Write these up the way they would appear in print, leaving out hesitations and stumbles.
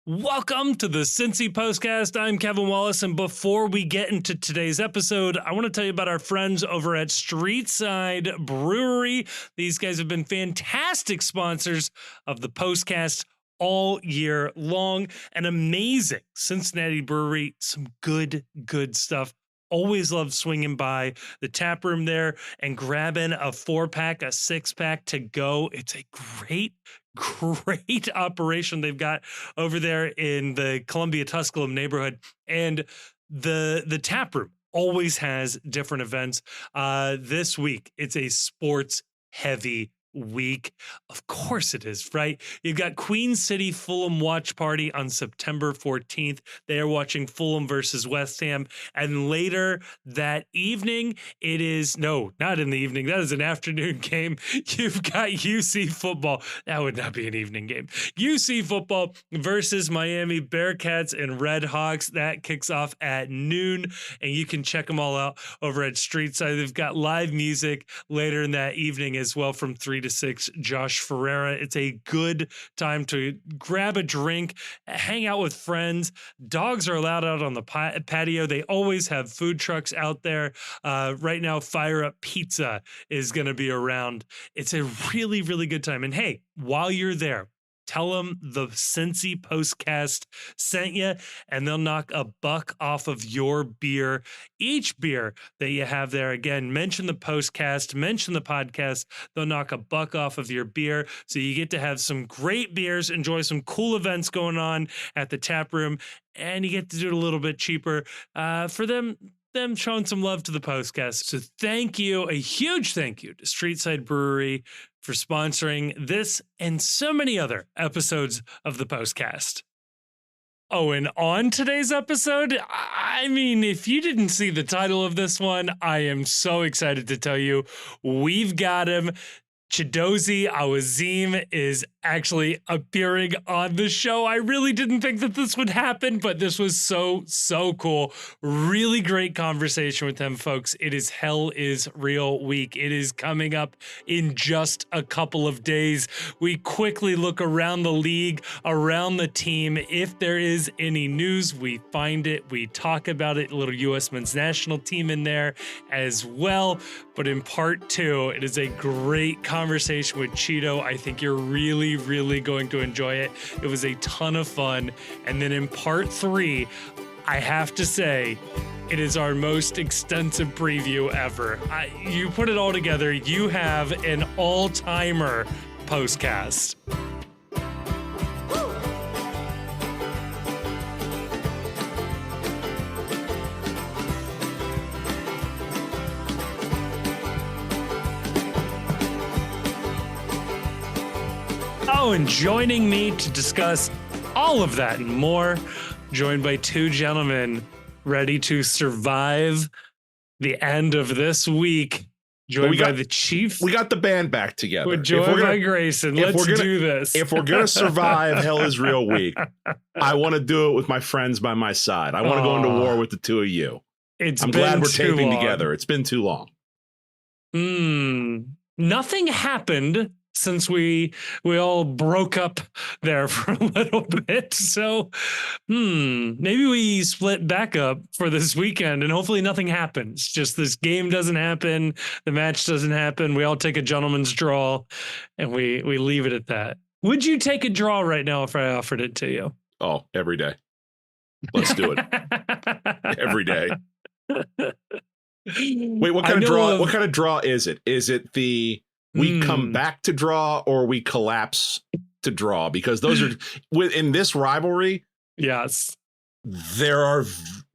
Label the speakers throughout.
Speaker 1: Welcome to the Cincy Postcast. I'm Kevin Wallace, and before we get into today's episode, I want to tell you about our friends over at Streetside Brewery. These guys have been fantastic sponsors of the Postcast all year long. An amazing Cincinnati brewery, some good stuff. Always love swinging by the tap room there and grabbing a 4-pack, a 6-pack to go. It's a great operation they've got over there in the Columbia Tusculum neighborhood. And the tap room always has different events. This week, it's a sports heavy week. Of course it is, right? You've got Queen City Fulham watch party on September 14th. They are watching Fulham versus West Ham. And later that evening, it is, no, not in the evening. That is an afternoon game. You've got UC football. That would not be an evening game. UC football versus Miami Bearcats and Red Hawks. That kicks off at noon. And you can check them all out over at Streetside. They've got live music later in that evening as well from 3 to 6, Josh Ferreira. It's a good time to grab a drink, hang out with friends. Dogs are allowed out on the patio. They always have food trucks out there. Right now, Fire Up Pizza is going to be around. It's a really good time. And hey, while you're there, tell them the Cincy Postcast sent you, and they'll knock $1 off of your beer. Each beer that you have there, again, mention the Postcast, mention the podcast. They'll knock $1 off of your beer. So you get to have some great beers, enjoy some cool events going on at the tap room, and you get to do it a little bit cheaper for them showing some love to the Postcast. So thank you, a huge thank you to Streetside Brewery for sponsoring this and so many other episodes of the Postcast. Oh, and on today's episode, I mean, if you didn't see the title of this one, I am so excited to tell you we've got him. Chidozie Awaziem is actually appearing on the show. I really didn't think that this would happen, but this was so cool. Really great conversation with him, folks. It is Hell is Real week. It is coming up in just a couple of days. We quickly look around the league, around the team. If there is any news, we find it, we talk about it. A little U.S. men's national team in there as well. But in part 2, it is a great conversation with Chido. I think you're really going to enjoy it. It was a ton of fun. And then in part 3, I have to say, it is our most extensive preview ever. You put it all together, you have an all-timer postcast. Oh, and joining me to discuss all of that and more, joined by 2 gentlemen ready to survive the end of this week. Joined by the Chief.
Speaker 2: We got the band back together.
Speaker 1: We're joined by Grayson. Let's do this.
Speaker 2: If we're going to survive Hell is Real week, I want to do it with my friends by my side. I want to go into war with the 2 of you. I'm glad we're taping together. It's been too long.
Speaker 1: Nothing happened since we all broke up there for a little bit. So maybe we split back up for this weekend and hopefully nothing happens. Just this game doesn't happen. The match doesn't happen. We all take a gentleman's draw and we leave it at that. Would you take a draw right now if I offered it to you?
Speaker 2: Oh, every day. Let's do it. Every day. Wait, what kind of draw? What kind of draw is it? Is it the we come back to draw or we collapse to draw? Because those are in this rivalry.
Speaker 1: Yes,
Speaker 2: there are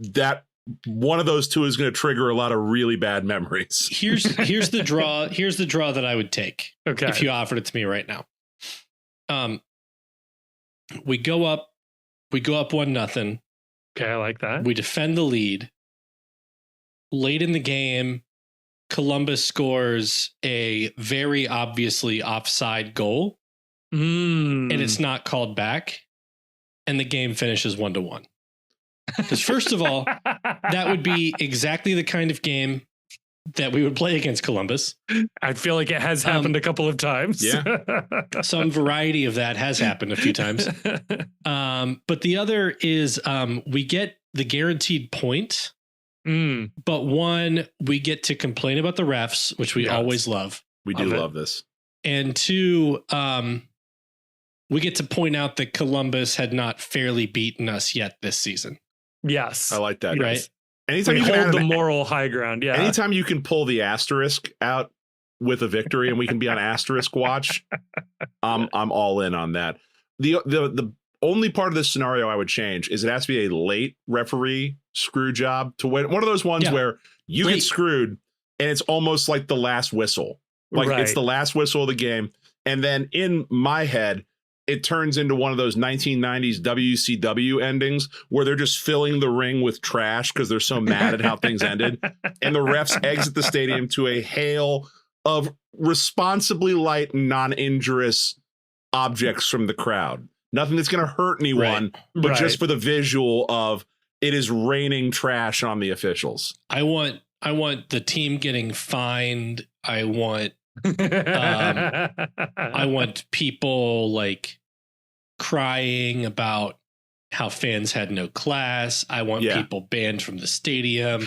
Speaker 2: that one of those 2 is going to trigger a lot of really bad memories.
Speaker 3: Here's the draw. Here's the draw that I would take.
Speaker 1: Okay,
Speaker 3: if you offered it to me right now. We go up 1-0.
Speaker 1: Okay, I like that.
Speaker 3: We defend the lead. Late in the game, Columbus scores a very obviously offside goal, and it's not called back, and the game finishes 1-1. Because first of all, that would be exactly the kind of game that we would play against Columbus.
Speaker 1: I feel like it has happened a couple of times.
Speaker 2: Yeah.
Speaker 3: Some variety of that has happened a few times. But the other is we get the guaranteed point. But one, we get to complain about the refs, which we always love.
Speaker 2: We do love this.
Speaker 3: And two, we get to point out that Columbus had not fairly beaten us yet this season.
Speaker 1: Yes.
Speaker 2: I like that.
Speaker 3: Right.
Speaker 2: Anytime
Speaker 1: we
Speaker 2: you can
Speaker 1: hold the moral high ground. Yeah.
Speaker 2: Anytime you can pull the asterisk out with a victory and we can be on asterisk watch, I'm all in on that. The only part of this scenario I would change is it has to be a late referee screw job to win. One of those ones where you get screwed and it's almost like the last whistle. Like it's the last whistle of the game. And then in my head, it turns into one of those 1990s WCW endings where they're just filling the ring with trash because they're so mad at how things ended. And the refs exit the stadium to a hail of responsibly light, non-injurious objects from the crowd. Nothing that's going to hurt anyone, but just for the visual of it is raining trash on the officials.
Speaker 3: I want the team getting fined. I want people like crying about how fans had no class. I want people banned from the stadium.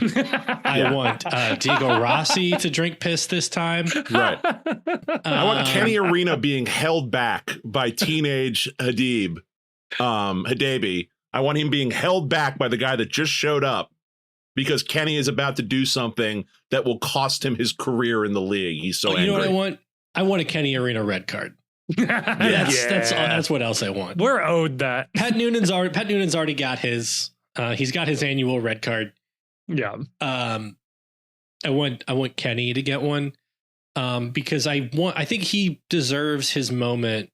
Speaker 3: I want Diego Rossi to drink piss this time.
Speaker 2: Right. I want Kenny Arena being held back by teenage Hadebi. I want him being held back by the guy that just showed up because Kenny is about to do something that will cost him his career in the league. He's so angry.
Speaker 3: You know what I want? I want a Kenny Arena red card. That's what else I want.
Speaker 1: We're owed that.
Speaker 3: Pat Noonan's already got his. He's got his annual red card.
Speaker 1: Yeah.
Speaker 3: I want Kenny to get one. Because I think he deserves his moment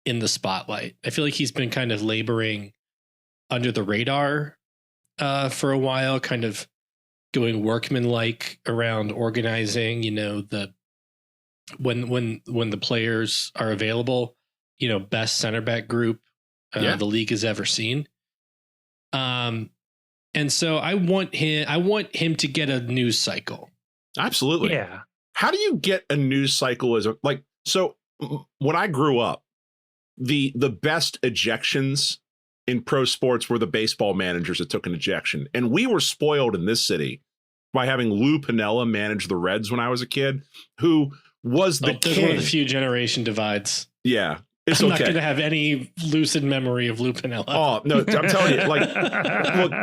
Speaker 3: in the spotlight. I feel like he's been kind of laboring under the radar for a while, kind of going workmanlike around organizing, when the players are available, best center back group the league has ever seen. And so I want him to get a news cycle.
Speaker 2: Absolutely.
Speaker 1: Yeah.
Speaker 2: How do you get a news cycle so when I grew up, the best ejections in pro sports were the baseball managers that took an ejection. And we were spoiled in this city by having Lou Piniella manage the Reds when I was a kid, who was the king.
Speaker 3: One of the few generation divides.
Speaker 2: Yeah.
Speaker 3: I'm not going to have any lucid memory of Lou Piniella.
Speaker 2: Oh, no, I'm telling you, look,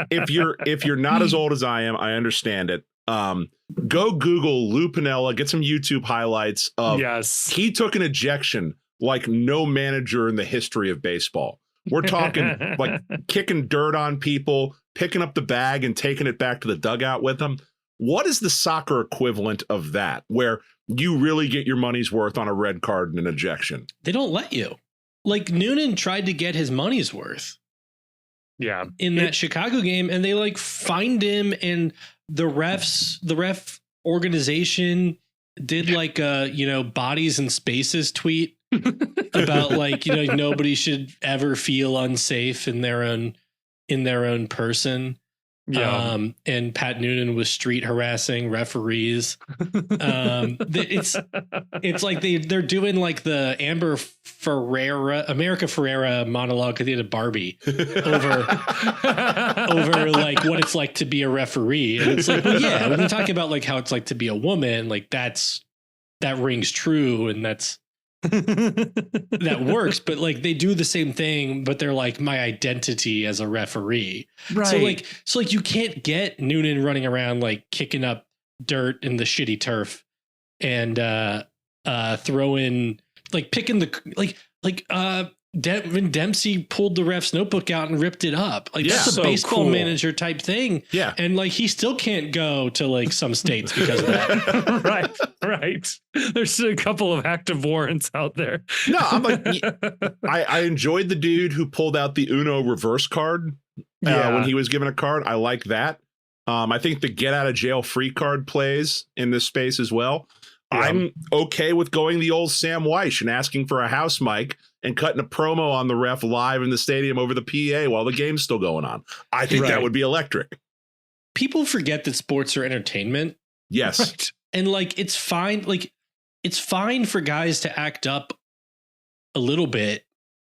Speaker 2: if you're not as old as I am, I understand it. Go Google Lou Piniella, get some YouTube highlights of he took an ejection like no manager in the history of baseball. We're talking like kicking dirt on people, picking up the bag and taking it back to the dugout with them. What is the soccer equivalent of that, where you really get your money's worth on a red card and an ejection?
Speaker 3: They don't let you. Like Noonan tried to get his money's worth.
Speaker 1: Yeah.
Speaker 3: In that Chicago game, and they fined him, and the ref organization did bodies and spaces tweet about nobody should ever feel unsafe in their own person. Yeah. And Pat Noonan was street harassing referees. It's like they're doing like the America Ferrera monologue at the end of Barbie over like what it's like to be a referee. And it's like, well, yeah, when you talk about like how it's like to be a woman, like that rings true, and that works. But like they do the same thing, but they're like my identity as a referee. Right. So you can't get Noonan running around like kicking up dirt in the shitty turf and throwing like picking the when Dempsey pulled the ref's notebook out and ripped it up. Like that's a baseball manager type thing. Yeah. And like he still can't go to like some states because of that.
Speaker 1: Right. There's a couple of active warrants out there.
Speaker 2: No, I'm like, I enjoyed the dude who pulled out the Uno reverse card when he was given a card. I like that. I think the get out of jail free card plays in this space as well. Yeah. I'm okay with going the old Sam Weish and asking for a house mic and cutting a promo on the ref live in the stadium over the PA while the game's still going on. I think that would be electric.
Speaker 3: People forget that sports are entertainment.
Speaker 2: Yes.
Speaker 3: And like, it's fine. Like, it's fine for guys to act up a little bit.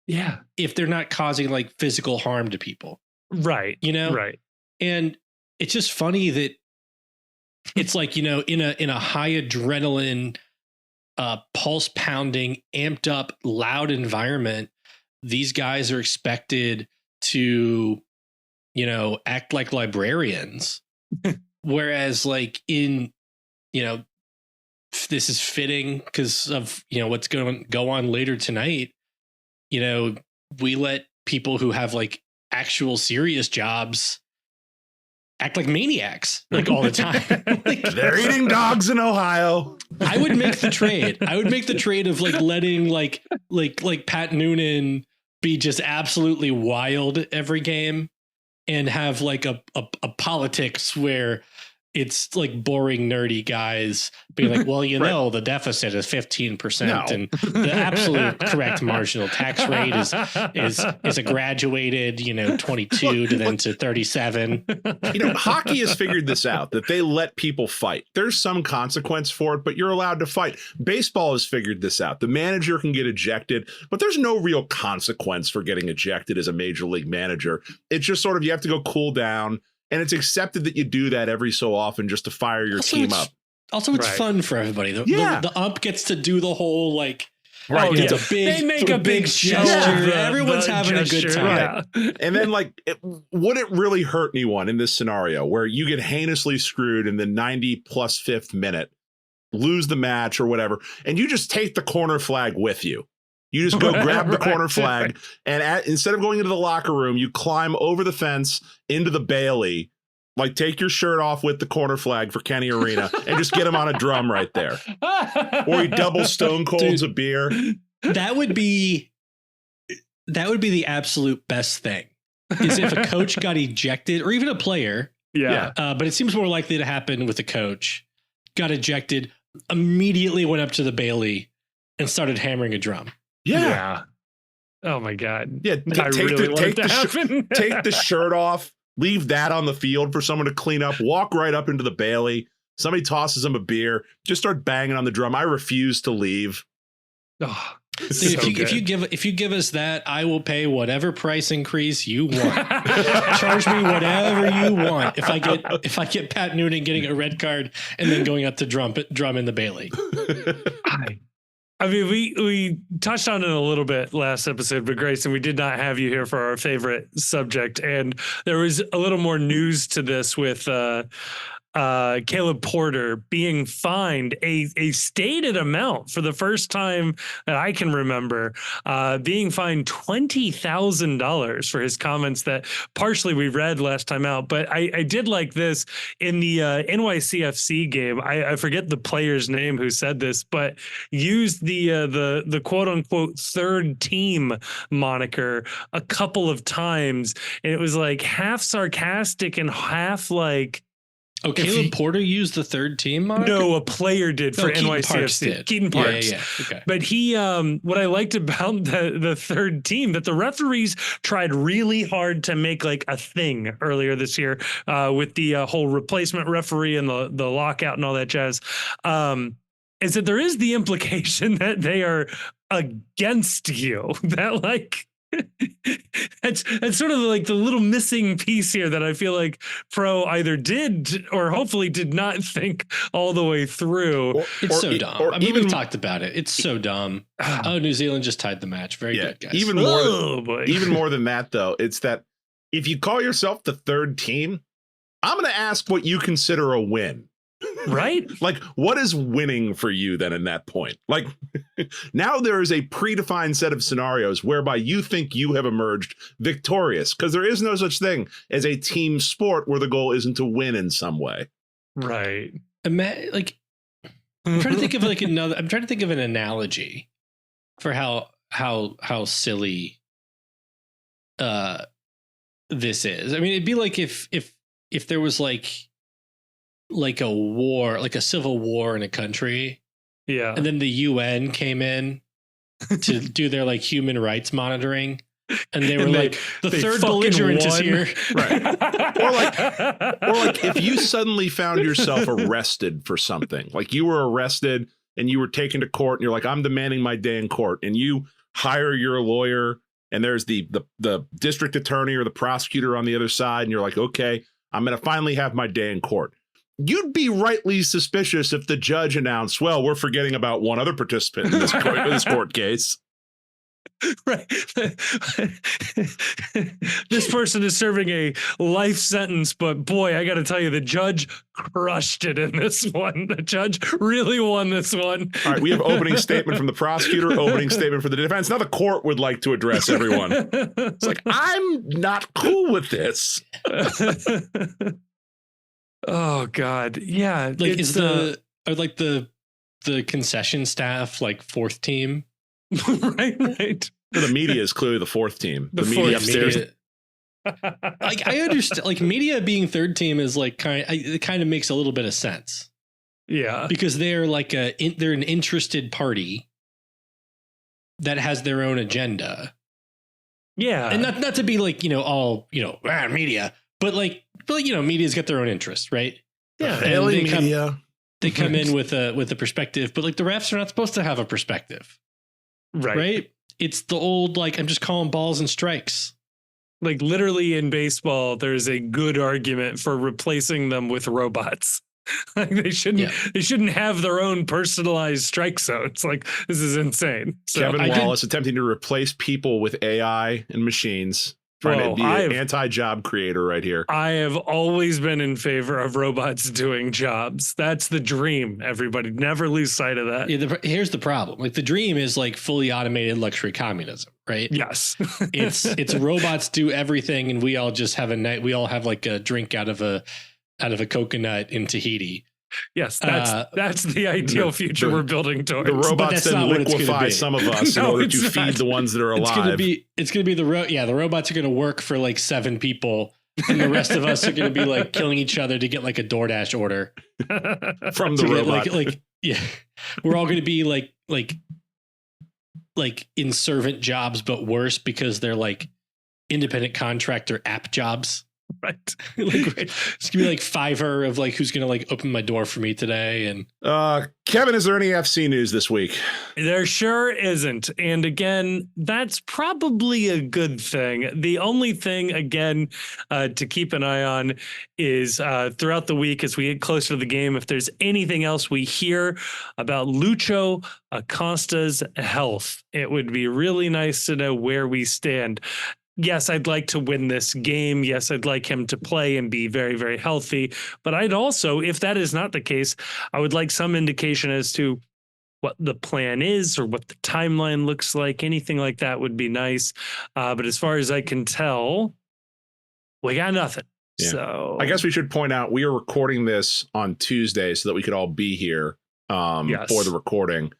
Speaker 1: Yeah.
Speaker 3: If they're not causing like physical harm to people.
Speaker 1: Right.
Speaker 3: You know?
Speaker 1: Right.
Speaker 3: And it's just funny that it's like, you know, in a high adrenaline, pulse pounding, amped up, loud environment, these guys are expected to, you know, act like librarians. Whereas like in, you know, this is fitting because of, you know, what's going to go on later tonight. You know, we let people who have like actual serious jobs act like maniacs like all the time. Like,
Speaker 2: they're eating dogs in Ohio.
Speaker 3: I would make the trade. I would make the trade of like letting like Pat Noonan be just absolutely wild every game and have like a politics where it's like boring, nerdy guys being like, well, you know, the deficit is 15% and the absolute correct marginal tax rate is a graduated, you know, 22 to then to 37.
Speaker 2: You know, hockey has figured this out, that they let people fight. There's some consequence for it, but you're allowed to fight. Baseball has figured this out. The manager can get ejected, but there's no real consequence for getting ejected as a major league manager. It's just sort of, you have to go cool down. And it's accepted that you do that every so often just to fire your team up.
Speaker 3: Also, it's fun for everybody. The ump gets to do the whole like,
Speaker 2: right?
Speaker 3: It's a big,
Speaker 1: they make a big
Speaker 3: gesture. Everyone's having a good time.
Speaker 2: Yeah. And then like, would it really hurt anyone in this scenario where you get heinously screwed in the 90 plus fifth minute, lose the match or whatever, and you just take the corner flag with you? You just go grab the corner flag, and instead of going into the locker room, you climb over the fence into the Bailey, like take your shirt off with the corner flag for Kenny Arena, and just get him on a drum right there. Or you double Stone Colds a beer.
Speaker 3: That would be the absolute best thing. Is if a coach got ejected, or even a player.
Speaker 1: Yeah.
Speaker 3: But it seems more likely to happen with a coach. Got ejected, immediately went up to the Bailey and started hammering a drum.
Speaker 1: Yeah. Oh my God.
Speaker 2: Yeah.
Speaker 1: I really want it to happen.
Speaker 2: Take the shirt off, leave that on the field for someone to clean up, walk right up into the Bailey. Somebody tosses them a beer, just start banging on the drum. I refuse to leave.
Speaker 1: Oh,
Speaker 3: dude, if you give us that, I will pay whatever price increase you want. Charge me whatever you want. If I get Pat Noonan getting a red card and then going up to drum in the Bailey.
Speaker 1: I mean, we touched on it a little bit last episode, but Grayson, we did not have you here for our favorite subject. And there was a little more news to this with Caleb Porter being fined a stated amount for the first time that I can remember, being fined $20,000 for his comments that partially we read last time out. But I did like this in the NYCFC game. I forget the player's name who said this, but used the quote unquote third team moniker a couple of times. And it was like half sarcastic and half like,
Speaker 3: oh, Caleb Porter used the third team moniker?
Speaker 1: No, a player did for NYCFC. Keaton Parks.
Speaker 3: Yeah. Okay.
Speaker 1: But he, what I liked about the third team, that the referees tried really hard to make like a thing earlier this year with the whole replacement referee and the lockout and all that jazz, is that there is the implication that they are against you. That like... That's sort of like the little missing piece here that I feel like Pro either did or hopefully did not think all the way through.
Speaker 3: It's so dumb. I mean, we've talked about it. It's so dumb. Oh, New Zealand just tied the match. Very good, guys.
Speaker 2: Even more than that, though, it's that if you call yourself the third team, I'm going to ask what you consider a win.
Speaker 1: Right?
Speaker 2: Like, what is winning for you then in that point? Like, now there is a predefined set of scenarios whereby you think you have emerged victorious, because there is no such thing as a team sport where the goal isn't to win in some way.
Speaker 1: Right.
Speaker 3: Like, I'm trying to think of like another. I'm trying to think of an analogy for how silly this is. I mean, it'd be like if there was like a war, like a civil war in a country.
Speaker 1: Yeah.
Speaker 3: And then the UN came in to do their like human rights monitoring. And they were like, the third belligerent is here.
Speaker 2: Right. Or like if you suddenly found yourself arrested for something, like you were arrested and you were taken to court and you're like, I'm demanding my day in court, and you hire your lawyer and there's the district attorney or the prosecutor on the other side, and you're like, okay, I'm going to finally have my day in court. You'd be rightly suspicious if the judge announced, well, we're forgetting about one other participant in this court case.
Speaker 1: Right. This person is serving a life sentence, but boy, I got to tell you, the judge crushed it in this one. The judge really won this one.
Speaker 2: All right, we have opening statement from the prosecutor, opening statement for the defense. Now the court would like to address everyone. It's like, I'm not cool with this.
Speaker 1: Oh God, yeah.
Speaker 3: Like, is the concession staff like fourth team?
Speaker 1: Right.
Speaker 2: The media is clearly the fourth team. The
Speaker 1: media
Speaker 2: upstairs.
Speaker 3: Like, I understand, like, media being third team is like it kind of makes a little bit of sense.
Speaker 1: Yeah,
Speaker 3: because they're like they're an interested party that has their own agenda.
Speaker 1: Yeah,
Speaker 3: and not to be like, all media, but media's got their own interest, right?
Speaker 1: Yeah,
Speaker 3: and they come in with a perspective, but like the refs are not supposed to have a perspective. Right. It's the old, like, I'm just calling balls and strikes.
Speaker 1: Like, literally in baseball, there's a good argument for replacing them with robots. Like, they shouldn't have their own personalized strike zones. Like, this is insane. So
Speaker 2: Kevin Wallace attempting to replace people with AI and machines. Trying to be an anti-job creator right here.
Speaker 1: I have always been in favor of robots doing jobs. That's the dream, everybody. Never lose sight of that.
Speaker 3: Yeah, here's the problem. Like, the dream is like fully automated luxury communism, right?
Speaker 1: Yes.
Speaker 3: It's robots do everything, and we all just have we all have like a drink out of a coconut in Tahiti.
Speaker 1: Yes, that's the ideal future we're building towards.
Speaker 2: The robots then liquefy some of us in order to feed the ones that are alive.
Speaker 3: It's going to be the robots are going to work for like 7 people, and the rest of us are going to be like killing each other to get like a DoorDash order
Speaker 2: from the robot.
Speaker 3: Yeah, we're all going to be like in servant jobs, but worse because they're like independent contractor app jobs.
Speaker 1: Right.
Speaker 3: It's gonna be like Fiverr of like who's gonna like open my door for me today. And
Speaker 2: Kevin, is there any FC news this week?
Speaker 1: There sure isn't. And again, that's probably a good thing. The only thing, again, to keep an eye on is throughout the week as we get closer to the game, if there's anything else we hear about Lucho Acosta's health, it would be really nice to know where we stand. Yes, I'd like to win this game. Yes, I'd like him to play and be very, very healthy. But I'd also, if that is not the case, I would like some indication as to what the plan is or what the timeline looks like. Anything like that would be nice. But as far as I can tell, we got nothing. Yeah. So
Speaker 2: I guess we should point out we are recording this on Tuesday so that we could all be here for the recording.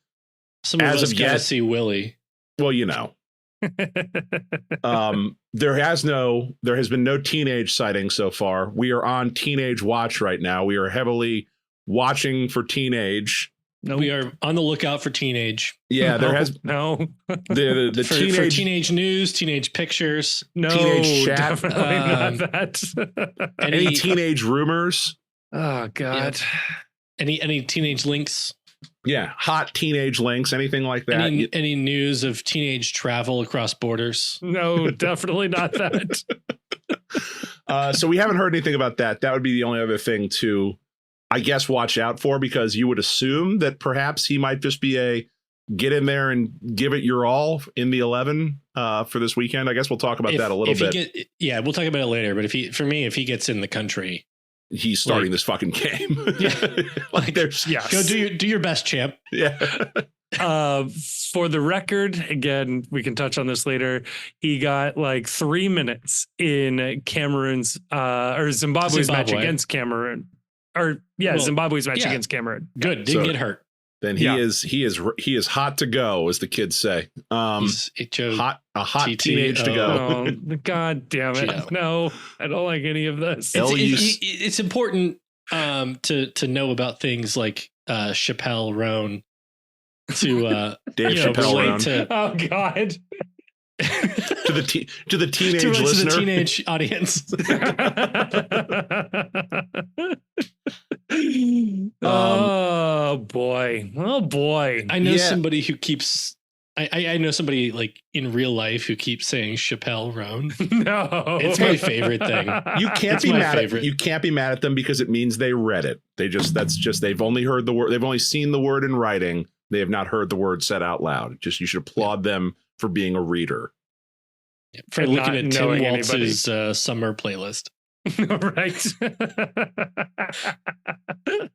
Speaker 3: Some of us got to see Willie.
Speaker 2: Well, there has been no teenage sighting so far. We are on teenage watch right now. We are heavily watching for teenage.
Speaker 3: No, we are on the lookout for teenage.
Speaker 2: Yeah, there has
Speaker 1: no
Speaker 2: the
Speaker 3: for teenage news, teenage pictures,
Speaker 1: no
Speaker 2: teenage chat,
Speaker 1: definitely not that.
Speaker 2: Any teenage rumors?
Speaker 1: Oh God,
Speaker 3: yeah. Any teenage links?
Speaker 2: Yeah, hot teenage links, anything like that.
Speaker 3: Any news of teenage travel across borders?
Speaker 1: No, definitely not that.
Speaker 2: So we haven't heard anything about that. That would be the only other thing to, I guess, watch out for, because you would assume that perhaps he might just be a get in there and give it your all in the 11 for this weekend. I guess we'll talk about that a little bit.
Speaker 3: We'll talk about it later. But if he gets in the country,
Speaker 2: he's starting this fucking game.
Speaker 3: Yeah. Go do your best, champ.
Speaker 2: Yeah.
Speaker 1: For the record, again, we can touch on this later. He got like 3 minutes in Cameroon's or Zimbabwe's match against Cameroon. Zimbabwe's match against Cameroon.
Speaker 3: Good. Didn't get hurt.
Speaker 2: Then he is hot to go, as the kids say. He's hot teenage to go.
Speaker 1: Oh, God damn it! No, I don't like any of this.
Speaker 3: It's important to know about things like Chappelle Roan to
Speaker 2: Dave Chappelle Roan.
Speaker 1: Oh God.
Speaker 2: to the teenage listener,
Speaker 3: to the teenage audience.
Speaker 1: Oh boy!
Speaker 3: I know somebody who keeps. I know somebody like in real life who keeps saying Chappelle Roan.
Speaker 1: No,
Speaker 3: it's my favorite thing.
Speaker 2: You can't be mad at you can't be mad at them because it means they read it. They've only heard the word. They've only seen the word in writing. They have not heard the word said out loud. Just you should applaud them for being a reader.
Speaker 3: For looking at Tim Waltz's summer playlist.
Speaker 1: Right.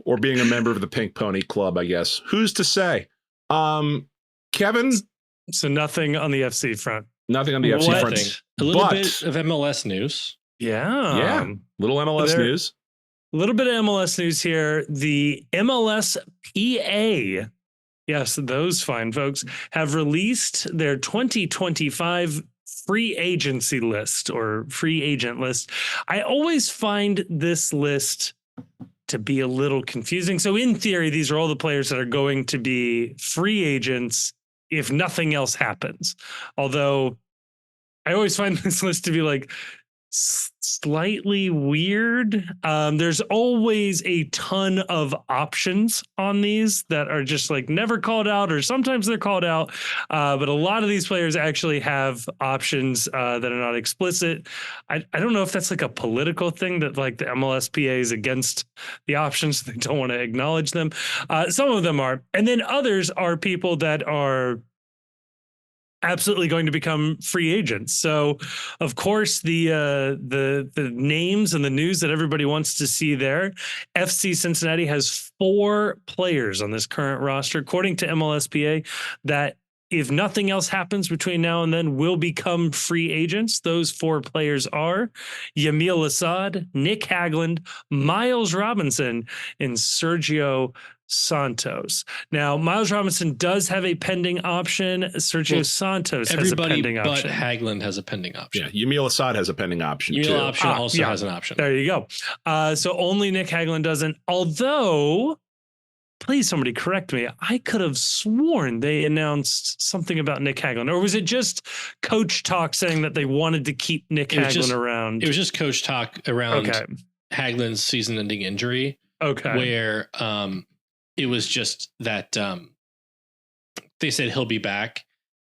Speaker 2: Or being a member of the Pink Pony Club, I guess. Who's to say? Kevin?
Speaker 1: So nothing on the FC front.
Speaker 2: Nothing on the FC front.
Speaker 3: A little bit of MLS news.
Speaker 1: Yeah.
Speaker 2: Little MLS news.
Speaker 1: A little bit of MLS news here. The MLSPA, yes, those fine folks, have released their 2025 free agency list or free agent list. I always find this list to be a little confusing. So in theory, these are all the players that are going to be free agents if nothing else happens. Although I always find this list to be like slightly weird. There's always a ton of options on these that are just like never called out, or sometimes they're called out. But a lot of these players actually have options that are not explicit. I don't know if that's like a political thing that like the MLSPA is against the options. They don't want to acknowledge them. Some of them are. And then others are people that are absolutely going to become free agents. So, of course, the names and the news that everybody wants to see there. FC Cincinnati has 4 players on this current roster, according to MLSPA, that if nothing else happens between now and then will become free agents. Those 4 players are Yamil Assad, Nick Hagland, Miles Robinson, and Sergio Santos. Now, Miles Robinson does have a pending option. Sergio Santos has a pending option.
Speaker 3: But Hagland has a pending option.
Speaker 2: Yeah, Yamil Assad has a pending option too.
Speaker 3: Also has an option.
Speaker 1: There you go. So only Nick Hagland doesn't. Although, please somebody correct me. I could have sworn they announced something about Nick Hagland. Or was it just coach talk saying that they wanted to keep Nick Hagland around?
Speaker 3: It was just coach talk around Hagland's season-ending injury.
Speaker 1: Okay.
Speaker 3: Where it was just that they said he'll be back,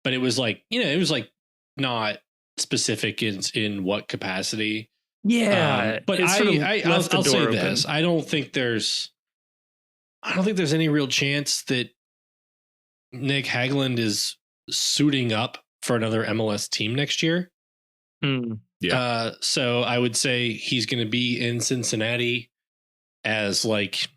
Speaker 3: but it was like, it was like not specific in what capacity.
Speaker 1: Yeah.
Speaker 3: But I'll say this. I don't think there's any real chance that Nick Hagland is suiting up for another MLS team next year.
Speaker 2: Yeah.
Speaker 3: So I would say he's going to be in Cincinnati as like,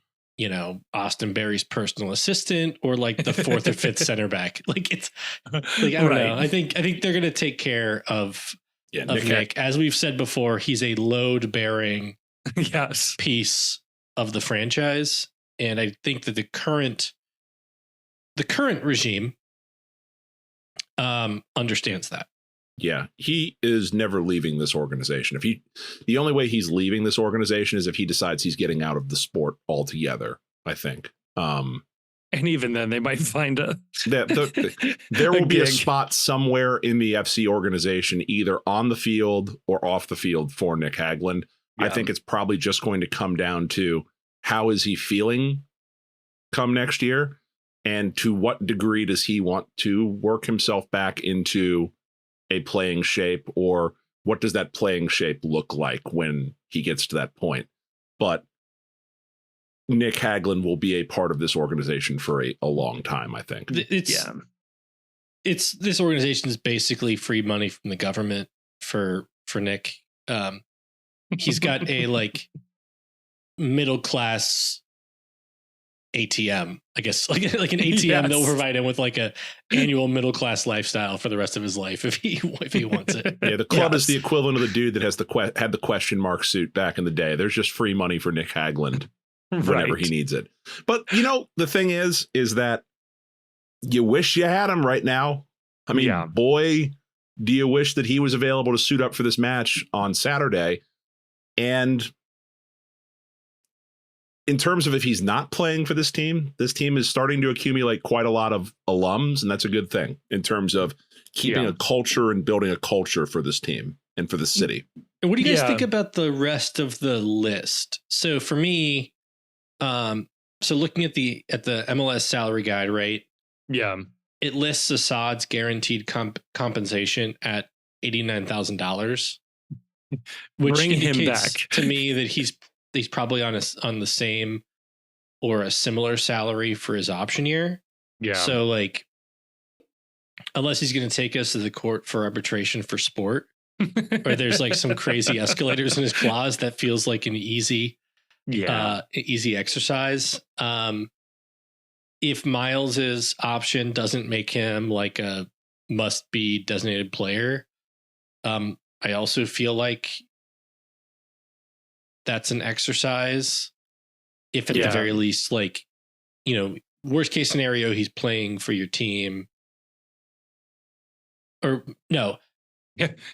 Speaker 3: Austin Berry's personal assistant or like the 4th or 5th center back. Like it's like, I don't know. I think they're going to take care of Nick. As we've said before, he's a load bearing piece of the franchise. And I think that the current regime understands that.
Speaker 2: Yeah, he is never leaving this organization. The only way he's leaving this organization is if he decides he's getting out of the sport altogether, I think. And
Speaker 1: even then they might find
Speaker 2: there will be a spot somewhere in the FC organization, either on the field or off the field, for Nick Hagland. Yeah. I think it's probably just going to come down to how is he feeling come next year, and to what degree does he want to work himself back into a playing shape, or what does that playing shape look like when he gets to that point? But Nick Hagland will be a part of this organization for a long time, I think.
Speaker 3: It's this organization is basically free money from the government for Nick. He's got a like middle class ATM, I guess, like an ATM that will provide him with like a annual middle class lifestyle for the rest of his life if he wants it.
Speaker 2: Yeah, the club is the equivalent of the dude that has had the question mark suit back in the day. There's just free money for Nick Hagland whenever he needs it. But the thing is that you wish you had him right now. I mean, boy, do you wish that he was available to suit up for this match on Saturday. And in terms of if he's not playing for this team is starting to accumulate quite a lot of alums, and that's a good thing in terms of keeping a culture and building a culture for this team and for the city.
Speaker 3: And what do you guys think about the rest of the list? So for me, so looking at the MLS salary guide, right?
Speaker 1: Yeah.
Speaker 3: It lists Assad's guaranteed compensation at $89,000, which
Speaker 1: Bring him
Speaker 3: indicates
Speaker 1: back
Speaker 3: to me that he's probably on the same or a similar salary for his option year.
Speaker 1: Yeah.
Speaker 3: So like, unless he's going to take us to the court for arbitration for sport, or there's like some crazy escalators in his clause that feels like an easy exercise. If Miles's option doesn't make him like a must be designated player, I also feel like that's an exercise. If at the very least, like, you know, worst case scenario, he's playing for your team. Or no,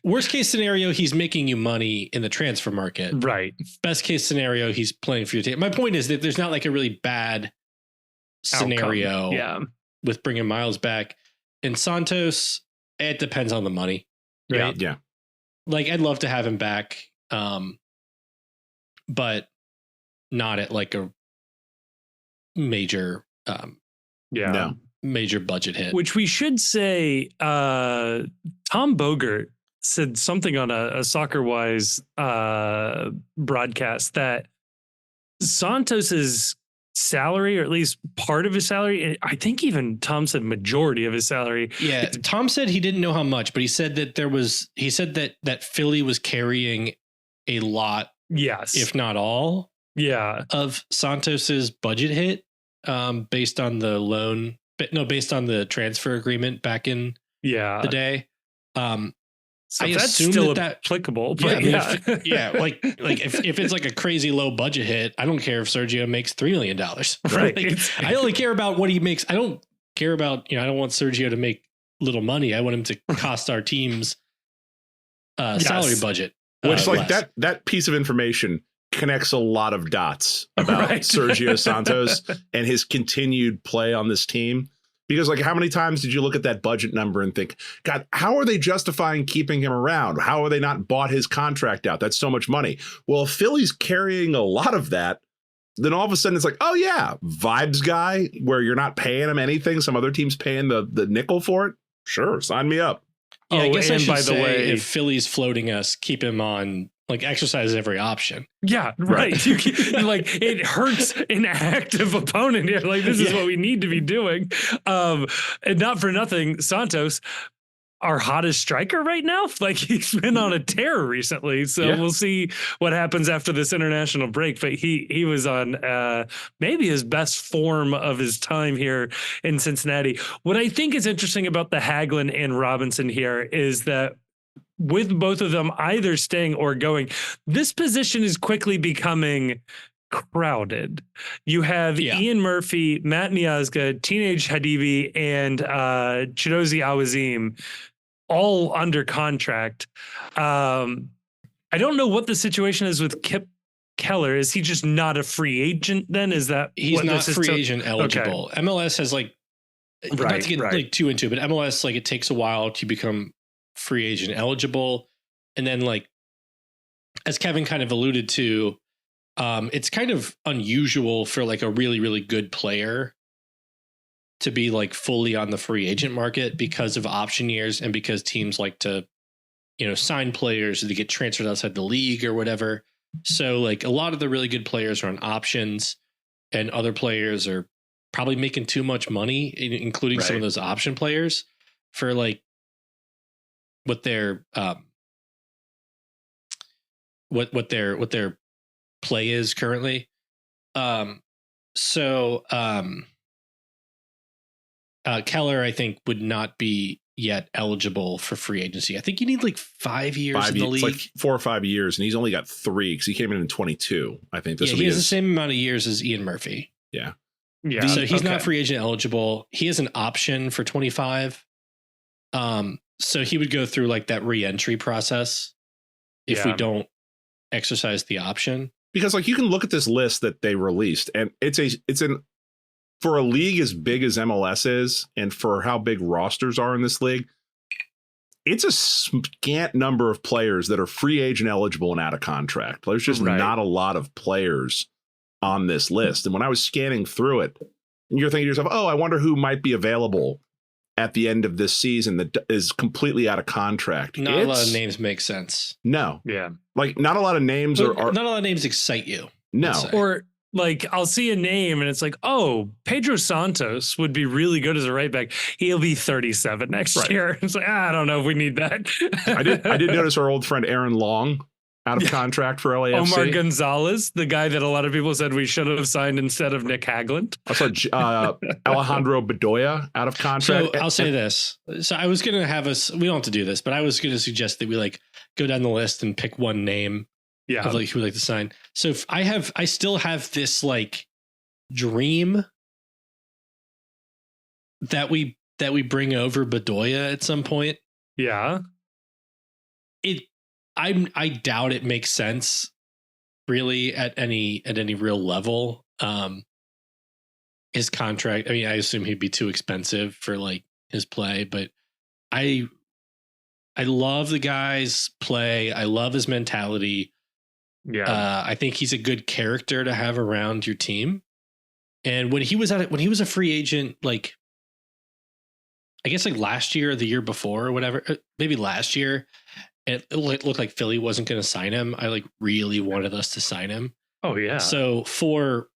Speaker 3: worst case scenario, he's making you money in the transfer market.
Speaker 1: Right.
Speaker 3: Best case scenario, he's playing for your team. My point is that there's not like a really bad scenario with bringing Miles back. And Santos, it depends on the money. Right?
Speaker 2: Yeah.
Speaker 3: Like, I'd love to have him back, but not at like a major major budget hit.
Speaker 1: Which we should say, Tom Bogert said something on a Soccer Wise broadcast that Santos's salary, or at least part of his salary, I think even Tom said majority of his salary.
Speaker 3: Yeah, Tom said he didn't know how much, but he said that that Philly was carrying a lot, if not all, of Santos's budget hit, based on the loan. But no, based on the transfer agreement back in the day.
Speaker 1: So that's still applicable. But
Speaker 3: like if it's like a crazy low budget hit, I don't care if Sergio makes $3 million.
Speaker 1: Right.
Speaker 3: Like, I only care about what he makes. I don't care about, I don't want Sergio to make little money. I want him to cost our team's salary budget.
Speaker 2: Which like that piece of information connects a lot of dots about Sergio Santos and his continued play on this team. Because like, how many times did you look at that budget number and think, God, how are they justifying keeping him around? How are they not bought his contract out? That's so much money. Well, if Philly's carrying a lot of that, then all of a sudden it's like, oh yeah, vibes guy, where you're not paying him anything. Some other team's paying the nickel for it. Sure, sign me up.
Speaker 3: Yeah, I guess I should say, if Philly's floating us, keep him on. Like, exercise every option.
Speaker 1: Yeah, right. Like, it hurts an active opponent here. Like, this is what we need to be doing. And not for nothing, Santos, our hottest striker right now, like, he's been on a tear recently. So we'll see what happens after this international break. But he was on maybe his best form of his time here in Cincinnati. What I think is interesting about the Hagelin and Robinson here is that with both of them either staying or going, this position is quickly becoming crowded. You have Ian Murphy, Matt Miazga, Teenage Hadibi, and Chidozie Awaziem all under contract. I don't know what the situation is with Kip Keller. Is he just not a free agent then? Is that
Speaker 3: he's not free agent eligible? Okay. MLS has like, not to get like too into it, but MLS, like, it takes a while to become free agent eligible. And then, like, as Kevin kind of alluded to, it's kind of unusual for like a really, really good player to be like fully on the free agent market because of option years and because teams like to, sign players to get transferred outside the league or whatever. So like a lot of the really good players are on options, and other players are probably making too much money, including some of those option players, for like what their what their play is currently. Keller, I think, would not be yet eligible for free agency. I think you need like 5 years in the league.
Speaker 2: It's like 4 or 5 years, and he's only got 3 because he came in 22. I think this will be
Speaker 3: he has the same amount of years as Ian Murphy.
Speaker 2: Yeah.
Speaker 3: So he's not free agent eligible. He has an option for 25. So he would go through like that re-entry process if we don't exercise the option.
Speaker 2: Because like you can look at this list that they released, and for a league as big as MLS is, and for how big rosters are in this league, it's a scant number of players that are free agent eligible and out of contract. There's just not a lot of players on this list. And when I was scanning through it, you're thinking to yourself, oh, I wonder who might be available at the end of this season that is completely out of contract.
Speaker 3: Not a lot of names make sense.
Speaker 2: No.
Speaker 1: Yeah.
Speaker 2: Like not a lot of names are
Speaker 3: not a lot of names excite you.
Speaker 2: No.
Speaker 1: Or like I'll see a name and it's like, oh, Pedro Santos would be really good as a right back. He'll be 37 next year. It's like, I don't know if we need that.
Speaker 2: I did notice our old friend Aaron Long out of contract for LAFC.
Speaker 1: Omar Gonzalez, the guy that a lot of people said we should have signed instead of Nick Hagland.
Speaker 2: I saw Alejandro Bedoya out of contract.
Speaker 3: So I'll say this. So I was going to have us, we don't have to do this, but I was going to suggest that we like go down the list and pick one name.
Speaker 1: Yeah.
Speaker 3: Of like who would like to sign. So if I still have this like dream that we bring over Bedoya at some point.
Speaker 1: Yeah.
Speaker 3: I doubt it makes sense really at any real level. His contract, I mean, I assume he'd be too expensive for like his play, but I love the guy's play. I love his mentality.
Speaker 1: Yeah.
Speaker 3: I think he's a good character to have around your team. And when he was a free agent, like I guess like last year or the year before or whatever, maybe last year, it looked like Philly wasn't going to sign him. I like really wanted us to sign him.
Speaker 1: Oh yeah.
Speaker 3: So for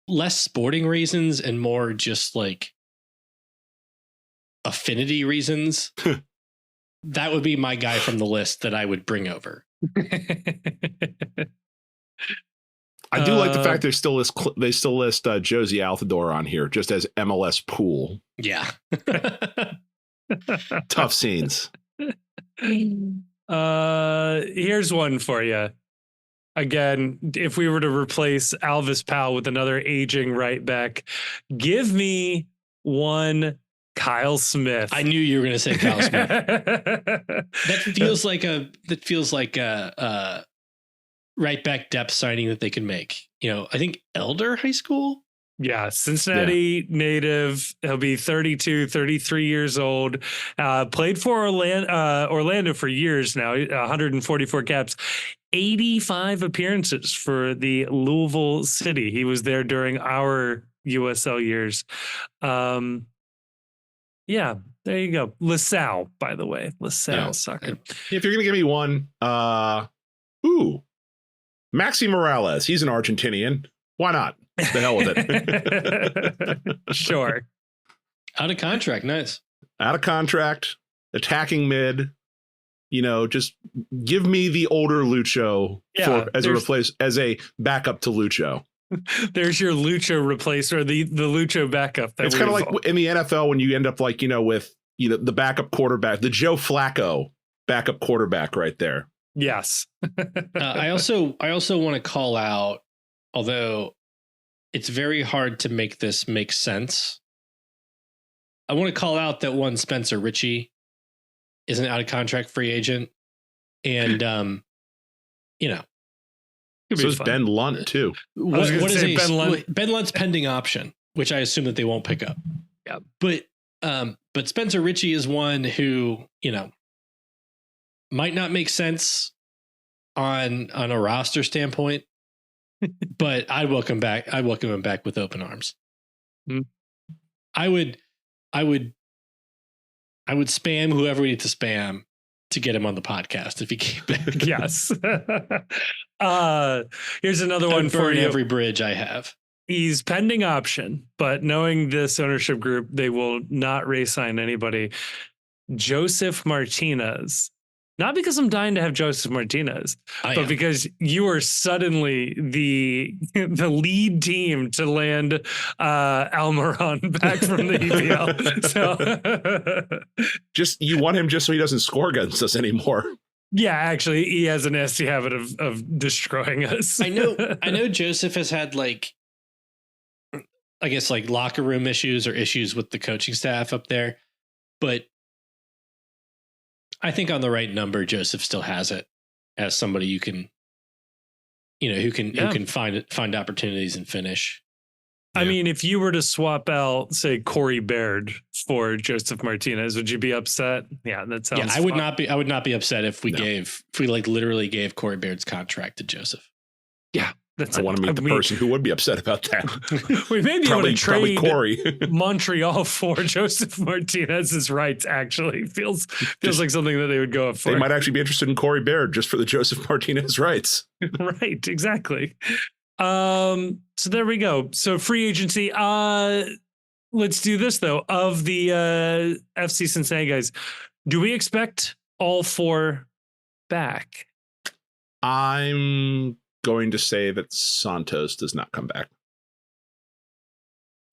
Speaker 3: less sporting reasons and more just like affinity reasons, that would be my guy from the list that I would bring over.
Speaker 2: I do like the fact they still list Chidozie Awaziem on here just as MLS pool.
Speaker 3: Yeah.
Speaker 2: Tough scenes.
Speaker 1: Here's one for you. Again, if we were to replace Alvis Powell with another aging right back, give me one Kyle Smith.
Speaker 3: I knew you were going to say Kyle Smith. That feels like a right back depth signing that they can make. You know, I think Elder High School.
Speaker 1: Yeah, Cincinnati native. He'll be 32, 33 years old. Played for Orlando for years now, 144 caps, 85 appearances for the Louisville City. He was there during our USL years. Yeah, there you go. LaSalle, by the way. LaSalle soccer.
Speaker 2: If you're going to give me one, Maxi Morales. He's an Argentinian. Why not? The hell with
Speaker 1: it. Sure.
Speaker 3: Out of contract. Nice.
Speaker 2: Out of contract. Attacking mid. You know, just give me the older Lucho as a backup to Lucho.
Speaker 1: There's your Lucho replacer, the Lucho backup.
Speaker 2: It's kind of like in the NFL when you end up like, with the backup quarterback, the Joe Flacco backup quarterback right there.
Speaker 1: Yes.
Speaker 3: I also want to call out, although it's very hard to make this make sense. I want to call out that one Spencer Ritchie is an out of contract free agent. And, so
Speaker 2: is Ben Lunt too.
Speaker 3: What is Ben Lunt? Ben Lunt's pending option, which I assume that they won't pick up.
Speaker 1: Yeah.
Speaker 3: But Spencer Ritchie is one who, might not make sense on a roster standpoint, but I'd welcome him back. I'd welcome him back with open arms.
Speaker 1: Mm.
Speaker 3: I would spam whoever we need to spam to get him on the podcast if he came back.
Speaker 1: Yes. Here's another one for you.
Speaker 3: Every bridge I have.
Speaker 1: He's pending option, but knowing this ownership group, they will not re-sign anybody. Joseph Martinez. Not because I'm dying to have Joseph Martinez, but because you are suddenly the lead team to land Almiron back from the EPL. So
Speaker 2: just you want him just so he doesn't score against us anymore.
Speaker 1: Yeah, actually, he has a nasty habit of destroying us.
Speaker 3: I know Joseph has had I guess locker room issues or issues with the coaching staff up there, but I think on the right number, Joseph still has it as somebody you can who can find opportunities and finish.
Speaker 1: I mean, if you were to swap out, say, Corey Baird for Joseph Martinez, would you be upset? Yeah, that sounds.
Speaker 3: Yeah, I would not be upset if we literally gave Corey Baird's contract to Joseph.
Speaker 1: Yeah,
Speaker 2: I want to meet the person who would be upset about that.
Speaker 1: We may be able to trade
Speaker 2: Corey.
Speaker 1: Montreal for Joseph Martinez's rights. Actually, feels like something that they would go up for.
Speaker 2: They might actually be interested in Corey Baird just for the Joseph Martinez rights.
Speaker 1: Right, exactly. So there we go. So free agency. Let's do this though. Of the FC Cincinnati guys, do we expect all 4 back?
Speaker 2: I'm going to say that Santos does not come back.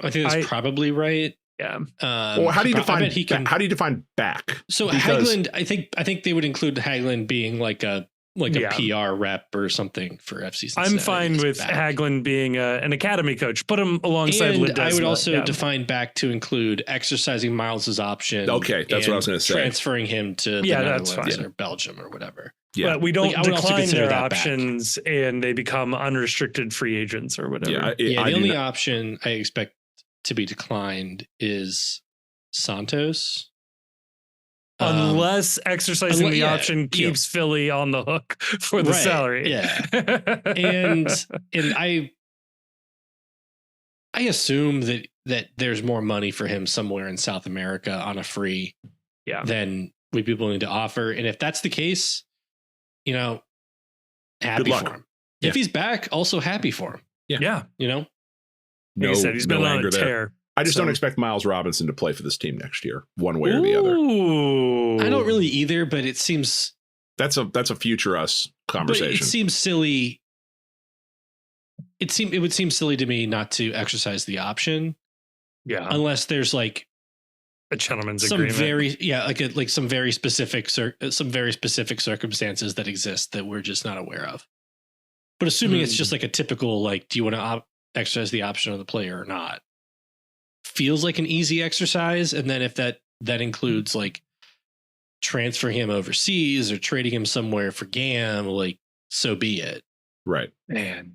Speaker 3: I think that's probably right.
Speaker 1: Yeah.
Speaker 2: Well, how do you define back?
Speaker 3: So Haglund, I think they would include Haglund being like a PR rep or something for FC Cincinnati.
Speaker 1: I'm fine with Haglund being an academy coach. Put him alongside Ledesma.
Speaker 3: I would also define back to include exercising Miles's option.
Speaker 2: Okay, that's what I was going to say.
Speaker 3: Transferring him to the Netherlands or Belgium or whatever.
Speaker 1: Yeah, but we don't decline their options and they become unrestricted free agents or whatever.
Speaker 3: The only option I expect to be declined is Santos.
Speaker 1: Unless exercising the option keeps Philly on the hook for the salary.
Speaker 3: Yeah. and I assume that there's more money for him somewhere in South America on a free than we'd be willing to offer. And if that's the case, happy for him. If he's back, also happy for him.
Speaker 1: Yeah.
Speaker 2: Like
Speaker 1: I said, he's been on a tear.
Speaker 2: I just don't expect Miles Robinson to play for this team next year, one way or the other.
Speaker 3: I don't really either, but it seems
Speaker 2: that's a future us conversation.
Speaker 3: It seems silly. It would seem silly to me not to exercise the option.
Speaker 1: Yeah,
Speaker 3: unless there's like
Speaker 1: a gentleman's agreement.
Speaker 3: Some very specific circumstances that exist that we're just not aware of. But assuming it's just like a typical do you want to exercise the option of the player or not? Feels like an easy exercise, and then if that includes transferring him overseas or trading him somewhere for GAM, so be it.
Speaker 2: Right,
Speaker 1: man.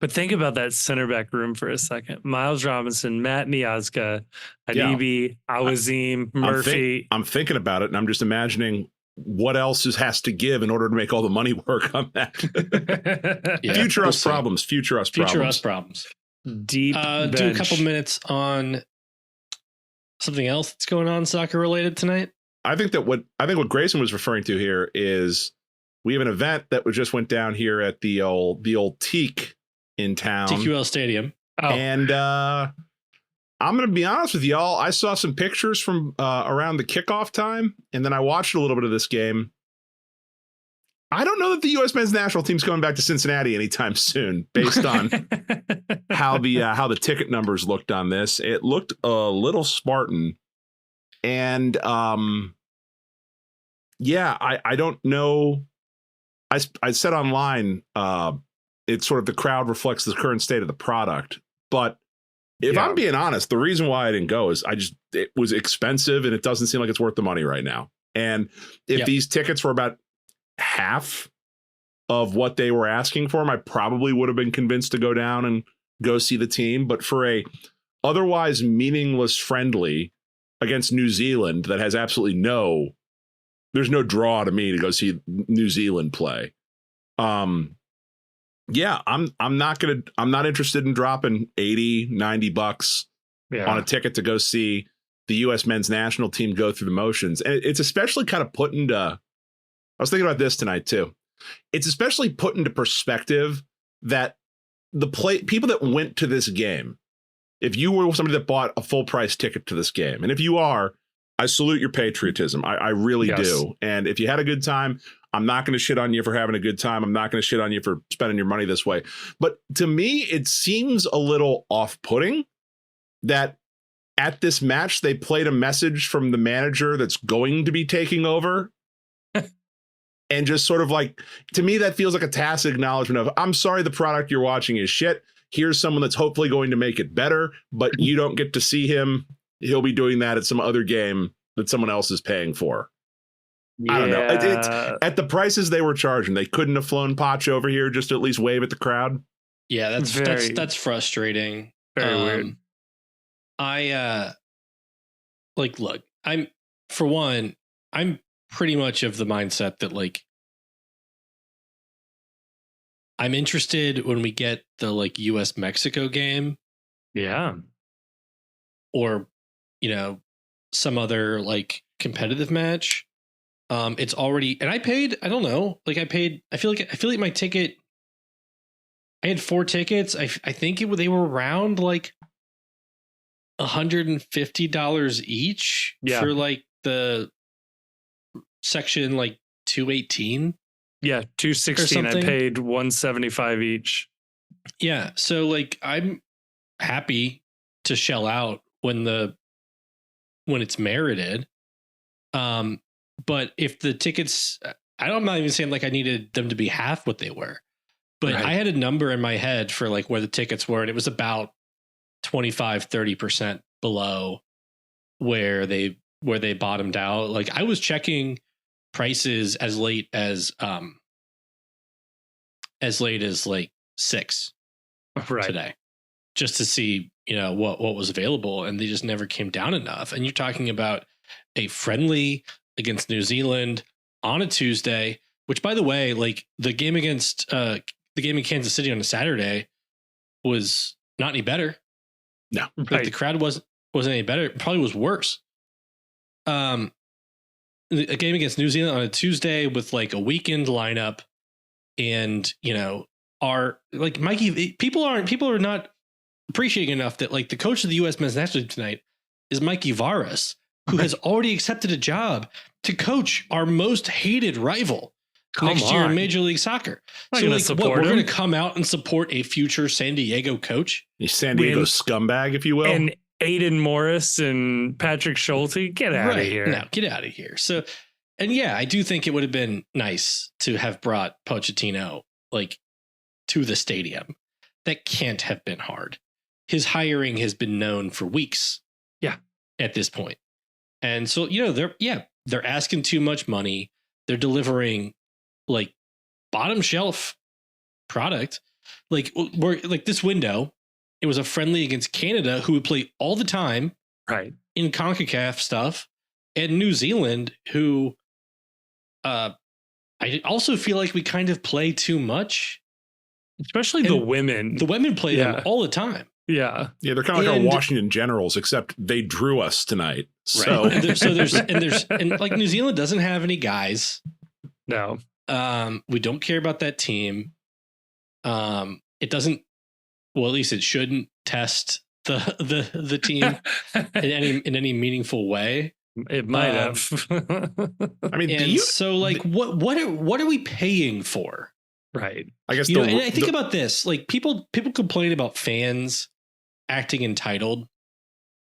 Speaker 1: But think about that center back room for a second: Miles Robinson, Matt Miazga, Adibi, Awaziem, Murphy.
Speaker 2: I'm thinking about it, and I'm just imagining what else has to give in order to make all the money work on that. Future us problems.
Speaker 1: Deep bench.
Speaker 3: Do a couple minutes on something else that's going on soccer related tonight.
Speaker 2: I think what Grayson was referring to here is we have an event that just went down here at the old Teak in town,
Speaker 3: TQL Stadium.
Speaker 2: And I'm going to be honest with y'all. I saw some pictures from around the kickoff time, and then I watched a little bit of this game. I don't know that the U.S. men's national team's coming back to Cincinnati anytime soon, based on how the ticket numbers looked on this. It looked a little Spartan, and I don't know. I said online, it's sort of the crowd reflects the current state of the product. But if I'm being honest, the reason why I didn't go is it was expensive, and it doesn't seem like it's worth the money right now. And if these tickets were about half of what they were asking for, I probably would have been convinced to go down and go see the team. But for a otherwise meaningless friendly against New Zealand that has absolutely there's no draw to me to go see New Zealand play. I'm not interested in dropping $80-$90 on a ticket to go see the U.S. men's national team go through the motions. And it's especially kind of put into, I was thinking about this tonight too. It's especially put into perspective that people that went to this game, if you were somebody that bought a full price ticket to this game, and if you are, I salute your patriotism. I really do. And if you had a good time, I'm not going to shit on you for having a good time. I'm not going to shit on you for spending your money this way. But to me, it seems a little off-putting that at this match, they played a message from the manager that's going to be taking over. And just sort of to me, that feels like a tacit acknowledgement of, I'm sorry, the product you're watching is shit. Here's someone that's hopefully going to make it better, but you don't get to see him. He'll be doing that at some other game that someone else is paying for. I don't know. At the prices they were charging, they couldn't have flown Poch over here just to at least wave at the crowd.
Speaker 3: Yeah, that's frustrating.
Speaker 1: Very weird.
Speaker 3: Look, I'm pretty much of the mindset that like I'm interested when we get the like US Mexico game.
Speaker 1: Yeah.
Speaker 3: Or, some other like competitive match. It's already, and I paid, I don't know, like I feel like my ticket, I had 4 tickets. I think they were around like $150 each for like the section like 218.
Speaker 1: Yeah, 216. I paid $175 each.
Speaker 3: Yeah, so like I'm happy to shell out when it's merited. But if the tickets, I'm not even saying like I needed them to be half what they were, but right. I had a number in my head for like where the tickets were, and it was about 25-30% below where they bottomed out. Like I was checking prices as late as like 6 today, just to see what was available, and they just never came down enough. And you're talking about a friendly against New Zealand on a Tuesday, which, by the way, like the game in Kansas City on a Saturday was not any better.
Speaker 2: No,
Speaker 3: like the crowd wasn't any better. It probably was worse. A game against New Zealand on a Tuesday with like a weekend lineup, and are like Mikey. People are not appreciating enough that like the coach of the U.S. men's national team tonight is Mikey Varas, who has already accepted a job to coach our most hated rival next year in Major League Soccer. So like, we're going to come out and support a future San Diego coach?
Speaker 2: A San Diego scumbag, if you will.
Speaker 1: And Aiden Morris and Patrick Schulte, get out of here.
Speaker 3: No, get out of here. So, and yeah, I do think it would have been nice to have brought Pochettino like to the stadium. That can't have been hard. His hiring has been known for weeks.
Speaker 1: Yeah.
Speaker 3: At this point. And so, they're asking too much money. They're delivering like bottom shelf product. Like this window, it was a friendly against Canada, who would play all the time,
Speaker 1: right,
Speaker 3: in CONCACAF stuff, and New Zealand, who I also feel like we kind of play too much,
Speaker 1: especially the women.
Speaker 3: The women play them all the time.
Speaker 1: Yeah,
Speaker 2: they're kind of like our Washington Generals, except they drew us tonight. So,
Speaker 3: right. and like New Zealand doesn't have any guys.
Speaker 1: No,
Speaker 3: we don't care about that team. It doesn't. Well, at least it shouldn't test the team in any meaningful way.
Speaker 1: It might have.
Speaker 2: I mean,
Speaker 3: what are we paying for?
Speaker 1: Right.
Speaker 2: I guess.
Speaker 3: And I think about this. Like people complain about fans acting entitled.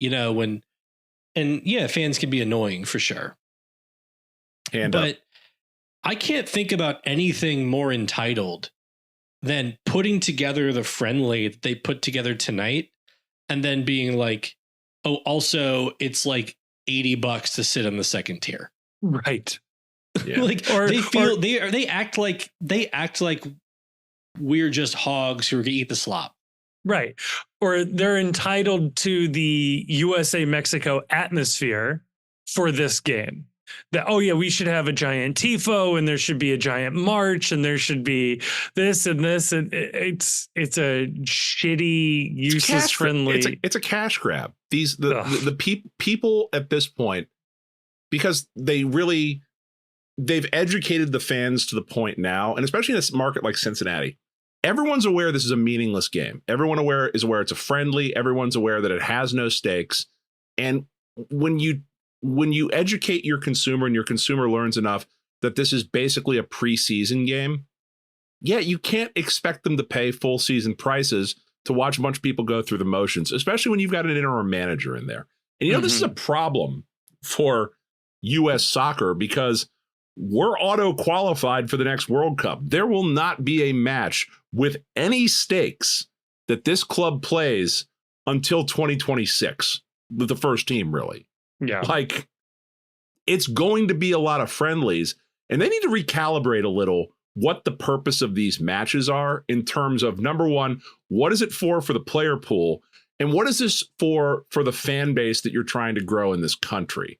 Speaker 3: Fans can be annoying for sure. But I can't think about anything more entitled than putting together the friendly that they put together tonight, and then being like, oh, also it's like $80 to sit on the second tier.
Speaker 1: Right.
Speaker 2: Yeah.
Speaker 3: they act like we're just hogs who are gonna eat the slop.
Speaker 1: Right. Or they're entitled to the USA Mexico atmosphere for this game. That, we should have a giant tifo, and there should be a giant march, and there should be this and this, and it's a shitty, useless, friendly.
Speaker 2: It's a cash grab. The people at this point, because they've educated the fans to the point now, and especially in a market like Cincinnati, everyone's aware this is a meaningless game. Everyone is aware it's a friendly. Everyone's aware that it has no stakes, and when you educate your consumer and your consumer learns enough that this is basically a preseason game, you can't expect them to pay full season prices to watch a bunch of people go through the motions, especially when you've got an interim manager in there. And this is a problem for U.S. soccer because we're auto qualified for the next World Cup. There will not be a match with any stakes that this club plays until 2026 with the first team, really.
Speaker 1: Yeah.
Speaker 2: Like, it's going to be a lot of friendlies, and they need to recalibrate a little what the purpose of these matches are in terms of, number one, what is it for the player pool? And what is this for the fan base that you're trying to grow in this country?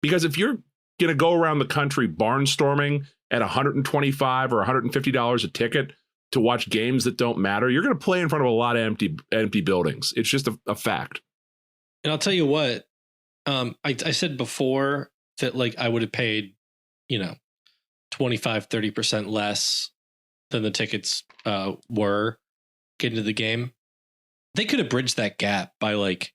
Speaker 2: Because if you're going to go around the country barnstorming at $125 or $150 a ticket to watch games that don't matter, you're going to play in front of a lot of empty buildings. It's just a fact.
Speaker 3: And I'll tell you what, I said before that like I would have paid, 25, 30% less than the tickets were getting to the game. They could have bridged that gap by like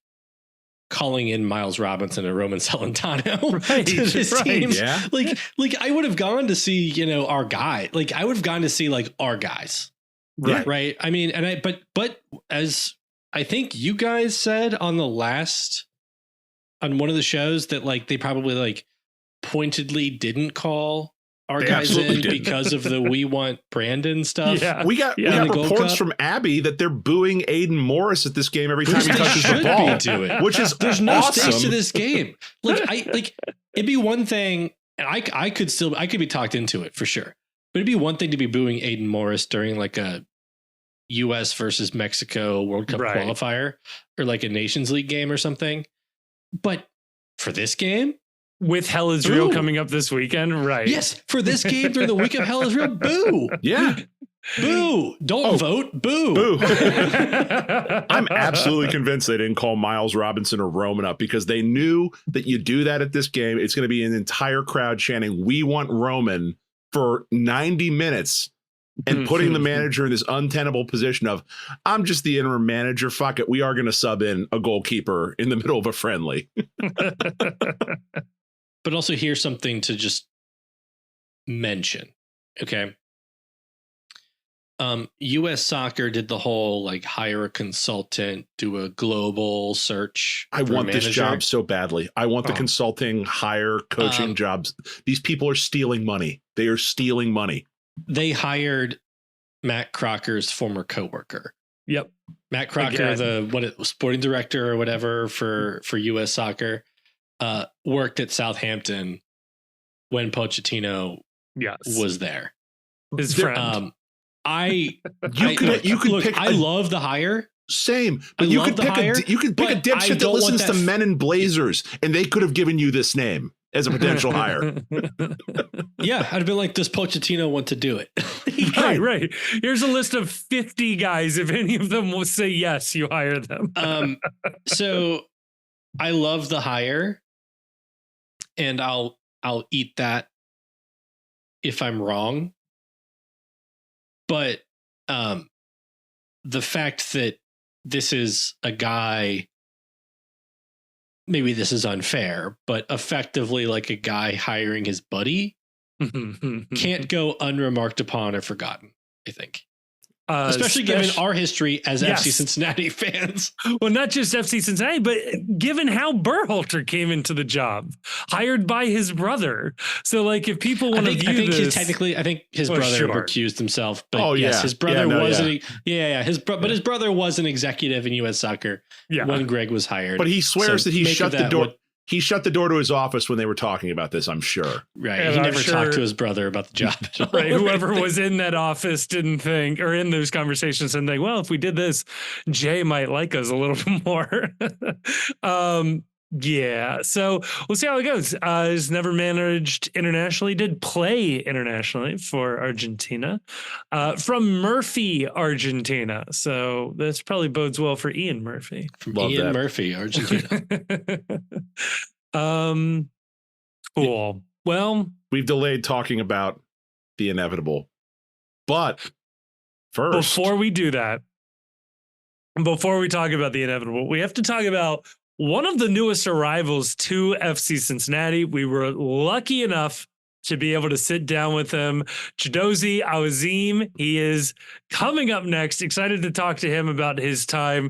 Speaker 3: calling in Miles Robinson and Roman Celentano to this team.
Speaker 2: Yeah.
Speaker 3: Like I would have gone to see, our guy. Like I would have gone to see like our guys.
Speaker 2: Right.
Speaker 3: Right. I mean, but as I think you guys said on one of the shows that like they probably like pointedly didn't call our guys in because of the "we want Brandon" stuff.
Speaker 2: Yeah. We got reports from Abby that they're booing Aiden Morris at this game every time he touches the ball. Which is
Speaker 3: there's no stakes to this game. It'd be one thing, and I could be talked into it for sure. But it'd be one thing to be booing Aiden Morris during like a U.S. versus Mexico World Cup qualifier or like a Nations League game or something. But for this game,
Speaker 1: with Hell is Real coming up this weekend, right?
Speaker 3: Yes, for this game during the week of Hell is Real, boo.
Speaker 2: Yeah.
Speaker 3: Boo. Don't vote. Boo.
Speaker 2: Boo. I'm absolutely convinced they didn't call Miles Robinson or Roman up because they knew that you do that at this game, it's going to be an entire crowd chanting, "We want Roman," for 90 minutes and putting the manager in this untenable position of, I'm just the interim manager. Fuck it. We are going to sub in a goalkeeper in the middle of a friendly.
Speaker 3: But also here's something to just mention. Okay. US Soccer did the whole like hire a consultant, do a global search.
Speaker 2: I want this job so badly. I want the consulting, hire, coaching jobs. These people are stealing money. They are stealing money.
Speaker 3: They hired Matt Crocker's former coworker.
Speaker 1: Yep.
Speaker 3: Matt Crocker, the sporting director or whatever for US Soccer, worked at Southampton when Pochettino was there.
Speaker 1: His friend.
Speaker 2: You could pick.
Speaker 3: I love the hire.
Speaker 2: Same, but you could pick a dipshit that listens to Men in Blazers, and they could have given you this name as a potential hire.
Speaker 3: Yeah, I'd have been like, does Pochettino want to do it?
Speaker 1: Right. Here's a list of 50 guys. If any of them will say yes, you hire them.
Speaker 3: So I love the hire. And I'll eat that if I'm wrong. But the fact that this is a guy, maybe this is unfair, but effectively like a guy hiring his buddy can't go unremarked upon or forgotten, I think. Especially given our history as FC Cincinnati fans.
Speaker 1: Well, not just FC Cincinnati, but given how Berhalter came into the job, hired by his brother. So, like, if people want to view this,
Speaker 3: I think his brother recused himself. But his brother but his brother was an executive in U.S. Soccer when Greg was hired.
Speaker 2: But he swears that he shut the door. He shut the door to his office when they were talking about this, I'm sure.
Speaker 3: Right. And he never talked to his brother about the job at all.
Speaker 1: Right. Whoever was in that office didn't think, or in those conversations didn't think, well, if we did this, Jay might like us a little bit more. Yeah. So we'll see how it goes. He's never managed internationally, did play internationally for Argentina, from Murphy, Argentina. So this probably bodes well for Ian Murphy.
Speaker 3: Murphy, Argentina.
Speaker 1: Cool. Well,
Speaker 2: we've delayed talking about the inevitable, but first,
Speaker 1: before we do that, before we talk about the inevitable, we have to talk about one of the newest arrivals to FC Cincinnati. We were lucky enough to be able to sit down with him, Chidozie Awaziem. He is coming up next. Excited to talk to him about his time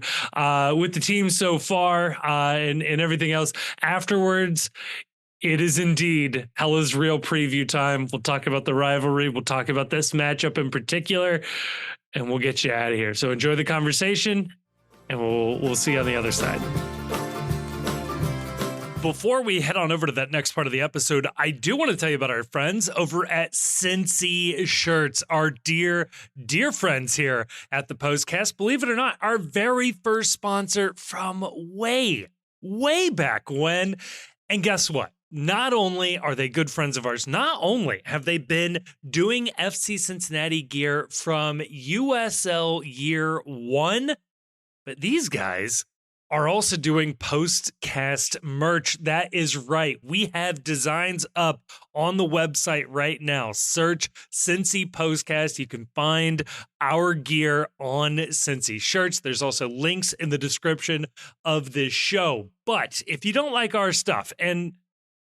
Speaker 1: with the team so far and everything else. Afterwards, it is indeed Hell is Real preview time. We'll talk about the rivalry. We'll talk about this matchup in particular, and we'll get you out of here. So enjoy the conversation, and we'll see you on the other side. Before we head on over to that next part of the episode, I do want to tell you about our friends over at Cincy Shirts, our dear, dear friends here at the Postcast. Believe it or not, our very first sponsor from way back when. And guess what? Not only are they good friends of ours, not only have they been doing FC Cincinnati gear from USL year one, but these guys are also doing Postcast merch. That is right. We have designs up on the website right now. Search Cincy Postcast. You can find our gear on Cincy Shirts. There's also links in the description of this show. But if you don't like our stuff, and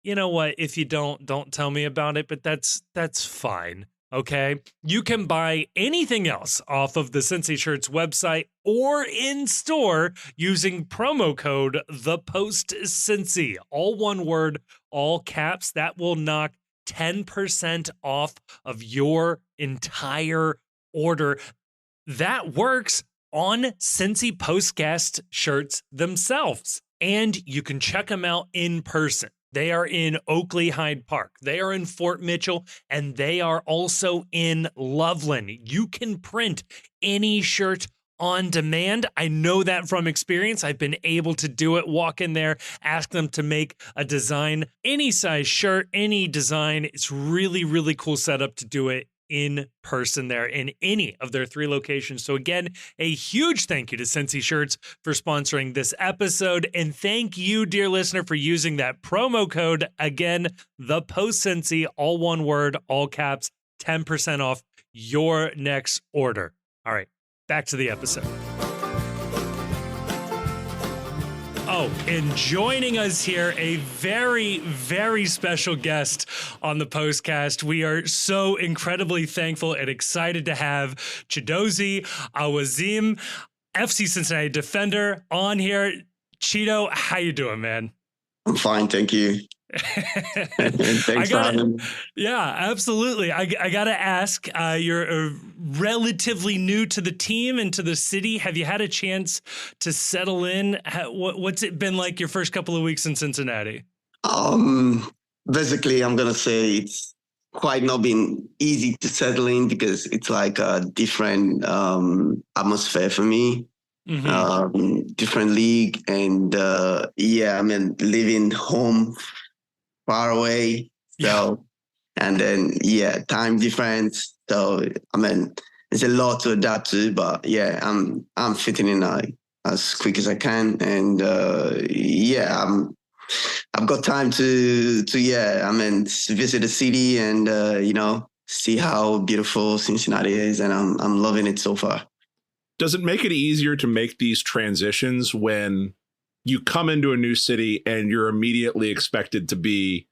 Speaker 1: you know what, if you don't tell me about it, but that's fine. Okay, you can buy anything else off of the Cincy Shirts website or in store using promo code ThePostCincy. All one word, all caps. That will knock 10% off of your entire order. That works on Cincy Postcast shirts themselves. And you can check them out in person. They are in Oakley Hyde Park. They are in Fort Mitchell, and they are also in Loveland. You can print any shirt on demand. I know that from experience. I've been able to do it. Walk in there, ask them to make a design, any size shirt, any design. It's really, really cool setup to do it in person there in any of their 3 locations. So again, a huge thank you to Cincy Shirts for sponsoring this episode. And thank you, dear listener, for using that promo code. Again, ThePostCincy, all one word, all caps, 10% off your next order. All right, back to the episode. Oh, and joining us here, a very, very special guest on the Postcast. We are so incredibly thankful and excited to have Chidozie Awaziem, FC Cincinnati defender, on here. Chido, how you doing, man?
Speaker 4: I'm fine, thank you. Thanks for having me.
Speaker 1: Yeah, absolutely. I got to ask, you're relatively new to the team and to the city. Have you had a chance to settle in? What's it been like your first couple of weeks in Cincinnati?
Speaker 4: Basically, I'm going to say it's quite not been easy to settle in because it's like a different atmosphere for me. Mm-hmm. Different league. And living home far away. So, and then, time difference. So, there's a lot to adapt to, but I'm fitting in as quick as I can. And I've got time to visit the city and, see how beautiful Cincinnati is. And I'm loving it so far.
Speaker 2: Does it make it easier to make these transitions when you come into a new city and you're immediately expected to be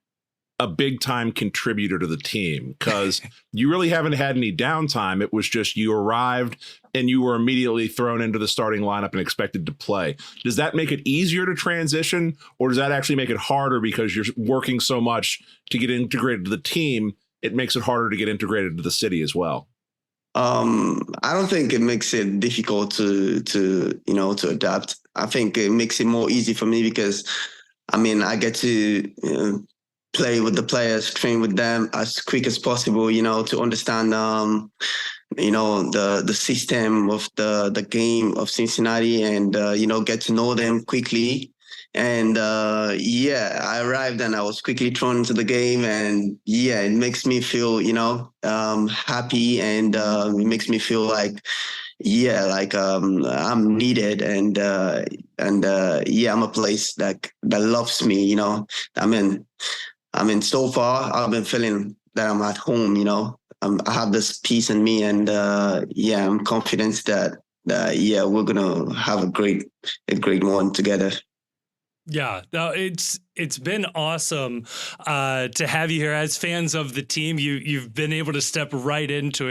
Speaker 2: a big time contributor to the team? Because you really haven't had any downtime. It was just you arrived and you were immediately thrown into the starting lineup and expected to play. Does that make it easier to transition, or does that actually make it harder because you're working so much to get integrated to the team? It makes it harder to get integrated to the city as well.
Speaker 4: I don't think it makes it difficult to adapt. I think it makes it more easy for me because, I get to play with the players, train with them as quick as possible, to understand, the system of the game of Cincinnati and, get to know them quickly. And I arrived and I was quickly thrown into the game, and it makes me feel happy, and it makes me feel like I'm needed, and I'm a place that loves me. So far I've been feeling that I'm at home. I have this peace in me, and I'm confident that we're gonna have a great one together.
Speaker 1: Yeah, no, it's been awesome to have you here as fans of the team. You've been able to step right into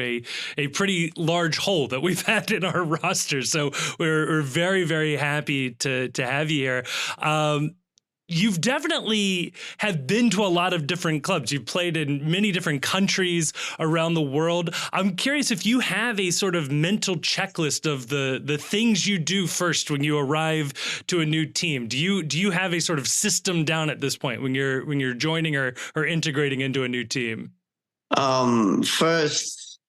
Speaker 1: a pretty large hole that we've had in our roster. So we're very, very happy to have you here. you've definitely have been to a lot of different clubs. You've played in many different countries around the world. I'm curious if you have a sort of mental checklist of the things you do first when you arrive to a new team. Do you have a sort of system down at this point when you're joining or integrating into a new team?
Speaker 4: The first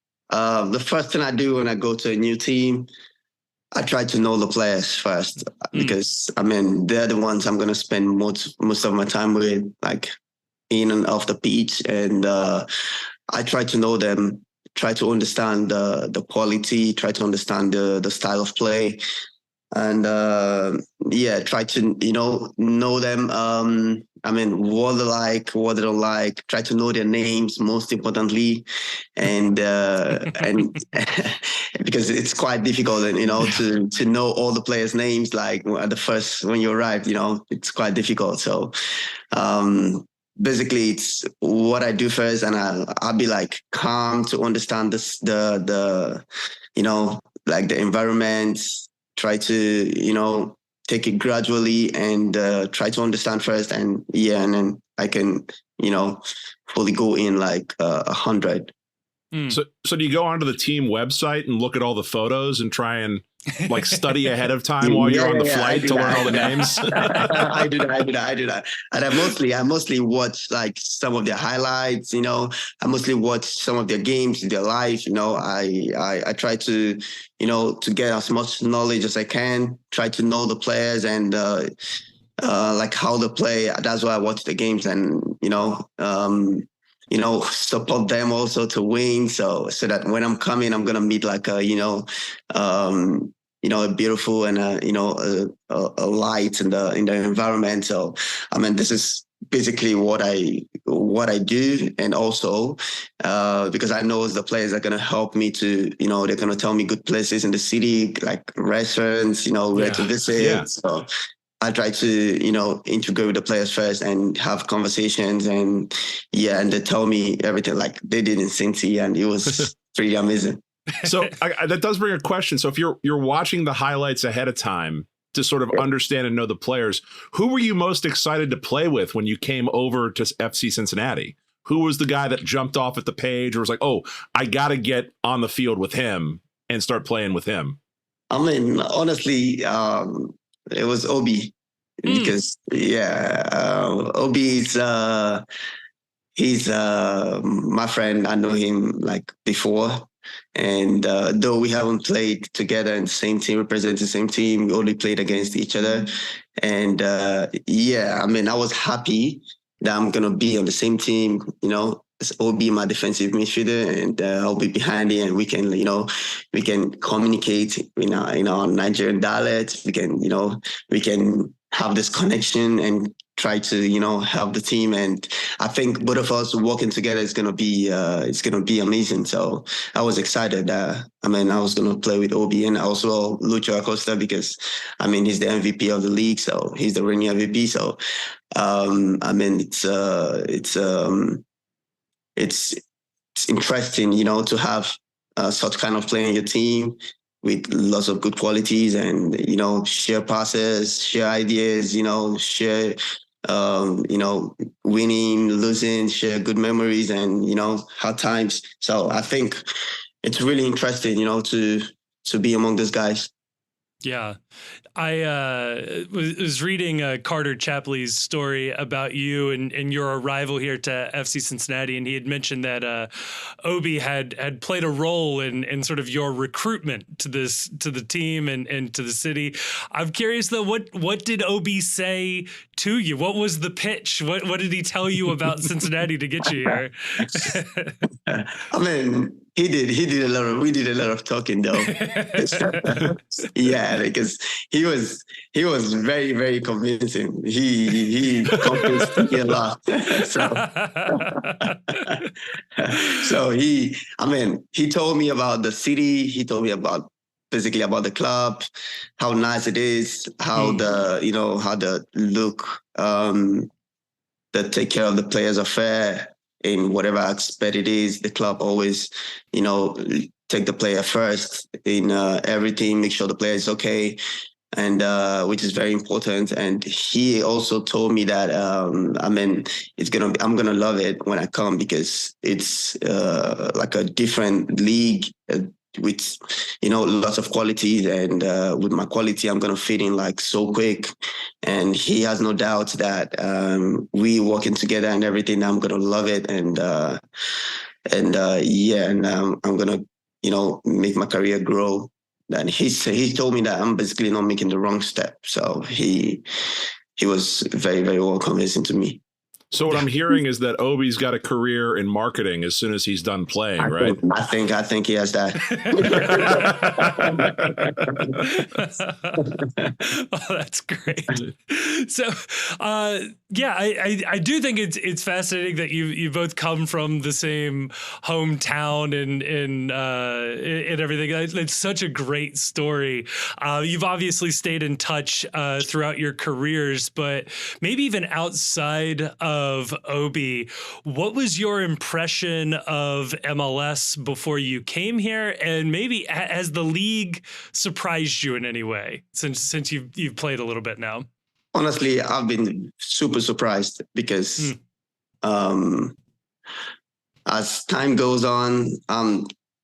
Speaker 4: thing I do when I go to a new team, I try to know the players first because they're the ones I'm gonna spend most of my time with, like in and off the pitch, and I try to know them, try to understand the quality, try to understand the style of play, and try to know them. What they like, what they don't like. Try to know their names, most importantly, and because it's quite difficult, to know all the players' names. Like at the first when you arrive, it's quite difficult. So basically, it's what I do first, and I'll be like calm to understand the like the environment. Try to take it gradually and try to understand first, and then I can fully go in like 100.
Speaker 2: So do you go onto the team website and look at all the photos and try and like study ahead of time while you're on the flight to learn all the names?
Speaker 4: I do that. And I mostly watch like some of their highlights, I mostly watch some of their games, their life, I try to, to get as much knowledge as I can, try to know the players and like how they play. That's why I watch the games and, support them also to win. So that when I'm coming, I'm gonna meet like a beautiful and a light in the environment. So this is basically what I do, and also because I know the players are gonna help me to they're gonna tell me good places in the city, like restaurants, where to visit.
Speaker 2: Yeah.
Speaker 4: So I try to, integrate with the players first and have conversations, and they tell me everything like they did in Cincy, and it was pretty amazing.
Speaker 2: So that does bring a question. So if you're watching the highlights ahead of time to sort of understand and know the players, who were you most excited to play with when you came over to FC Cincinnati? Who was the guy that jumped off at the page or was like, oh, I got to get on the field with him and start playing with him?
Speaker 4: Honestly, it was Obi, because Obi is he's my friend. I know him like before, and though we haven't played together in the same team, representing the same team, we only played against each other. And I was happy that I'm gonna be on the same team. It's Obi, my defensive midfielder, and I'll be behind it, and we can communicate in our Nigerian dialect. We can have this connection and try to help the team. And I think both of us working together is gonna be amazing. So I was excited that I was gonna play with Obi and also Lucho Acosta, because he's the MVP of the league, so he's the reigning MVP. So it's interesting, to have such kind of player in your team with lots of good qualities and, share passes, share ideas, share, winning, losing, share good memories and, hard times. So I think it's really interesting, to be among those guys.
Speaker 1: Yeah. I was reading Carter Chapley's story about you and your arrival here to FC Cincinnati, and he had mentioned that Obi had played a role in sort of your recruitment to the team and to the city. I'm curious though, what did Obi say to you? What was the pitch? What did he tell you about Cincinnati to get you here?
Speaker 4: we did a lot of talking though. Yeah, because he was very, very convincing. He convinced me a lot. So he told me about the city. He told me basically about the club, how nice it is, how the look, that take care of the players are fair in whatever aspect it is. The club always, take the player first in everything, make sure the player is okay. and which is very important. And he also told me that I'm gonna love it when I come, because it's like a different league with lots of qualities, and with my quality I'm gonna fit in like so quick. And he has no doubt that we working together and everything, I'm gonna love it. And I'm gonna make my career grow. And he told me that I'm basically not making the wrong step. So he was very, very well convincing to me.
Speaker 2: So what I'm hearing is that Obi's got a career in marketing as soon as he's done playing, right?
Speaker 4: I think he has that.
Speaker 1: Oh, that's great. So, I do think it's fascinating that you both come from the same hometown and everything. It's such a great story. You've obviously stayed in touch throughout your careers, but maybe even outside of Obi, what was your impression of MLS before you came here, and maybe has the league surprised you in any way since you've played a little bit now?
Speaker 4: Honestly, I've been super surprised because as time goes on,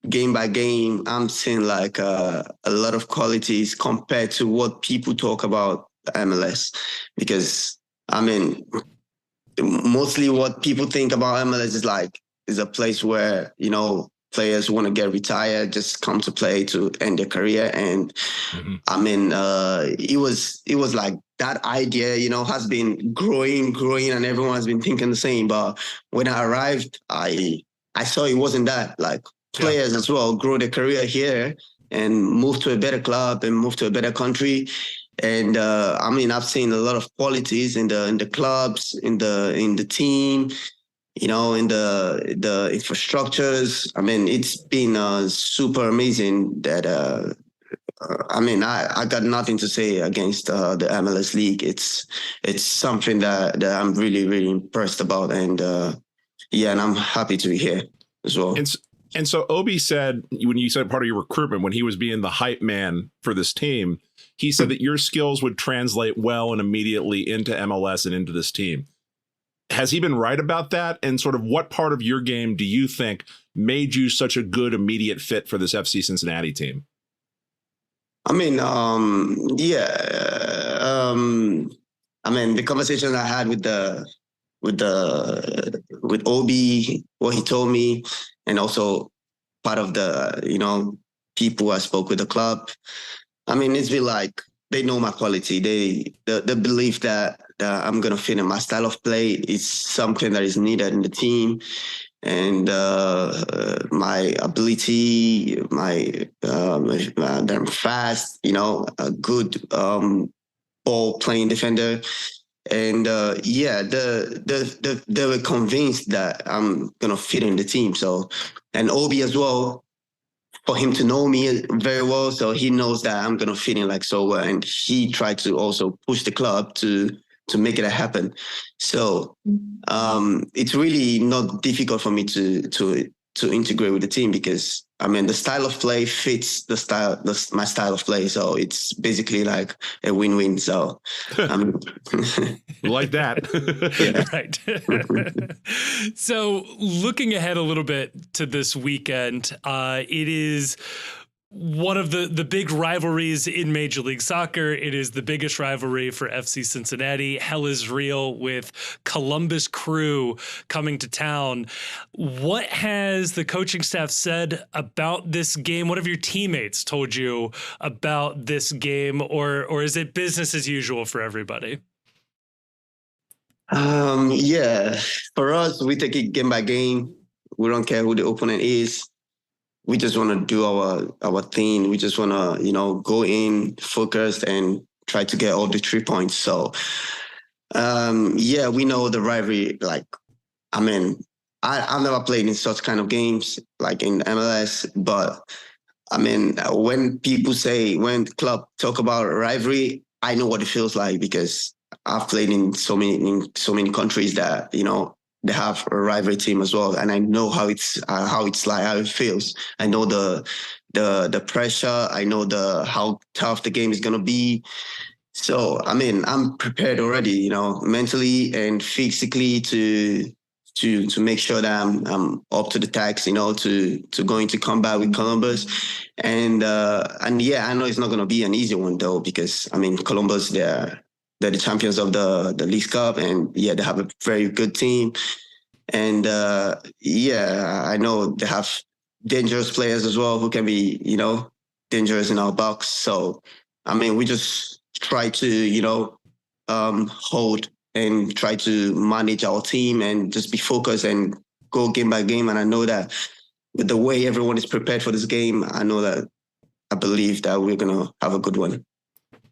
Speaker 4: game by game, I'm seeing like a lot of qualities compared to what people talk about MLS. Because mostly what people think about MLS is a place where, players want to get retired, just come to play to end their career. And it was like that idea, has been growing, and everyone has been thinking the same. But when I arrived, I saw it wasn't that. Like, players as well grow their career here and move to a better club and move to a better country. And I've seen a lot of qualities in the clubs, in the team, in the infrastructures. It's been super amazing. That I got nothing to say against the MLS league. It's something that I'm really, really impressed about, and and I'm happy to be here as well.
Speaker 2: And so Obi said, when you said part of your recruitment, when he was being the hype man for this team, he said that your skills would translate well and immediately into MLS and into this team. Has he been right about that? And sort of what part of your game do you think made you such a good immediate fit for this FC Cincinnati team?
Speaker 4: The conversation I had with Obi, what he told me, and also part of the people I spoke with the club. It's been like they know my quality. The belief that I'm gonna fit in my style of play is something that is needed in the team, and my ability, that I'm fast, a good ball playing defender. And they were convinced that I'm gonna fit in the team. So, and Obi as well, for him to know me very well, so he knows that I'm gonna fit in like so well. And he tried to also push the club to make it happen. So it's really not difficult for me to integrate with the team, because the style of play fits my style of play. So it's basically like a win-win. So
Speaker 2: like that.
Speaker 1: Right. So looking ahead a little bit to this weekend, it is one of the big rivalries in Major League Soccer. It is the biggest rivalry for FC Cincinnati. Hell is real with Columbus Crew coming to town. What has the coaching staff said about this game? What have your teammates told you about this game, or is it business as usual for everybody?
Speaker 4: For us, we take it game by game. We don't care who the opponent is. We just want to do our thing. We just want to, go in focused and try to get all the 3 points. So, we know the rivalry. I've never played in such kind of games, like in MLS. But, when club talk about rivalry, I know what it feels like, because I've played in so many countries that, they have a rivalry team as well, and I know how it's like, how it feels. I know the the pressure. I know how tough the game is gonna be. So I mean, I'm prepared already, mentally and physically to make sure that I'm up to the task, to going to combat with Columbus. And yeah, I know it's not gonna be an easy one though, because I mean Columbus, they're the champions of the League Cup, and yeah, they have a very good team. And yeah, I know they have dangerous players as well who can be, dangerous in our box. So I mean, we just try to, hold and try to manage our team and just be focused and go game by game. And I know that with the way everyone is prepared for this game, I believe that we're going to have a good one.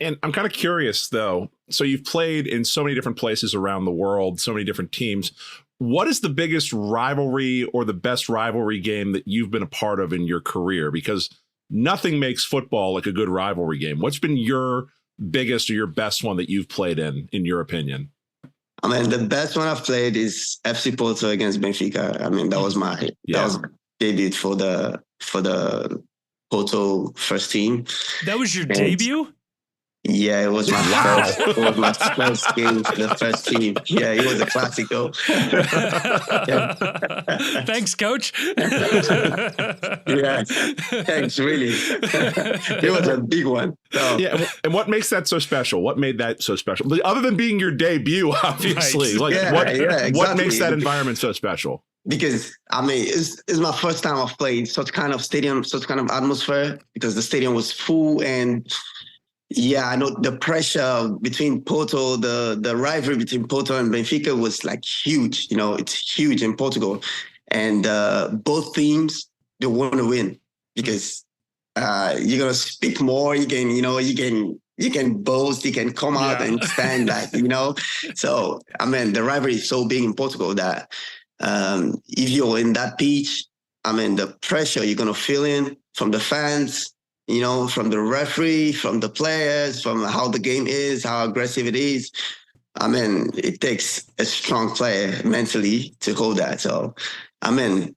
Speaker 2: And I'm kind of curious, though. So you've played in so many different places around the world, so many different teams. What is the biggest rivalry or the best rivalry game that you've been a part of in your career? Because nothing makes football like a good rivalry game. What's been your biggest or your best one that you've played in your opinion?
Speaker 4: I mean, the best one I've played is FC Porto against Benfica. I mean, that was my debut for the Porto first team.
Speaker 1: That was your debut?
Speaker 4: Yeah, it was my first game for the first team. Yeah, it was a classic goal.
Speaker 1: Thanks, coach.
Speaker 4: Yeah, thanks, really. It was a big one. So.
Speaker 2: Yeah, and what makes that so special? What made that so special? Other than being your debut, obviously. Right.
Speaker 4: Exactly.
Speaker 2: What makes that environment so special?
Speaker 4: Because, I mean, it's my first time I've played such kind of stadium, such kind of atmosphere, because the stadium was full. And yeah, I know the pressure between Porto, the rivalry between Porto and Benfica was like huge. It's huge in Portugal. And both teams, they want to win because you're going to speak more. You can boast, you can come out and stand So, I mean, the rivalry is so big in Portugal that if you're in that pitch, I mean, the pressure you're going to feel in from the fans, from the referee, from the players, from how the game is, how aggressive it is. I mean, it takes a strong player mentally to hold that. So, I mean,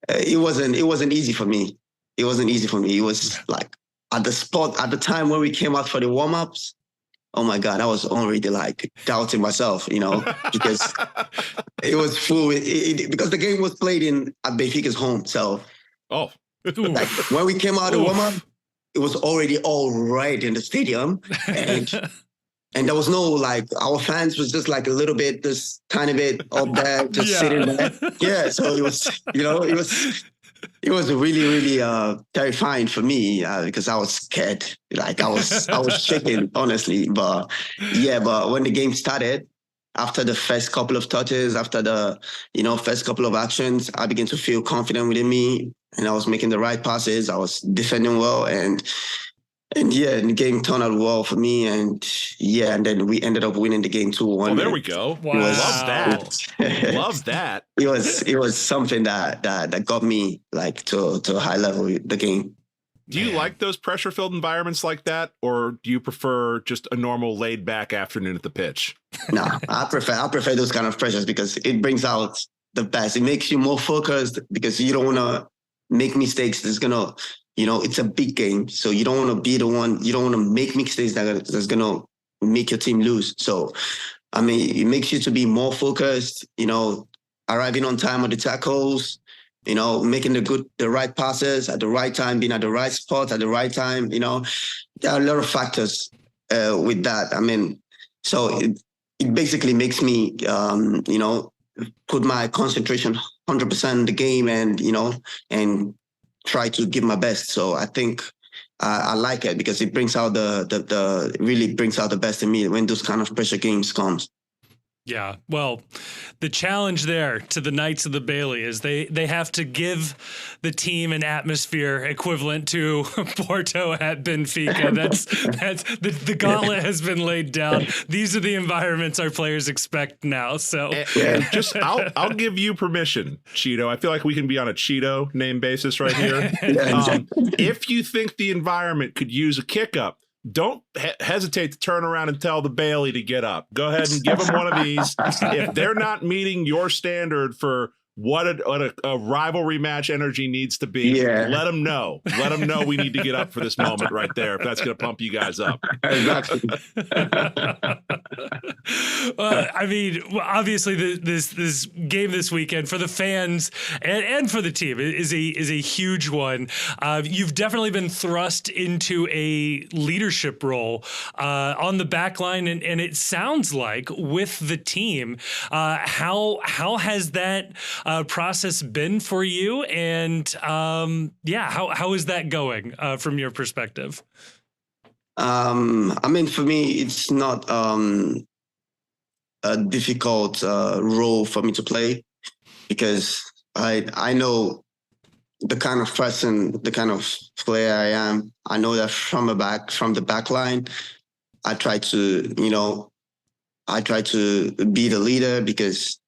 Speaker 4: it wasn't easy for me. It wasn't easy for me. It was like at the time when we came out for the warm-ups, oh my God, I was already like doubting myself, because it was full. Because the game was played at Benfica's home. So, like when we came out of warm-up, it was already all right in the stadium. And there was no, like, our fans was just like a little bit, this tiny bit up there, just sitting there. Yeah, so it was, it was really, really terrifying for me because I was scared. Like I was shaking, honestly. But when the game started, after the first couple of touches, after the, first couple of actions, I began to feel confident within me. And I was making the right passes. I was defending well. And the game turned out well for me. And then we ended up winning the game 2-1.
Speaker 2: Well, there we go. Wow. Love that. Love that.
Speaker 4: It was something that got me like to a high level, the game.
Speaker 2: Do you like those pressure-filled environments like that? Or do you prefer just a normal laid-back afternoon at the pitch?
Speaker 4: No, I prefer those kind of pressures because it brings out the best. It makes you more focused because you don't want to make mistakes. There's gonna, it's a big game, so you don't want to be the one. You don't want to make mistakes that's gonna make your team lose. So, I mean, it makes you to be more focused. Arriving on time on the tackles. Making the right passes at the right time, being at the right spot at the right time. There are a lot of factors with that. I mean, so it basically makes me, put my concentration 100% in the game and try to give my best. So I think I like it because it brings out really brings out the best in me when those kind of pressure games comes.
Speaker 1: Yeah, well, the challenge there to the Knights of the Bailey is they have to give the team an atmosphere equivalent to Porto at Benfica. That's the gauntlet has been laid down. These are the environments our players expect now. So
Speaker 2: I'll give you permission, Cheeto. I feel like we can be on a Cheeto name basis right here. If you think the environment could use a kick up, don't hesitate to turn around and tell the Bailey to get up. Go ahead and give them one of these. If they're not meeting your standard for what a rivalry match energy needs to be.
Speaker 4: Yeah.
Speaker 2: Let them know. Let them know we need to get up for this moment right there. If that's going to pump you guys up.
Speaker 4: Exactly.
Speaker 1: I mean, obviously, this game this weekend for the fans and for the team is a huge one. You've definitely been thrust into a leadership role on the back line, and it sounds like with the team. How has that process been for you? And how is that going from your perspective?
Speaker 4: I mean, for me, it's not a difficult role for me to play because I know the kind of person, the kind of player I am. I know that from the back line, I try to be the leader because,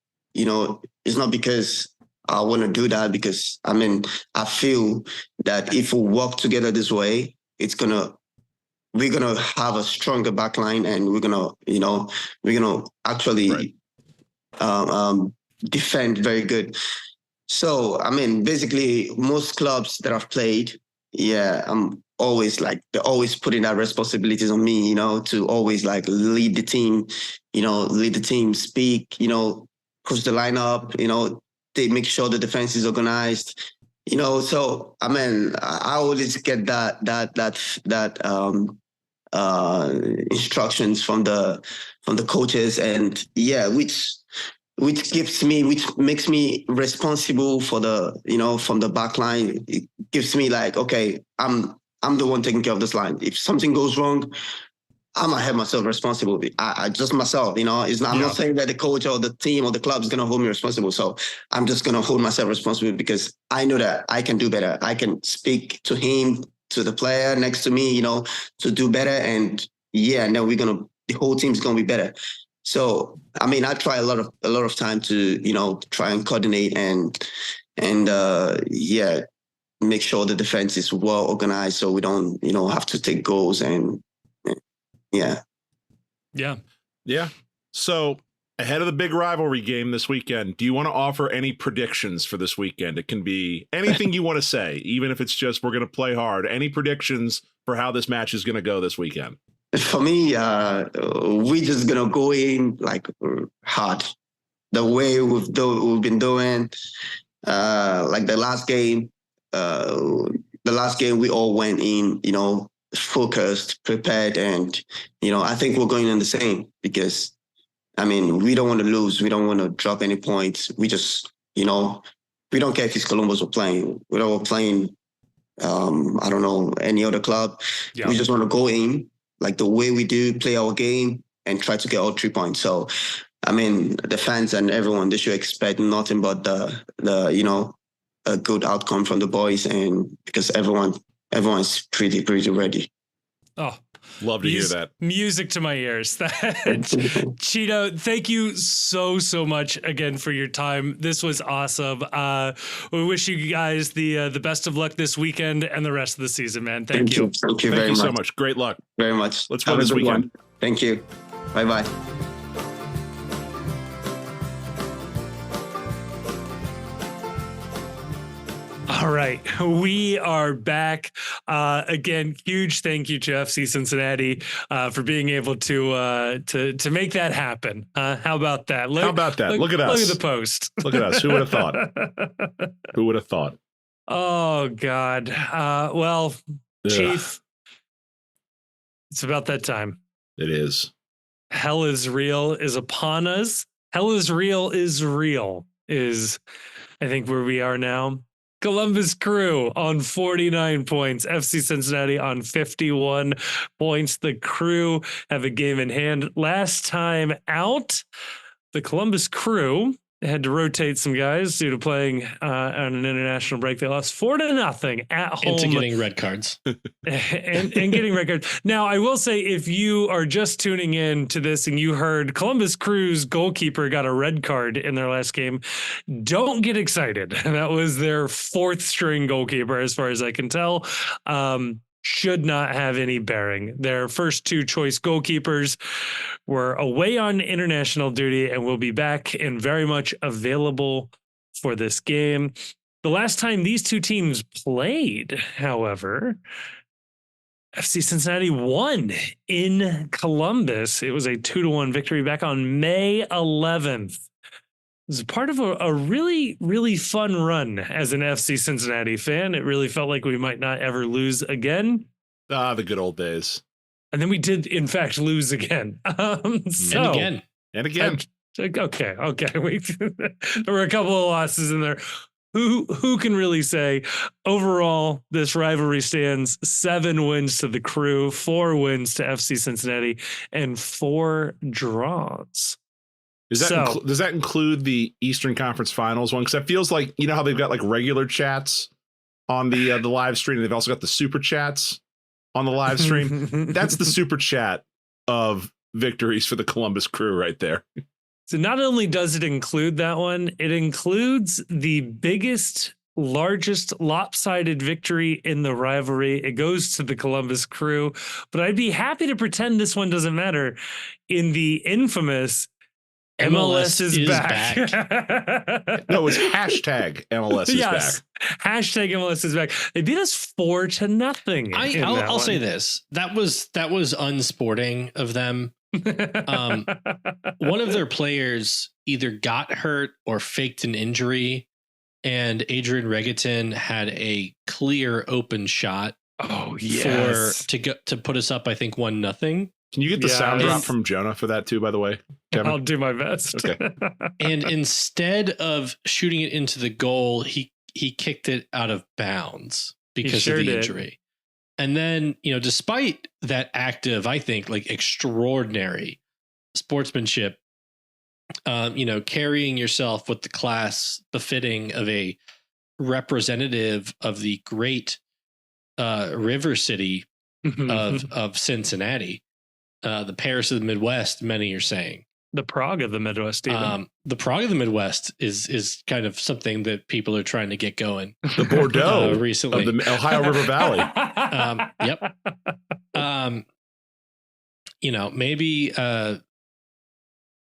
Speaker 4: it's not because I want to do that, because I feel that if we work together this way, we're gonna have a stronger backline, and we're gonna actually defend very good. So basically, most clubs that I've played, I'm always they're always putting that responsibilities on me, to always lead the team, speak, coach the lineup, they make sure the defense is organized. So I always get that instructions from the coaches, and which makes me responsible for from the back line. It gives me okay, I'm the one taking care of this line. If something goes wrong, I'm gonna have myself responsible. I just myself, it's not, I'm not saying that the coach or the team or the club is gonna hold me responsible. So I'm just gonna hold myself responsible because I know that I can do better. I can speak to him, to the player next to me, to do better. And then the whole team's gonna be better. So I try a lot of time to try and coordinate and make sure the defense is well organized, so we don't have to take goals. And
Speaker 2: yeah. So ahead of the big rivalry game this weekend, do you want to offer any predictions for this weekend? It can be anything you want to say, even if it's just we're going to play hard. Any predictions for how this match is going to go this weekend?
Speaker 4: For me, we're just gonna go in hard, the way we've been doing. The last game. The last game we all went in, focused, prepared, and I think we're going in the same, because we don't want to lose. We don't want to drop any points. We just, we don't care if it's Columbus or playing. We're playing, I don't know, any other club. Yeah. We just want to go in the way we do, play our game, and try to get all 3 points. So, the fans and everyone, they should expect nothing but a good outcome from the boys, and because everyone's pretty ready.
Speaker 1: Oh,
Speaker 2: love to hear that.
Speaker 1: Music to my ears. Chido, thank you so much again for your time. This was awesome. We wish you guys the best of luck this weekend and the rest of the season, man. Thank you.
Speaker 4: Thank you very much.
Speaker 2: So much. Great luck.
Speaker 4: Very much.
Speaker 2: Let's go this weekend.
Speaker 4: Thank you. Bye-bye.
Speaker 1: All right, we are back. Again, huge thank you to FC Cincinnati for being able to make that happen. How about that?
Speaker 2: Look at us.
Speaker 1: Look at the post.
Speaker 2: Look at us. Who would have thought? Who would have thought?
Speaker 1: Oh, God. Well, Chief, it's about that time.
Speaker 2: It is.
Speaker 1: Hell is real is upon us. Hell is real is, I think, where we are now. Columbus Crew on 49 points. FC Cincinnati on 51 points. The Crew have a game in hand. Last time out, the Columbus Crew had to rotate some guys due to playing on an international break. They lost 4-0 at home.
Speaker 3: Into getting red cards.
Speaker 1: and getting red cards. Now, I will say, if you are just tuning in to this and you heard Columbus Crew's goalkeeper got a red card in their last game, don't get excited. That was their fourth string goalkeeper, as far as I can tell. Should not have any bearing. Their first two choice goalkeepers were away on international duty and will be back and very much available for this game. The last time these two teams played, however, FC Cincinnati won in Columbus. It was a 2-1 victory back on May 11th. It was part of a really, really fun run as an FC Cincinnati fan. It really felt like we might not ever lose again.
Speaker 2: The good old days.
Speaker 1: And then we did, in fact, lose again.
Speaker 3: And again.
Speaker 1: Okay. There were a couple of losses in there. Who can really say? Overall, this rivalry stands 7 wins to the Crew, 4 wins to FC Cincinnati, and 4 draws.
Speaker 2: Does that include the Eastern Conference Finals one? Because that feels like, you know how they've got like regular chats on the live stream, and they've also got the super chats on the live stream. That's the super chat of victories for the Columbus Crew right there.
Speaker 1: So not only does it include that one, it includes the biggest, largest lopsided victory in the rivalry. It goes to the Columbus Crew, but I'd be happy to pretend this one doesn't matter. In the infamous MLS is back.
Speaker 2: No, it's hashtag MLS is back.
Speaker 1: Hashtag MLS is back. They beat us 4-0.
Speaker 3: I'll say this. That was unsporting of them. One of their players either got hurt or faked an injury, and Adrian Regatin had a clear open shot.
Speaker 1: Oh yes,
Speaker 3: to put us up, I think 1-0.
Speaker 2: Can you get the sound drop from Jonah for that too, by the way, Kevin?
Speaker 1: I'll do my best.
Speaker 2: Okay.
Speaker 3: And instead of shooting it into the goal, he kicked it out of bounds because of the injury. And then, despite that act of, I think, like extraordinary sportsmanship, carrying yourself with the class befitting of a representative of the great river city of Cincinnati, the Paris of the Midwest, many are saying.
Speaker 1: The Prague of the Midwest, even.
Speaker 3: The Prague of the Midwest is kind of something that people are trying to get going.
Speaker 2: The Bordeaux
Speaker 3: recently
Speaker 2: of the Ohio River Valley.
Speaker 3: Yep. Maybe, and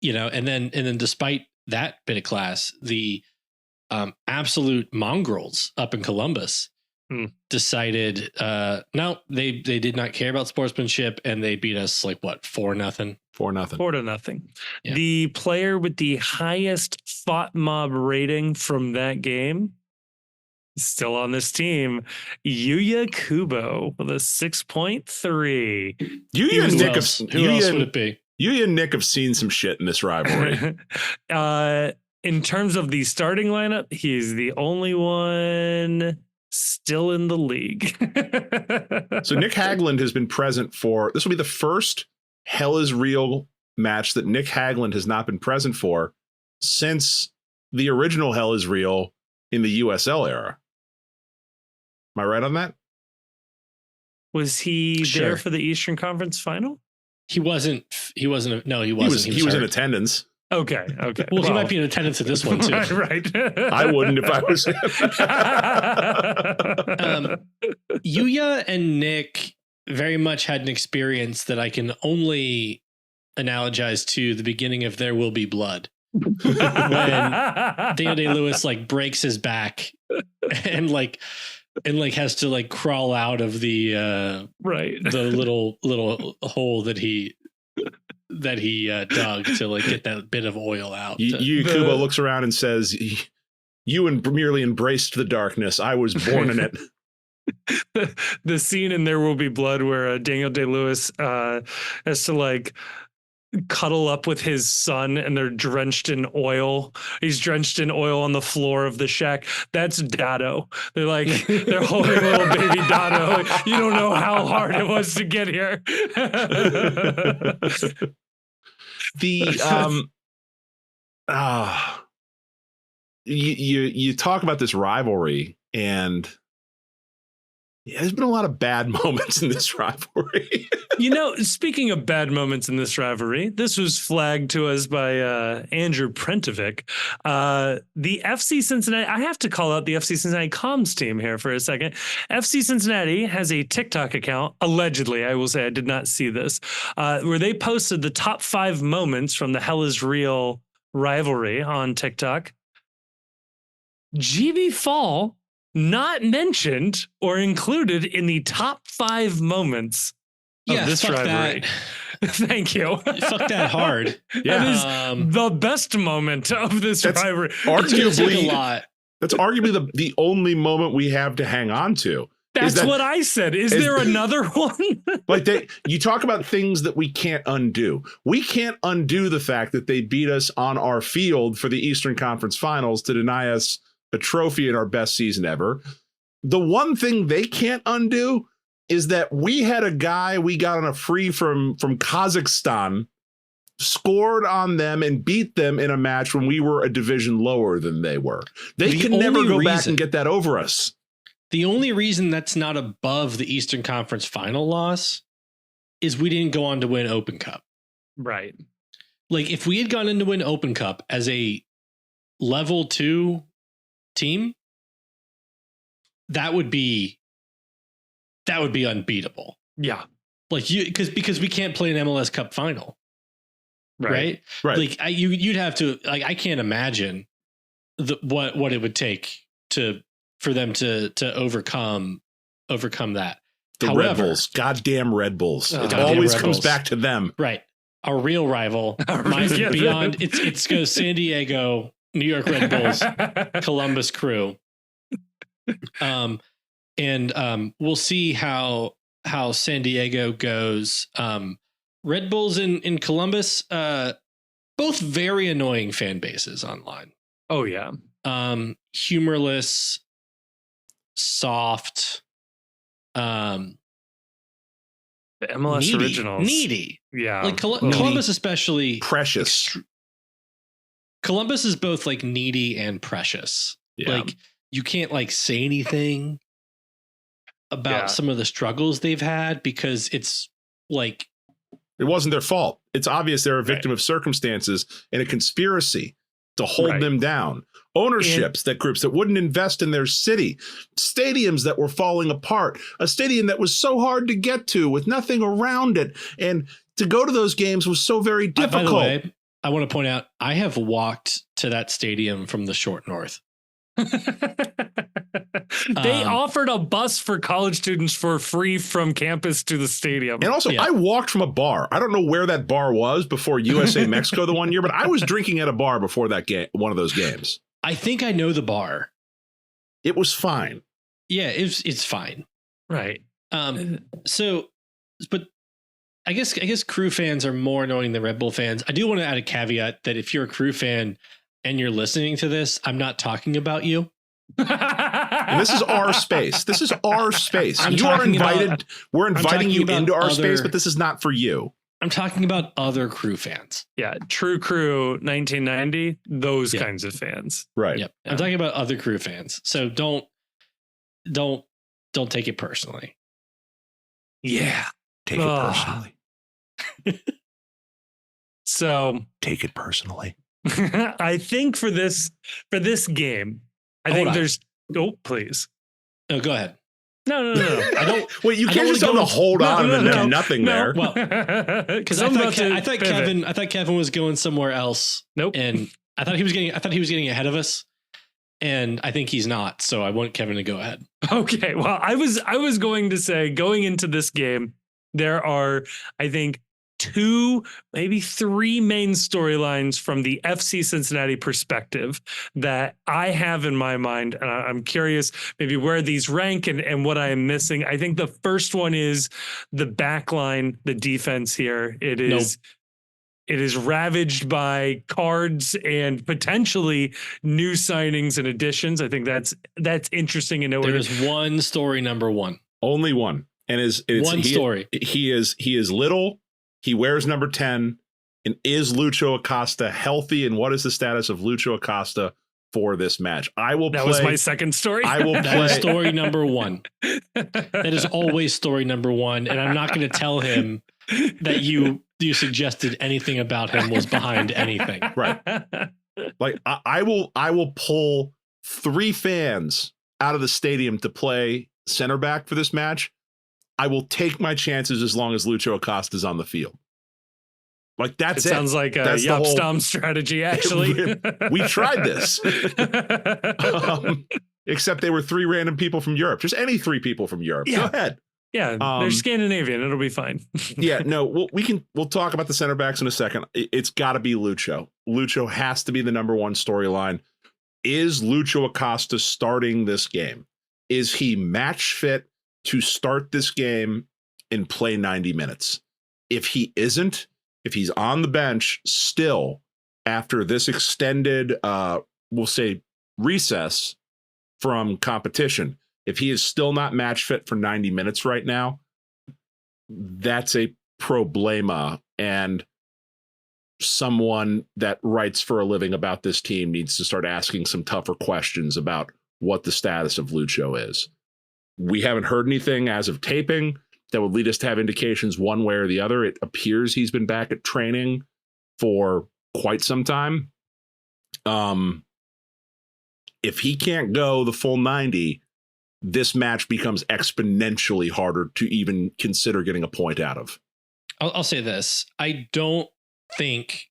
Speaker 3: then despite that bit of class, the absolute mongrels up in Columbus decided, no, they did not care about sportsmanship, and they beat us like what, 4-0.
Speaker 1: 4-0.
Speaker 3: Yeah.
Speaker 1: The player with the highest thought mob rating from that game, still on this team, Yuya Kubo with a 6.3.
Speaker 2: Who else
Speaker 3: would it be?
Speaker 2: You and Nick have seen some shit in this rivalry.
Speaker 1: In terms of the starting lineup, he's the only one still in the league.
Speaker 2: So Nick Hagland has been present for, this will be the first Hell is Real match that Nick Hagland has not been present for since the original Hell is Real in the USL era. Am I right on that?
Speaker 1: Was he there for the Eastern Conference final?
Speaker 3: He wasn't. He wasn't
Speaker 2: in attendance.
Speaker 1: Okay.
Speaker 3: Well, he might be in attendance at this one too.
Speaker 1: Right.
Speaker 2: I wouldn't if I was him.
Speaker 3: Yuya and Nick very much had an experience that I can only analogize to the beginning of There Will Be Blood. When Daniel Day-Lewis breaks his back and has to crawl out of the the little hole that he dug to get that bit of oil out.
Speaker 2: Kubo looks around and says, "You merely embraced the darkness. I was born in it."
Speaker 1: The scene in There Will Be Blood where Daniel Day-Lewis has to cuddle up with his son, and they're drenched in oil. He's drenched in oil on the floor of the shack. That's Dado. They're holding little baby Dado. You don't know how hard it was to get here.
Speaker 2: You talk about this rivalry, and there's been a lot of bad moments in this rivalry.
Speaker 1: Speaking of bad moments in this rivalry, this was flagged to us by Andrew Prentovic. The FC Cincinnati, I have to call out the FC Cincinnati comms team here for a second. FC Cincinnati has a TikTok account, allegedly, I will say, I did not see this, where they posted the top 5 moments from the Hell is Real rivalry on TikTok. GB Fall not mentioned or included in the top 5 moments of this rivalry. Thank you.
Speaker 3: Fuck that hard.
Speaker 1: Yeah. That is the best moment of this rivalry.
Speaker 2: Arguably, that's arguably the only moment we have to hang on to.
Speaker 1: That's what I said. Is there another one?
Speaker 2: Like you talk about things that we can't undo. We can't undo the fact that they beat us on our field for the Eastern Conference Finals to deny us a trophy in our best season ever. The one thing they can't undo is that we had a guy we got on a free from Kazakhstan, scored on them and beat them in a match when we were a division lower than they were. They can never go back and get that over us.
Speaker 3: The only reason that's not above the Eastern Conference final loss is we didn't go on to win Open Cup.
Speaker 1: Right.
Speaker 3: Like if we had gone in to win Open Cup as a level 2 team, that would be unbeatable.
Speaker 1: Yeah.
Speaker 3: Like because we can't play an MLS Cup final. Right. Like you'd have to, like, I can't imagine what it would take for them to overcome that.
Speaker 2: However, Red Bulls, goddamn Red Bulls. It always comes back to them.
Speaker 3: Right. Our real rival might be beyond. It's goes San Diego, New York Red Bulls, Columbus Crew. And we'll see how San Diego goes. Red Bulls in Columbus, both very annoying fan bases online.
Speaker 1: Oh yeah.
Speaker 3: Humorless, soft,
Speaker 1: the MLS originals.
Speaker 3: Needy.
Speaker 1: Yeah.
Speaker 3: Like Columbus especially
Speaker 2: precious.
Speaker 3: Columbus is both like needy and precious.
Speaker 2: Yeah.
Speaker 3: Like you can't like say anything about some of the struggles they've had because it's like
Speaker 2: it wasn't their fault. It's obvious they're a victim of circumstances and a conspiracy to hold them down. Ownerships, groups that wouldn't invest in their city, stadiums that were falling apart, a stadium that was so hard to get to with nothing around it. And to go to those games was so very difficult.
Speaker 3: By the way, I want to point out, I have walked to that stadium from the short north.
Speaker 1: They offered a bus for college students for free from campus to the stadium.
Speaker 2: And also, I walked from a bar. I don't know where that bar was before USA Mexico the one year, but I was drinking at a bar before that game, one of those games.
Speaker 3: I think I know the bar.
Speaker 2: It was fine.
Speaker 3: Yeah, it's fine.
Speaker 1: Right.
Speaker 3: So, but I guess Crew fans are more annoying than Red Bull fans. I do want to add a caveat that if you're a Crew fan and you're listening to this, I'm not talking about you.
Speaker 2: And this is our space. This is our space. You are invited. We're inviting you into our space, but this is not for you.
Speaker 3: I'm talking about other Crew fans.
Speaker 1: Yeah. True Crew 1990, those kinds of fans.
Speaker 2: Right.
Speaker 3: Yep. I'm talking about other Crew fans. So don't take it personally.
Speaker 1: Yeah.
Speaker 2: Take it personally.
Speaker 1: So
Speaker 2: take it personally.
Speaker 1: I think for this game, I think there's please.
Speaker 3: No, go ahead.
Speaker 1: No.
Speaker 2: I don't. Wait, you can't just tell them to hold on and then nothing there.
Speaker 3: Well, because I thought Kevin was going somewhere else.
Speaker 1: Nope.
Speaker 3: And I thought he was getting ahead of us, and I think he's not. So I want Kevin to go ahead.
Speaker 1: Okay. Well, I was going to say going into this game, there are, I think, 2, maybe 3 main storylines from the FC Cincinnati perspective that I have in my mind. And I'm curious maybe where these rank and what I am missing. I think the first one is the back line, the defense here. It is ravaged by cards and potentially new signings and additions. I think that's interesting. And
Speaker 3: there is one story number one.
Speaker 2: Only one. And it's
Speaker 3: one story.
Speaker 2: He is little. He wears number 10. And is Lucho Acosta healthy? And what is the status of Lucho Acosta for this match? That was
Speaker 1: my second story.
Speaker 2: I will play.
Speaker 3: That is story number one. That is always story number one. And I'm not going to tell him that you suggested anything about him was behind anything.
Speaker 2: Right. Like I will pull 3 fans out of the stadium to play center back for this match. I will take my chances as long as Lucho Acosta is on the field. Like that's
Speaker 1: it. Sounds like a Yup Stomp strategy, actually.
Speaker 2: We tried this. Except they were 3 random people from Europe. Just any 3 people from Europe.
Speaker 1: Yeah.
Speaker 2: Go ahead.
Speaker 1: Yeah, they're Scandinavian. It'll be fine.
Speaker 2: Yeah, no, we'll talk about the center backs in a second. It's got to be Lucho. Lucho has to be the number one storyline. Is Lucho Acosta starting this game? Is he match fit to start this game and play 90 minutes? If he isn't, if he's on the bench still after this extended, we'll say recess from competition, if he is still not match fit for 90 minutes right now, that's a problema. And someone that writes for a living about this team needs to start asking some tougher questions about what the status of Lucho is. We haven't heard anything as of taping that would lead us to have indications one way or the other. It appears he's been back at training for quite some time. If he can't go the full 90, this match becomes exponentially harder to even consider getting a point out of.
Speaker 3: I'll say this. I don't think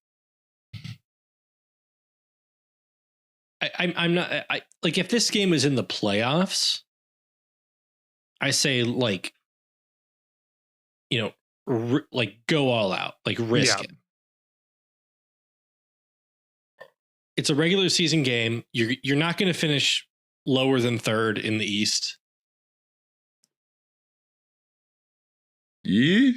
Speaker 3: I'm not like, if this game is in the playoffs, I say, like, you know, like, go all out, like, risk it. It's a regular season game. You're not going to finish lower than 3rd in the East.
Speaker 2: Yeah.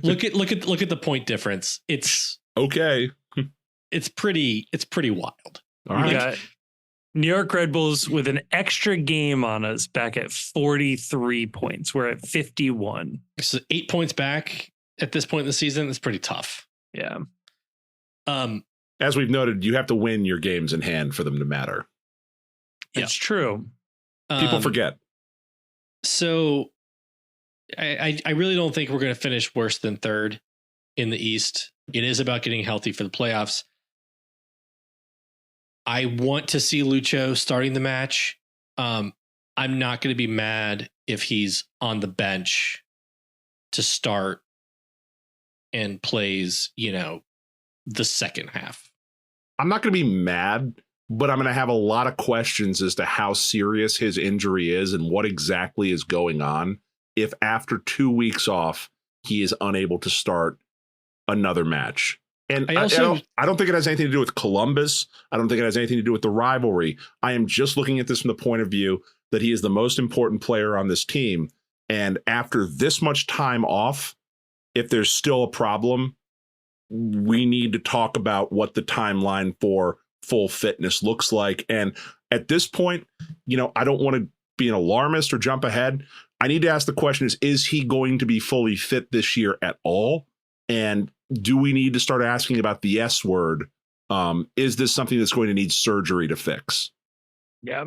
Speaker 3: look at the point difference. It's
Speaker 2: okay.
Speaker 3: It's pretty wild.
Speaker 2: All right.
Speaker 1: Yeah. New York Red Bulls with an extra game on us back at 43 points. We're at 51.
Speaker 3: So 8 points back at this point in the season. It's pretty tough.
Speaker 1: Yeah.
Speaker 2: As we've noted, you have to win your games in hand for them to matter.
Speaker 1: It's true.
Speaker 2: People forget.
Speaker 3: So I really don't think we're going to finish worse than 3rd in the East. It is about getting healthy for the playoffs. I want to see Lucho starting the match. I'm not going to be mad if he's on the bench to start and plays, you know, the second half.
Speaker 2: I'm not going to be mad, but I'm going to have a lot of questions as to how serious his injury is and what exactly is going on if after 2 weeks off, he is unable to start another match. And I don't think it has anything to do with Columbus. I don't think it has anything to do with the rivalry. I am just looking at this from the point of view that he is the most important player on this team. And after this much time off, if there's still a problem, we need to talk about what the timeline for full fitness looks like. And at this point, you know, I don't want to be an alarmist or jump ahead. I need to ask the question is he going to be fully fit this year at all? And do we need to start asking about the S word? Is this something that's going to need surgery to fix?
Speaker 1: Yeah.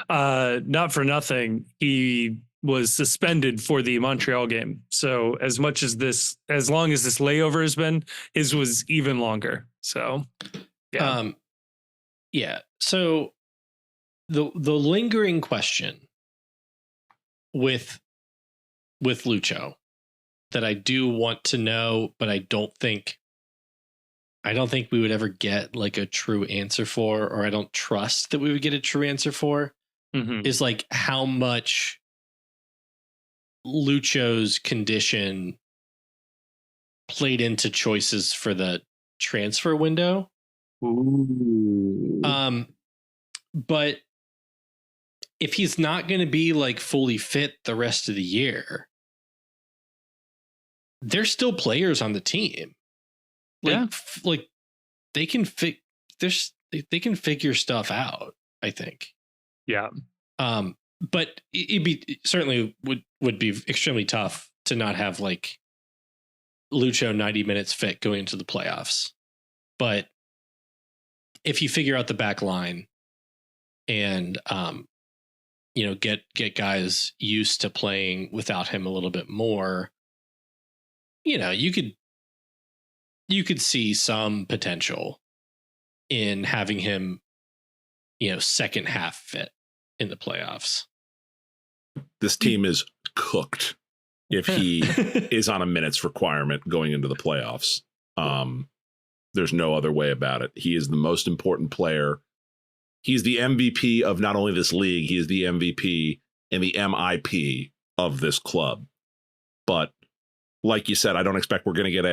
Speaker 1: Not for nothing, he was suspended for the Montreal game. So as long as this layover has been, his was even longer. So yeah.
Speaker 3: Yeah. So the lingering question with Lucho that I do want to know, but I don't think we would ever get like a true answer for, or I don't trust that we would get a true answer for, is like how much Lucho's condition played into choices for the transfer window.
Speaker 1: Ooh.
Speaker 3: But if he's not going to be like fully fit the rest of the year, there's still players on the team. Like they can they can figure stuff out, I think.
Speaker 1: Yeah.
Speaker 3: But certainly would be extremely tough to not have like Lucho 90 minutes fit going into the playoffs. But if you figure out the back line and you know, get guys used to playing without him a little bit more, you know, you could see some potential in having him, you know, second half fit in the playoffs.
Speaker 2: This team is cooked if he is on a minutes requirement going into the playoffs. There's no other way about it. He is the most important player. He's the MVP of not only this league, he is the MVP and the MIP of this club. But like you said, I don't expect we're going to get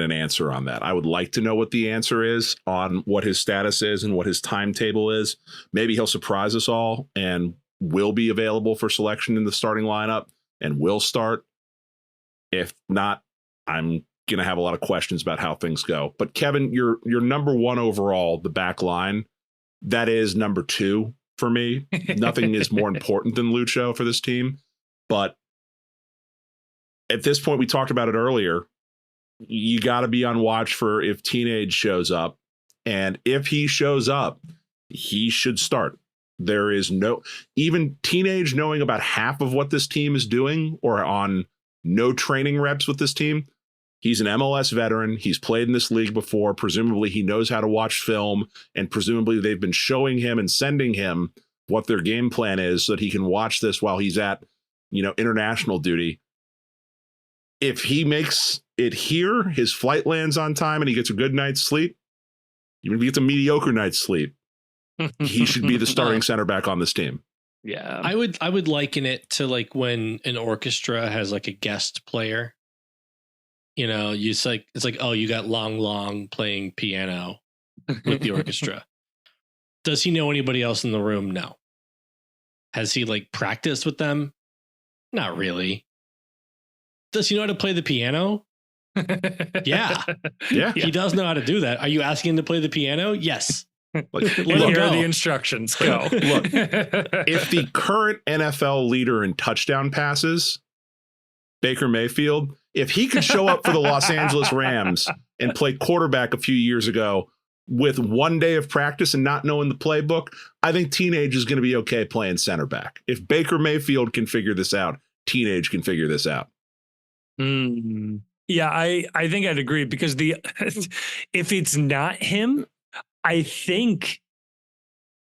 Speaker 2: an answer on that. I would like to know what the answer is on what his status is and what his timetable is. Maybe he'll surprise us all and will be available for selection in the starting lineup and will start. If not, I'm going to have a lot of questions about how things go. But Kevin, you're number one overall, the back line. That is number two for me. Nothing is more important than Lucho for this team. But at this point, we talked about it earlier. You got to be on watch for if Teenage shows up. And if he shows up, he should start. There is no, even Teenage knowing about half of what this team is doing or on no training reps with this team. He's an MLS veteran. He's played in this league before. Presumably he knows how to watch film, and presumably they've been showing him and sending him what their game plan is so that he can watch this while he's at, international duty. If he makes it here, his flight lands on time and he gets a good night's sleep, even if he gets a mediocre night's sleep, he should be the starting center back on this team.
Speaker 3: Yeah. I would liken it to like when an orchestra has like a guest player. It's like, oh, you got Long playing piano with the orchestra. Does he know anybody else in the room? No. Has he like practiced with them? Not really. Does he know how to play the piano? Yeah. He does know how to do that. Are you asking him to play the piano? Yes.
Speaker 1: Here are the instructions. Go.
Speaker 2: Look, if the current NFL leader in touchdown passes, Baker Mayfield, if he could show up for the Los Angeles Rams and play quarterback a few years ago with one day of practice and not knowing the playbook, I think Teenage is going to be okay playing center back. If Baker Mayfield can figure this out, Teenage can figure this out.
Speaker 1: Yeah, I think I'd agree because if it's not him, I think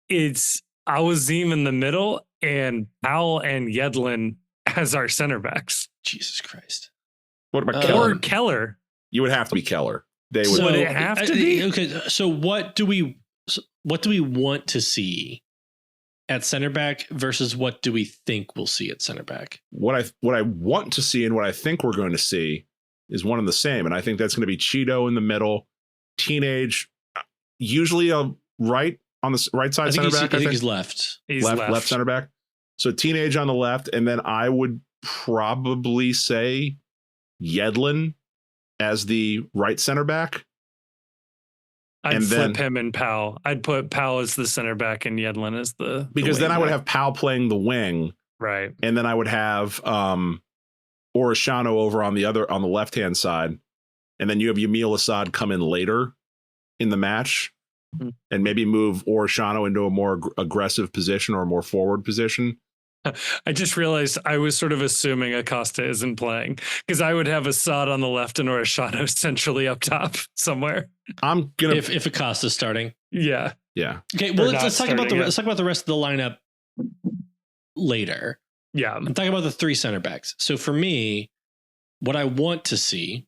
Speaker 1: it's Awaziem in the middle and Powell and Yedlin as our center backs.
Speaker 3: Jesus Christ.
Speaker 2: What about Keller?
Speaker 1: Or Keller?
Speaker 2: You would have to be Keller. Would
Speaker 1: it have to be?
Speaker 3: Okay, so what do we want to see at center back versus what do we think we'll see at center back?
Speaker 2: What I want to see and what I think we're going to see is one and the same, and I think that's going to be Chido in the middle, Teenage, usually a right on the right side center back.
Speaker 3: I think he's left.
Speaker 1: He's
Speaker 2: left center back. So Teenage on the left, and then I would probably say Yedlin as the right center back.
Speaker 1: I'd flip him and Powell. I'd put Powell as the center back and Yedlin as the
Speaker 2: then I would have Powell playing the wing,
Speaker 1: right?
Speaker 2: And then I would have Orishano over on the left hand side, and then you have Yamil Assad come in later in the match, and maybe move Orishano into a more aggressive position or a more forward position.
Speaker 1: I just realized I was sort of assuming Acosta isn't playing because I would have Assad on the left and Orishano centrally up top somewhere.
Speaker 3: I'm gonna if Acosta's starting.
Speaker 1: Yeah.
Speaker 3: Okay. Well, let's talk about the rest of the lineup later.
Speaker 1: Yeah.
Speaker 3: I'm talking about the three center backs. So for me, what I want to see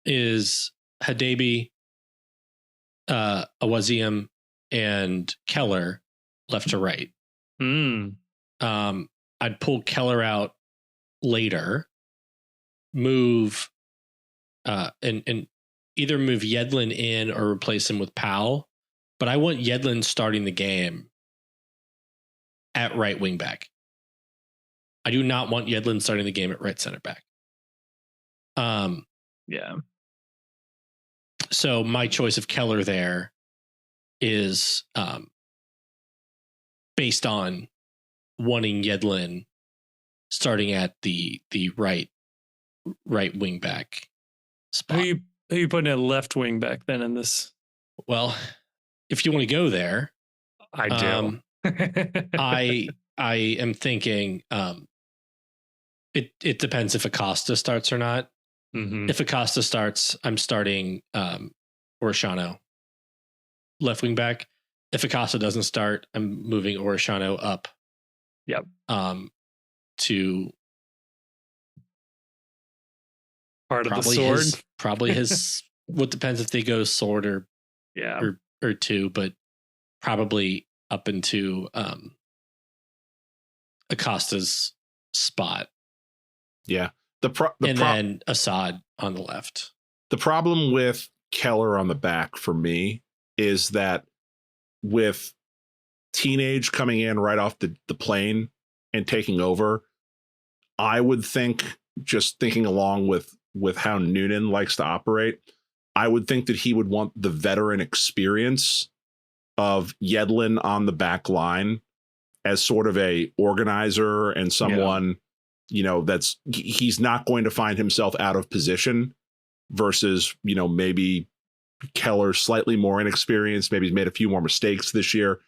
Speaker 3: is Hadebe, Awaziem, and Keller left to right. I'd pull Keller out later, move and either move Yedlin in or replace him with Powell. But I want Yedlin starting the game at right wing back. I do not want Yedlin starting the game at right center back.
Speaker 1: Yeah.
Speaker 3: So my choice of Keller there is based on wanting Yedlin starting at the right wing back spot.
Speaker 1: Who are you putting at left wing back then in this?
Speaker 3: Well, if you want to go there,
Speaker 1: I do.
Speaker 3: I am thinking it depends if Acosta starts or not.
Speaker 1: Mm-hmm.
Speaker 3: If Acosta starts, I'm starting Orishano left wing back. If Acosta doesn't start, I'm moving Orishano up.
Speaker 1: Yep.
Speaker 3: To
Speaker 1: Part of the sword.
Speaker 3: Probably his. Well, it depends if they go sword or two, but probably up into Acosta's spot.
Speaker 2: Yeah.
Speaker 3: Then Assad on the left.
Speaker 2: The problem with Keller on the back for me is that with Teenage coming in right off the plane and taking over, I would think, just thinking along with how Noonan likes to operate, I would think that he would want the veteran experience of Yedlin on the back line as sort of a organizer and someone, he's not going to find himself out of position versus, maybe Keller slightly more inexperienced. Maybe he's made a few more mistakes this year.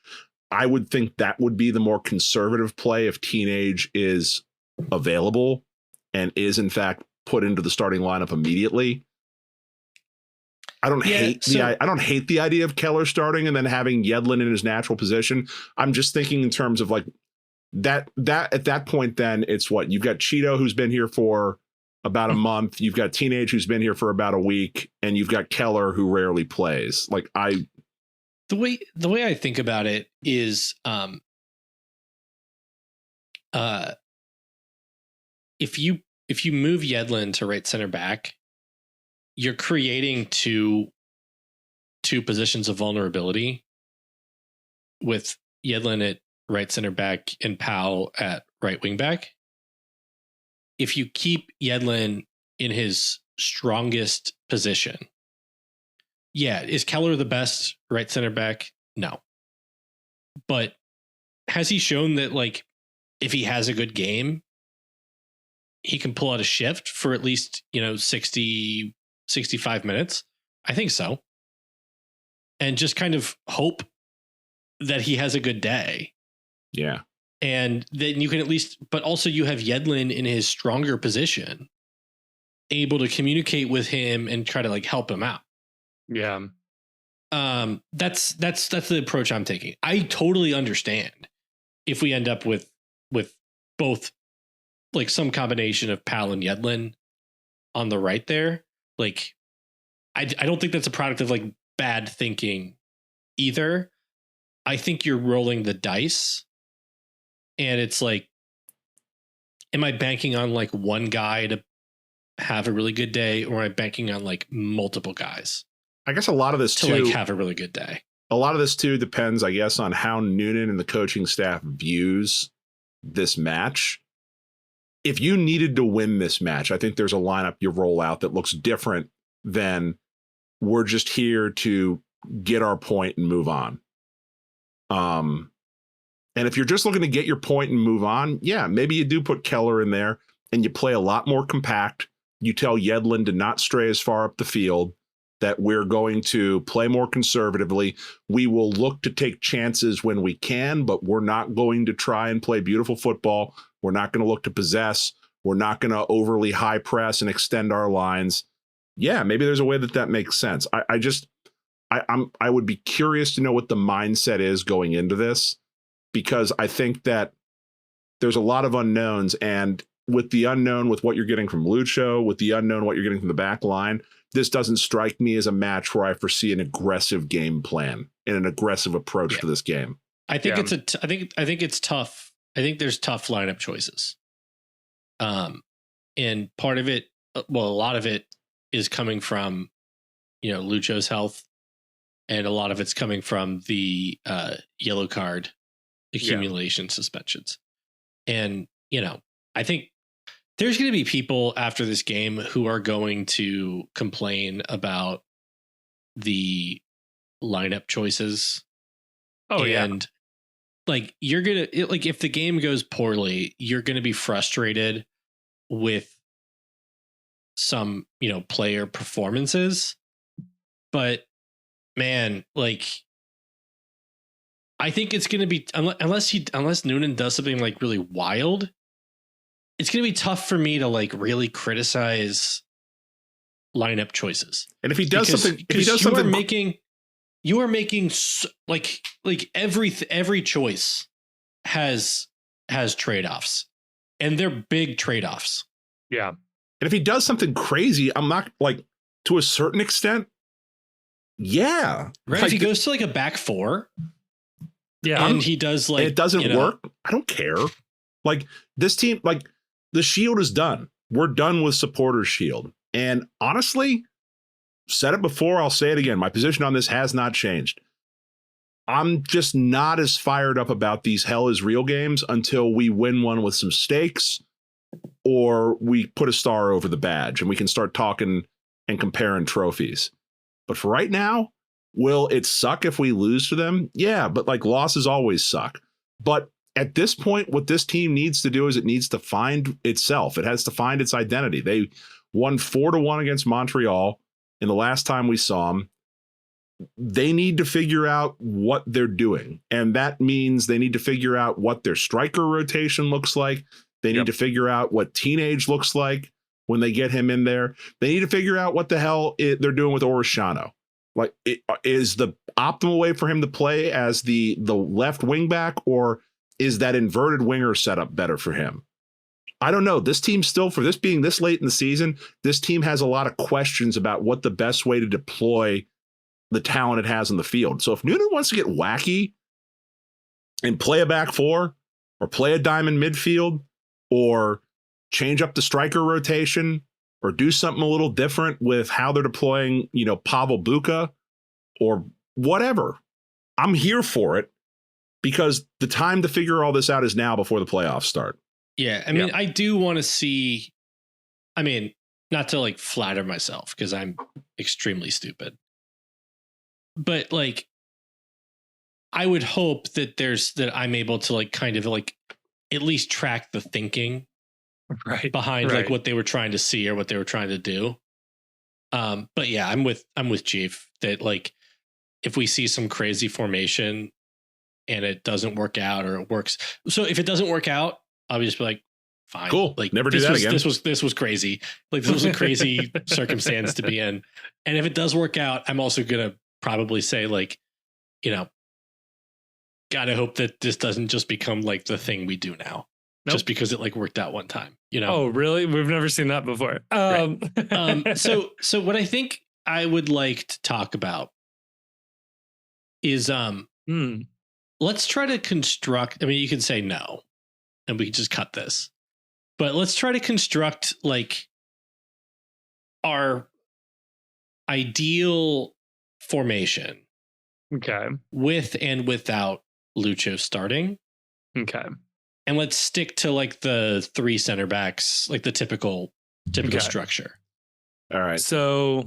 Speaker 2: I would think that would be the more conservative play if Teenage is available and is in fact put into the starting lineup immediately. I don't hate the idea of Keller starting and then having Yedlin in his natural position. I'm just thinking in terms of like that at that point, then it's what you've got Chido, who's been here for about a month. You've got Teenage, who's been here for about a week, and you've got Keller, who rarely plays.
Speaker 3: The way I think about it is, if you move Yedlin to right center back, you're creating two positions of vulnerability with Yedlin at right center back and Powell at right wing back. If you keep Yedlin in his strongest position, is Keller the best right center back? No. But has he shown that, like, if he has a good game, he can pull out a shift for at least, 60, 65 minutes? I think so. And just kind of hope that he has a good day.
Speaker 2: Yeah.
Speaker 3: And then you can at least, but also you have Yedlin in his stronger position, able to communicate with him and try to like help him out.
Speaker 1: Yeah.
Speaker 3: That's the approach I'm taking. I totally understand if we end up with both like some combination of Powell and Yedlin on the right there. Like, I don't think that's a product of like bad thinking either. I think you're rolling the dice, and it's like, am I banking on like one guy to have a really good day, or am I banking on like multiple guys?
Speaker 2: I guess a lot of this
Speaker 3: to
Speaker 2: too,
Speaker 3: like have a really good day.
Speaker 2: A lot of this too depends, I guess, on how Noonan and the coaching staff views this match. If you needed to win this match, I think there's a lineup you roll out that looks different than we're just here to get our point and move on. And if you're just looking to get your point and move on, maybe you do put Keller in there and you play a lot more compact. You tell Yedlin to not stray as far up the field, that we're going to play more conservatively. We will look to take chances when we can, but we're not going to try and play beautiful football. We're not going to look to possess. We're not going to overly high press and extend our lines. Yeah, maybe there's a way that makes sense. I would be curious to know what the mindset is going into this, because I think that there's a lot of unknowns, and with the unknown, with what you're getting from Lucho, with the unknown, what you're getting from the back line, this doesn't strike me as a match where I foresee an aggressive game plan and an aggressive approach to this game.
Speaker 3: I think I think it's tough. I think there's tough lineup choices. And part of it, a lot of it is coming from, Lucho's health, and a lot of it's coming from the yellow card accumulation suspensions. And, I think there's going to be people after this game who are going to complain about the lineup choices. And like, you're going to, like, if the game goes poorly, you're going to be frustrated with some, player performances. But man, like, I think it's going to be, unless Noonan does something like really wild, it's going to be tough for me to like really criticize lineup choices.
Speaker 2: And if he does
Speaker 3: you are making like every choice has trade-offs, and they're big trade-offs.
Speaker 1: Yeah.
Speaker 2: And if he does something crazy, I'm not like, to a certain extent, yeah.
Speaker 3: Right. If he goes to like a back four, and he does like,
Speaker 2: and it doesn't work, I don't care. Like this team, like the Shield is done. We're done with Supporters Shield. And honestly, said it before, I'll say it again. My position on this has not changed. I'm just not as fired up about these Hell is Real games until we win one with some stakes or we put a star over the badge and we can start talking and comparing trophies. But for right now, will it suck if we lose to them? Yeah, but like losses always suck. But at this point, what this team needs to do is it needs to find itself. It has to find its identity. They won 4-1 against Montreal in the last time we saw them. They need to figure out what they're doing. And that means they need to figure out what their striker rotation looks like. They need to figure out what Teenage looks like when they get him in there. They need to figure out what the hell they're doing with Orishano. Like, is the optimal way for him to play as the left wing back, or is that inverted winger setup better for him? I don't know. This team still, for this being this late in the season, this team has a lot of questions about what the best way to deploy the talent it has on the field. So if Noonan wants to get wacky and play a back four or play a diamond midfield or change up the striker rotation or do something a little different with how they're deploying, Pavel Buka or whatever, I'm here for it, because the time to figure all this out is now before the playoffs start.
Speaker 3: Yeah. I mean, I do want to see, not to like flatter myself because I'm extremely stupid, but like, I would hope that that I'm able to like kind of like at least track the thinking behind like what they were trying to see or what they were trying to do. But yeah, I'm with Chief that like, if we see some crazy formation and it doesn't work out, or it works. So if it doesn't work out, I'll just be like, fine.
Speaker 2: Cool.
Speaker 3: Like
Speaker 2: never do that again.
Speaker 3: This was crazy. Like this was a crazy circumstance to be in. And if it does work out, I'm also going to probably say like, gotta hope that this doesn't just become like the thing we do now. Nope. Just because it like worked out one time,
Speaker 1: Oh, really? We've never seen that before.
Speaker 3: So what I think I would like to talk about is let's try to construct. I mean, you can say no, and we can just cut this. But let's try to construct like our ideal formation.
Speaker 1: Okay.
Speaker 3: With and without Lucho starting.
Speaker 1: Okay.
Speaker 3: And let's stick to like the 3 center backs, like the typical structure.
Speaker 2: All right.
Speaker 1: So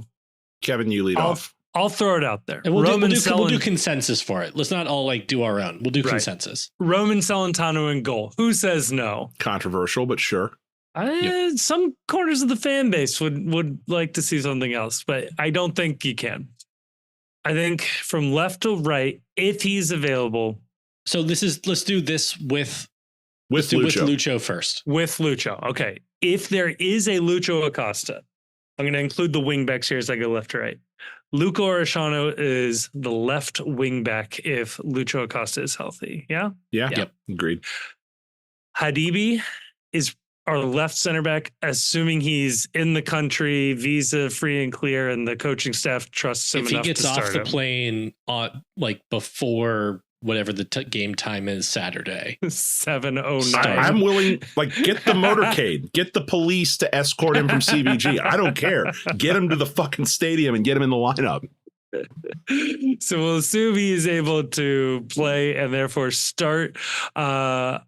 Speaker 2: Kevin, you lead off.
Speaker 1: I'll throw it out there.
Speaker 3: And we'll do consensus for it. Let's not all like do our own. We'll do consensus.
Speaker 1: Roman Celentano in goal. Who says no?
Speaker 2: Controversial, but sure.
Speaker 1: Some corners of the fan base would like to see something else, but I don't think you can. I think from left to right, if he's available.
Speaker 3: So let's do this with Lucho first.
Speaker 1: With Lucho. Okay. If there is a Lucho Acosta, I'm going to include the wing backs here as I go left to right. Luca Orishano is the left wing back if Lucho Acosta is healthy. Yeah?
Speaker 2: Yeah. Yep. Agreed.
Speaker 1: Hadibi is our left center back, assuming he's in the country, visa free and clear, and the coaching staff trusts him enough to start him.
Speaker 3: If he gets off the plane like before whatever the game time is Saturday.
Speaker 1: 7:09.
Speaker 2: I'm willing, like, get the motorcade, get the police to escort him from CBG. I don't care. Get him to the fucking stadium and get him in the lineup.
Speaker 1: So we'll assume he is able to play and therefore start Awaziem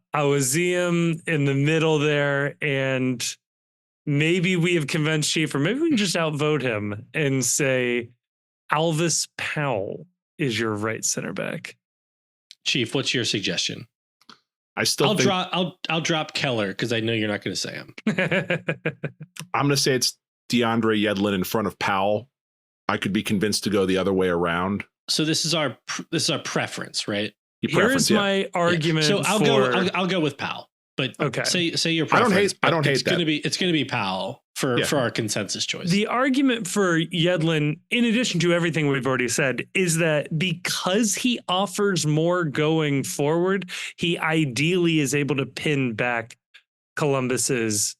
Speaker 1: in the middle there. And maybe we have convinced Chief, or maybe we can just outvote him and say Alvis Powell is your right center back.
Speaker 3: Chief, what's your suggestion?
Speaker 2: I'll
Speaker 3: drop Keller because I know you're not going to say him.
Speaker 2: I'm going to say it's DeAndre Yedlin in front of Powell. I could be convinced to go the other way around.
Speaker 3: So this is our preference, right?
Speaker 1: Here's my argument.
Speaker 3: So I'll go with Powell. But okay, say your preference.
Speaker 2: I don't hate that.
Speaker 3: It's going to be Powell for our consensus choice.
Speaker 1: The argument for Yedlin, in addition to everything we've already said, is that because he offers more going forward, he ideally is able to pin back Columbus's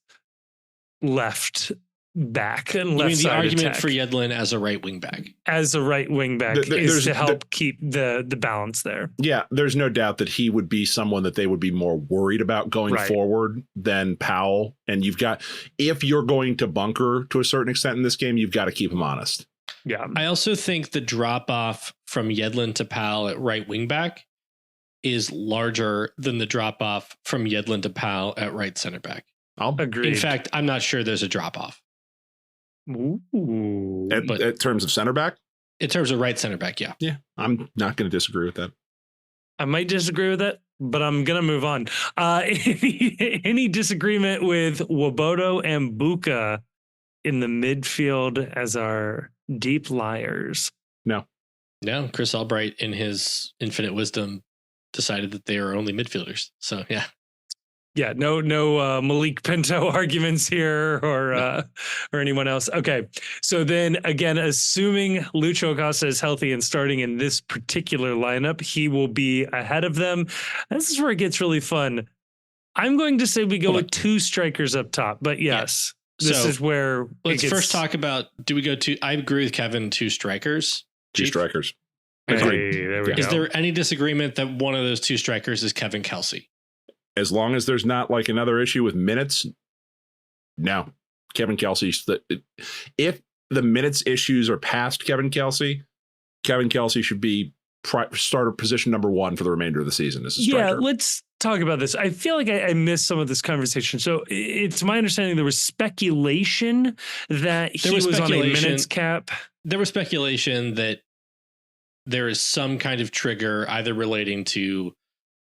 Speaker 1: left back and
Speaker 3: You
Speaker 1: left
Speaker 3: mean the
Speaker 1: side
Speaker 3: argument
Speaker 1: attack.
Speaker 3: for Yedlin as a right wing back?
Speaker 1: As a right wing back is to help keep the balance there.
Speaker 2: Yeah, there's no doubt that he would be someone that they would be more worried about going forward than Powell. And if you're going to bunker to a certain extent in this game, you've got to keep him honest.
Speaker 1: Yeah.
Speaker 3: I also think the drop off from Yedlin to Powell at right wing back is larger than the drop off from Yedlin to Powell at right center back.
Speaker 2: I'll
Speaker 1: agree.
Speaker 3: In fact, I'm not sure there's a drop off.
Speaker 1: Ooh.
Speaker 2: At terms of center back?
Speaker 3: In terms of right center back, yeah.
Speaker 2: Yeah, I'm not going to disagree with that.
Speaker 1: I might disagree with that, but I'm going to move on. Any disagreement with Wobodo and Buka in the midfield as our deep liars?
Speaker 2: No.
Speaker 3: No, Chris Albright, in his infinite wisdom, decided that they are only midfielders. So, yeah.
Speaker 1: Yeah, no Malik Pinto arguments here or anyone else. Okay, so then again, assuming Lucho Acosta is healthy and starting in this particular lineup, he will be ahead of them. This is where it gets really fun. I'm going to say we go with two strikers up top, but yes, this is where
Speaker 3: let's first talk about. Do we go to? I agree with Kevin. Two strikers.
Speaker 2: Two strikers.
Speaker 1: Hey, there we go.
Speaker 3: Is there any disagreement that one of those two strikers is Kevin Kelsey?
Speaker 2: As long as there's not like another issue with minutes, no. Kevin Kelsey, if the minutes issues are past Kevin Kelsey should be starter position number one for the remainder of the season. This is striker.
Speaker 1: Yeah, let's talk about this. I feel like I missed some of this conversation. So it's my understanding there was speculation that he was on a minutes cap.
Speaker 3: There was speculation that there is some kind of trigger either relating to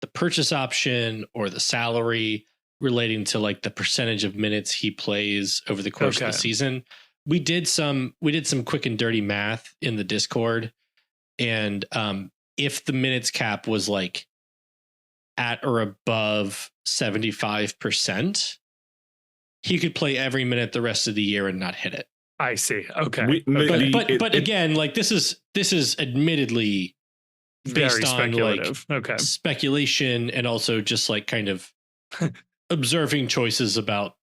Speaker 3: the purchase option or the salary relating to like the percentage of minutes he plays over the course of the season. We did some quick and dirty math in the Discord. And if the minutes cap was like at or above 75%, he could play every minute the rest of the year and not hit it.
Speaker 1: I see. Okay.
Speaker 3: But again, like this is admittedly based on like speculation and also just like kind of observing choices about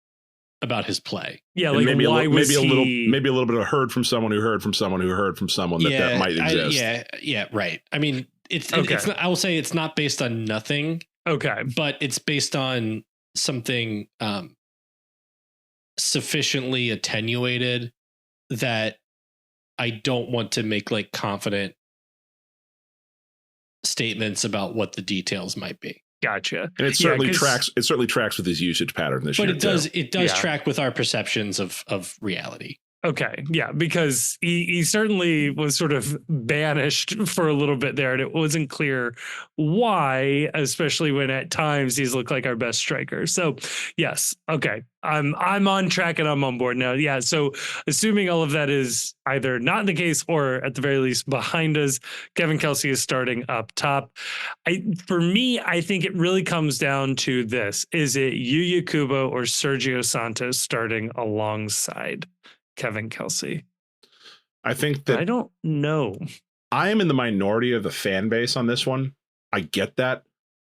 Speaker 3: his play.
Speaker 1: Yeah, like maybe why was he...
Speaker 2: maybe a little bit of heard from someone who heard from someone who heard from someone that might exist.
Speaker 3: Yeah, right. I mean, it's not, I will say it's not based on nothing.
Speaker 1: Okay,
Speaker 3: but it's based on something sufficiently attenuated that I don't want to make like confident statements about what the details might be.
Speaker 1: Gotcha.
Speaker 2: And it certainly tracks. It certainly tracks with his usage pattern this year.
Speaker 3: But it does track with our perceptions of reality.
Speaker 1: Okay. Yeah, because he certainly was sort of banished for a little bit there, and it wasn't clear why, especially when at times he's looked like our best striker. So yes, okay. I'm on track and I'm on board now. Yeah. So assuming all of that is either not the case or at the very least behind us, Kevin Kelsey is starting up top. For me, I think it really comes down to this. Is it Yuya Kubo or Sergio Santos starting alongside Kevin Kelsey?
Speaker 2: I think that
Speaker 1: I don't know.
Speaker 2: I am in the minority of the fan base on this one. I get that.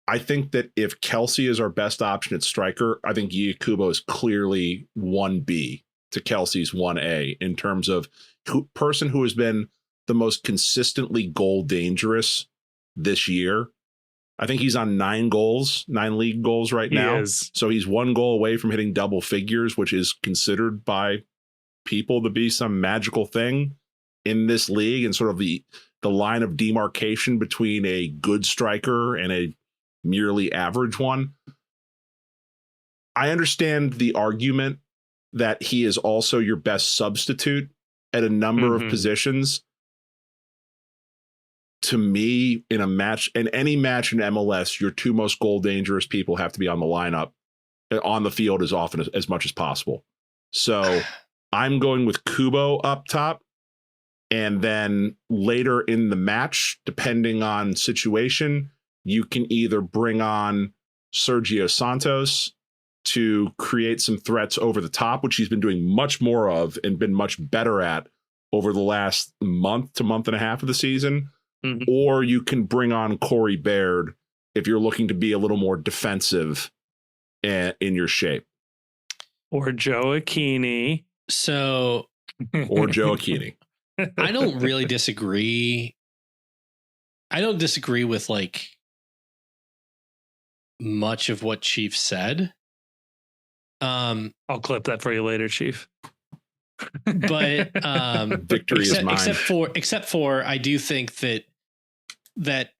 Speaker 2: I think that if Kelsey is our best option at striker, I think Yakubo is clearly 1B to Kelsey's 1A in terms of person who has been the most consistently goal dangerous this year. I think he's on 9 league goals right now. So he's 1 goal away from hitting double figures, which is considered by people to be some magical thing in this league and sort of the line of demarcation between a good striker and a merely average one. I understand the argument that he is also your best substitute at a number of positions. To me, in any match in MLS, your 2 most goal dangerous people have to be on the lineup, on the field as often as much as possible. So I'm going with Kubo up top. And then later in the match, depending on situation, you can either bring on Sergio Santos to create some threats over the top, which he's been doing much more of and been much better at over the last month to month and a half of the season. Or you can bring on Corey Baird if you're looking to be a little more defensive in your shape.
Speaker 1: Or Joe Aquini.
Speaker 3: So
Speaker 2: Or Joe Aquini.
Speaker 3: I don't really disagree. I don't disagree with like much of what Chief said.
Speaker 1: I'll clip that for you later, Chief.
Speaker 3: But
Speaker 2: Victory is mine.
Speaker 3: Except for I do think that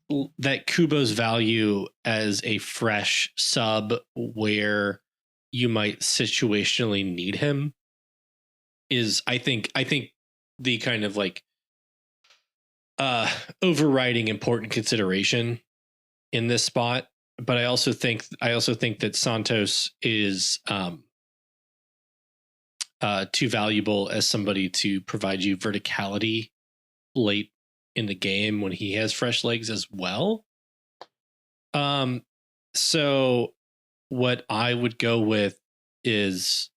Speaker 3: Kubo's value as a fresh sub where you might situationally need him is I think the kind of like overriding important consideration in this spot. But I also think that Santos is too valuable as somebody to provide you verticality late in the game when he has fresh legs as well. So what I would go with is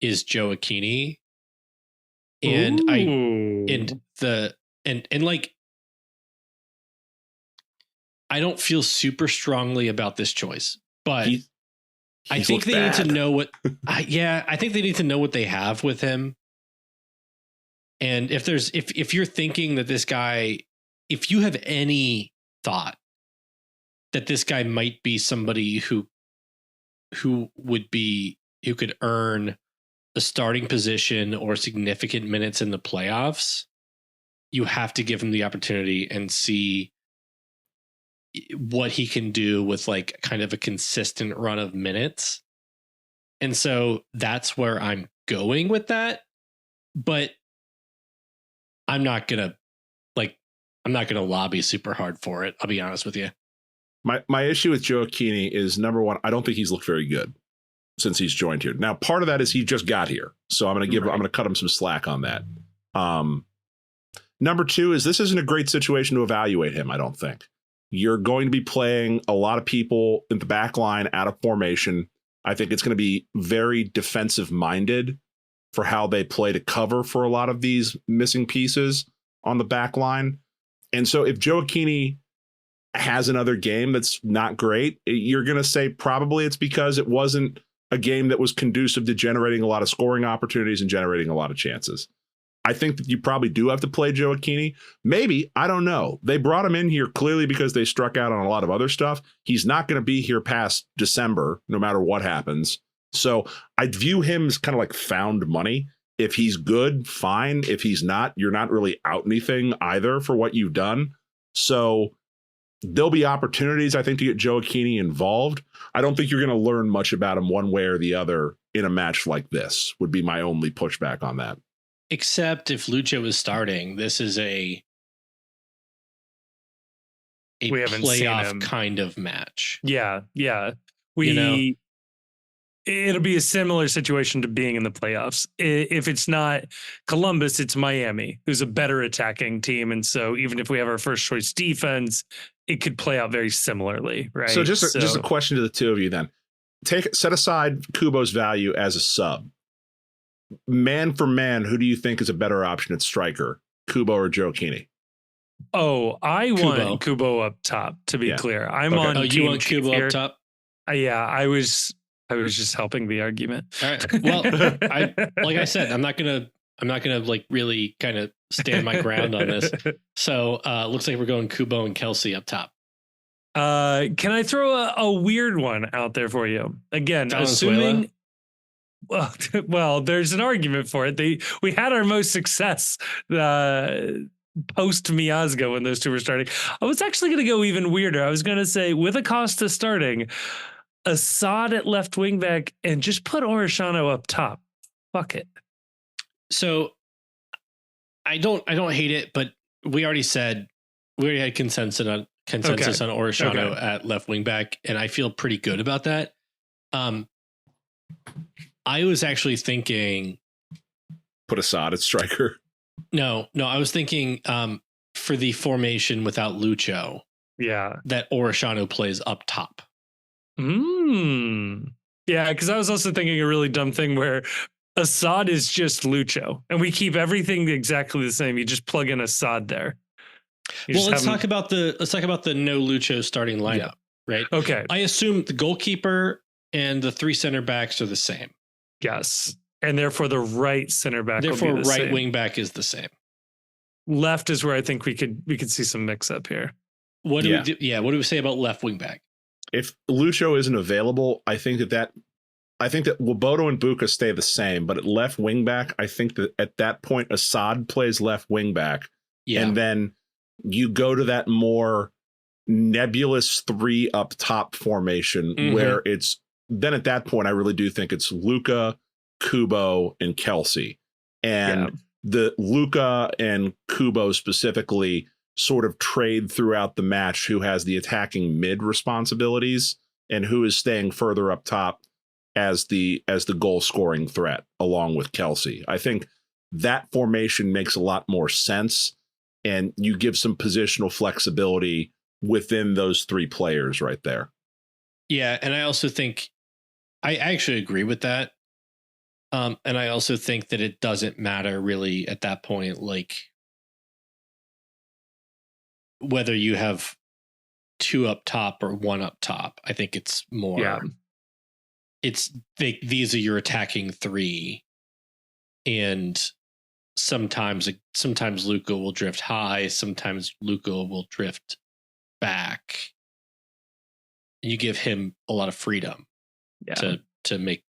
Speaker 3: Joe Aquini. And like I don't feel super strongly about this choice, but I think they need to know what. I think they need to know what they have with him. And if you're thinking that this guy, if you have any thought that this guy might be somebody who could earn a starting position or significant minutes in the playoffs, you have to give him the opportunity and see what he can do with like kind of a consistent run of minutes. And so that's where I'm going with that. But I'm not going to lobby super hard for it. I'll be honest with you.
Speaker 2: My issue with Joe Aquini is, number one, I don't think he's looked very good since he's joined here. Now, part of that is he just got here. So I'm going to cut him some slack on that. Number two is this isn't a great situation to evaluate him, I don't think. You're going to be playing a lot of people in the back line out of formation. I think it's going to be very defensive minded for how they play to cover for a lot of these missing pieces on the back line. And so if Joe Aquini has another game that's not great, you're going to say probably it's because it wasn't a game that was conducive to generating a lot of scoring opportunities and generating a lot of chances. I think that you probably do have to play Joe Aquini. Maybe, I don't know. They brought him in here clearly because they struck out on a lot of other stuff. He's not going to be here past December, no matter what happens. So I view him as kind of like found money. If he's good, fine. If he's not, you're not really out anything either for what you've done. So there'll be opportunities, I think, to get Joe Aquini involved. I don't think you're going to learn much about him one way or the other in a match like this, would be my only pushback on that.
Speaker 3: Except if Lucho is starting, this is a playoff kind of match.
Speaker 1: Yeah. It'll be a similar situation to being in the playoffs. If it's not Columbus, it's Miami, who's a better attacking team. And so even if we have our first choice defense, it could play out very similarly, right?
Speaker 2: So just a question to the two of you then. Set aside Kubo's value as a sub. Man for man, who do you think is a better option at striker, Kubo or Joe Aquini?
Speaker 1: Oh, I want Kubo up top, to be clear. I'm on
Speaker 3: you want Kubo up top?
Speaker 1: Yeah, I was just helping the argument.
Speaker 3: All right. Well, like I said, I'm not gonna like really kind of stand my ground on this. So looks like we're going Kubo and Kelsey up top.
Speaker 1: Can I throw a weird one out there for you? Again, assuming. Well, there's an argument for it. We had our most success post Miazga when those two were starting. I was actually going to go even weirder. I was going to say, with Acosta starting, Assad at left wing back, and just put Orishano up top. Fuck it.
Speaker 3: So I don't hate it, but we already had consensus on Orishano at left wing back, and I feel pretty good about that. I was actually thinking
Speaker 2: put Assad at striker.
Speaker 3: No, I was thinking for the formation without Lucho.
Speaker 1: Yeah.
Speaker 3: That Orishano plays up top.
Speaker 1: Yeah, because I was also thinking a really dumb thing where Assad is just Lucho and we keep everything exactly the same. You just plug in Assad there.
Speaker 3: Let's talk about the no Lucho starting lineup, right?
Speaker 1: Okay.
Speaker 3: I assume the goalkeeper And the 3 center backs are the same.
Speaker 1: Yes. And therefore the right center back.
Speaker 3: Therefore,
Speaker 1: will be the
Speaker 3: right
Speaker 1: same.
Speaker 3: wing back is the same.
Speaker 1: Left is where I think we could see some mix up here.
Speaker 3: What do we do? Yeah. What do we say about left wing back?
Speaker 2: If Lucho isn't available, I think that Woboto and Buka stay the same, but at left wing back, I think that at that point, Assad plays left wing back.
Speaker 3: Yeah.
Speaker 2: And then you go to that more nebulous 3 up top formation where it's then at that point, I really do think it's Luka, Kubo, and Kelsey. And the Luka and Kubo specifically sort of trade throughout the match who has the attacking mid responsibilities and who is staying further up top as the goal scoring threat along with Kelsey. I think that formation makes a lot more sense, and you give some positional flexibility within those 3 players right there.
Speaker 3: Yeah, and I also think I actually agree with that. And I also think that it doesn't matter really at that point, like whether you have 2 up top or 1 up top. I think it's more, these are your attacking 3. And sometimes Luka will drift high. Sometimes Luka will drift back. And you give him a lot of freedom to make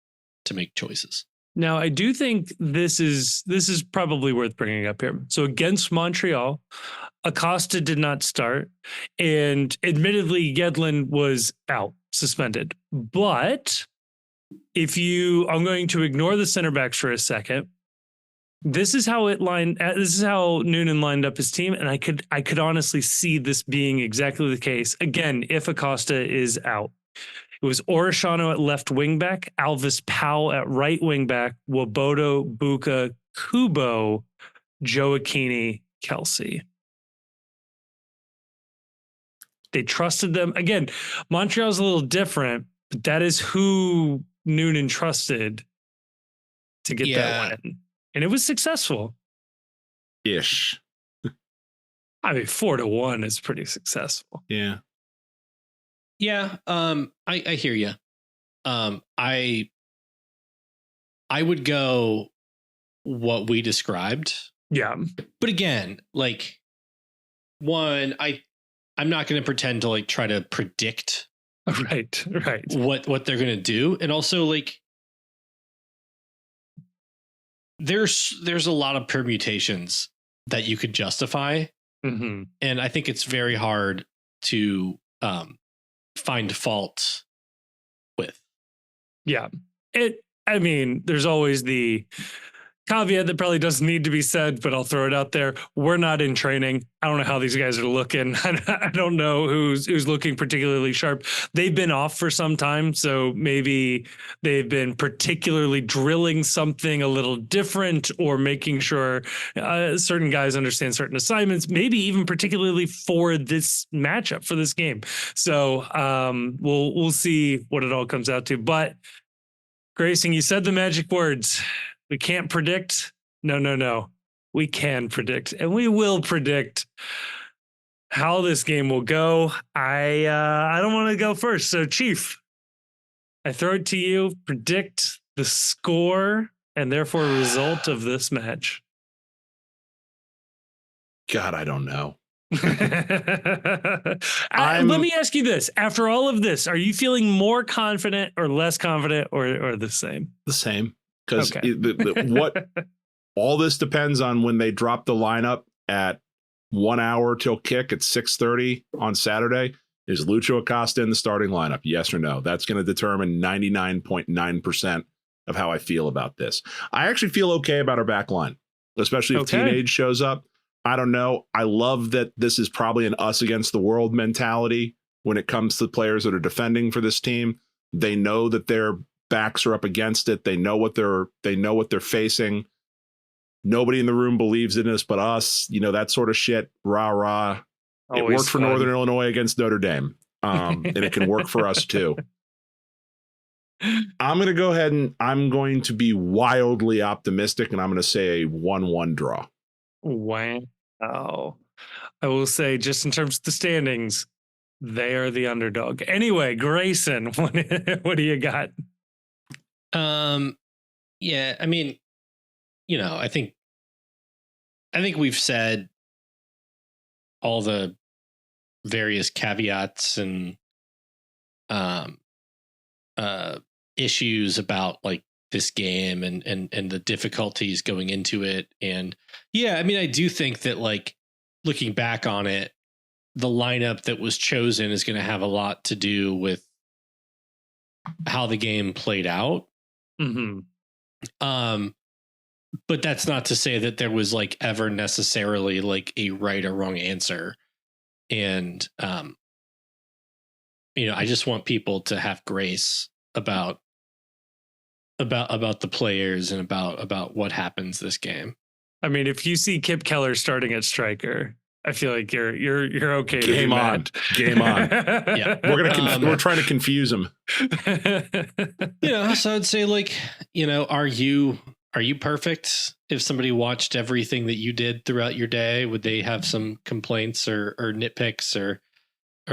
Speaker 3: choices.
Speaker 1: Now, I do think this is probably worth bringing up here. So against Montreal, Acosta did not start, and admittedly, Yedlin was out, suspended. But I'm going to ignore the center backs for a second. This is how Noonan lined up his team, and I could honestly see this being exactly the case again if Acosta is out. It was Orishano at left wing back, Alvis Powell at right wing back, Woboto, Buka, Kubo, Joaquini, Kelsey. They trusted them. Again, Montreal's a little different, but that is who Noonan trusted to get that win. And it was successful.
Speaker 2: Ish.
Speaker 1: I mean, 4-1 is pretty successful.
Speaker 2: Yeah.
Speaker 3: Yeah, I hear you. I would go what we described.
Speaker 1: Yeah,
Speaker 3: but again, like I'm not going to pretend to like try to predict.
Speaker 1: Right.
Speaker 3: What they're going to do, and also like there's a lot of permutations that you could justify, and I think it's very hard to find fault with. Yeah.
Speaker 1: I mean, there's always the caveat that probably doesn't need to be said, but I'll throw it out there. We're not in training. I don't know how these guys are looking. I don't know who's looking particularly sharp. They've been off for some time, so maybe they've been particularly drilling something a little different or making sure certain guys understand certain assignments, maybe even particularly for this matchup, for this game. So we'll see what it all comes out to. But Grayson, you said the magic words. We can't predict. No. We can predict, and we will predict how this game will go. I don't want to go first. So, Chief, I throw it to you. Predict the score and therefore result of this match.
Speaker 2: God, I don't know.
Speaker 1: Let me ask you this. After all of this, are you feeling more confident or less confident or the same?
Speaker 2: The same. Because what all this depends on when they drop the lineup at 1 hour till kick at 6:30 on Saturday. Is Lucho Acosta in the starting lineup? Yes or no? That's going to determine 99.9% of how I feel about this. I actually feel okay about our back line, especially if Teenage shows up. I don't know. I love that this is probably an us against the world mentality when it comes to players that are defending for this team. They know that their backs are up against it. They know what they're facing. Nobody in the room believes in us but us. You know, that sort of shit. Rah rah. It worked for Northern Illinois against Notre Dame. And it can work for us too. I'm going to go ahead and I'm going to be wildly optimistic, and I'm going to say a 1-1 draw.
Speaker 1: Wow. I will say, just in terms of the standings, They are the underdog. Anyway, Grayson, what do you got?
Speaker 3: Yeah, I mean, I think we've said all the various caveats and issues about like this game and the difficulties going into it. And yeah, I mean, I do think that like looking back on it, the lineup that was chosen is going to have a lot to do with how the game played out.
Speaker 1: Mm-hmm.
Speaker 3: But that's not to say that there was like ever necessarily like a right or wrong answer. And, I just want people to have grace about the players and about what happens this game.
Speaker 1: I mean, if you see Kip Keller starting at striker, I feel like you're okay.
Speaker 2: Game on.
Speaker 3: Yeah,
Speaker 2: we're trying to confuse him.
Speaker 3: So I'd say like, are you perfect? If somebody watched everything that you did throughout your day, would they have some complaints or nitpicks or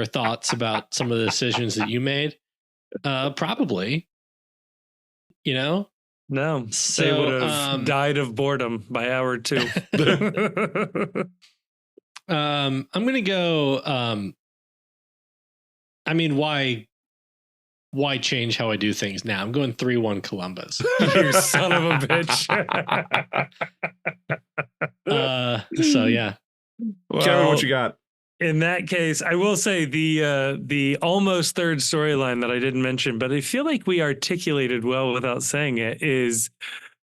Speaker 3: thoughts about some of the decisions that you made? Probably. No,
Speaker 1: so, they would have died of boredom by hour 2.
Speaker 3: I'm gonna go. I mean, why change how I do things now? I'm going 3-1 Columbus.
Speaker 1: You son of a bitch.
Speaker 3: So yeah,
Speaker 2: well, Kevin, what you got?
Speaker 1: In that case, I will say the almost third storyline that I didn't mention, but I feel like we articulated well without saying it, is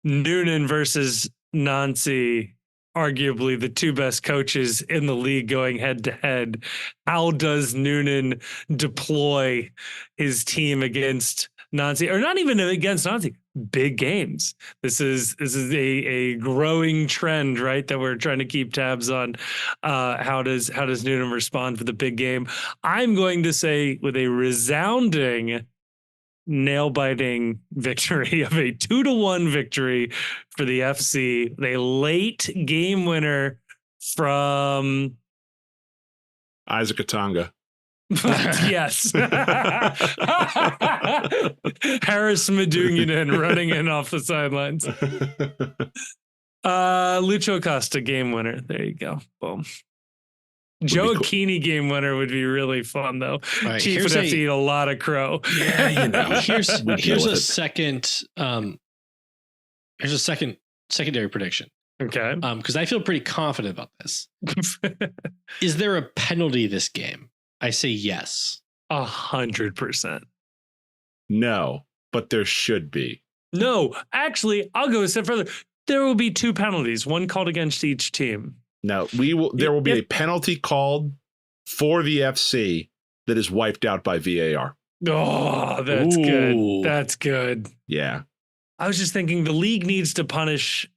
Speaker 1: Noonan versus Nancy, arguably the two best coaches in the league going head to head. How does Noonan deploy his team against Nancy, or not even against Nancy? Big games. This is a growing trend, right? That we're trying to keep tabs on. How does Noonan respond for the big game? I'm going to say with a resounding, nail-biting victory of a 2-1 victory for the FC. A late game winner from
Speaker 2: Isaac Atanga.
Speaker 1: Yes. Harris Madunginen running in off the sidelines. Lucho Costa game winner. There you go. Boom. Joe Keeney game winner would be really fun though. Right, Chief would have to eat a lot of crow.
Speaker 3: Yeah, here's a second secondary prediction.
Speaker 1: Okay.
Speaker 3: Because I feel pretty confident about this. Is there a penalty this game? I say yes.
Speaker 1: 100%.
Speaker 2: No, but there should be.
Speaker 1: No, actually, I'll go a step further. There will be 2 penalties, one called against each team.
Speaker 2: No, there will be a penalty called for the FC that is wiped out by VAR.
Speaker 1: Oh, that's good. That's good.
Speaker 2: Yeah.
Speaker 1: I was just thinking the league needs to punish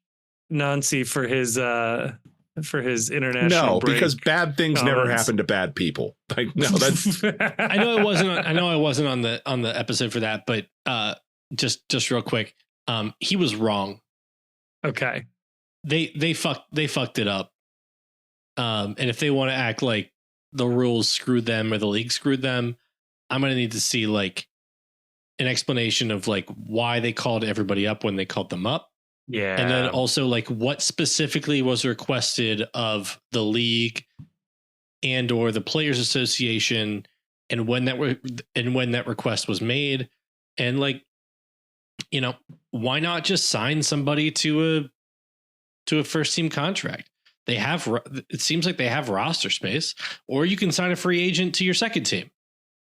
Speaker 1: Nancy for his international break.
Speaker 2: Because bad things never happen to bad people. Like, no, that's
Speaker 3: I know I wasn't on the episode for that, but just real quick, he was wrong.
Speaker 1: Okay.
Speaker 3: They fucked it up. And if they want to act like the rules screwed them or the league screwed them, I'm going to need to see like an explanation of like why they called everybody up when they called them up.
Speaker 1: Yeah.
Speaker 3: And then also like what specifically was requested of the league and or the Players Association, and when that request was made. And like, why not just sign somebody to a first team contract? It seems like they have roster space, or you can sign a free agent to your second team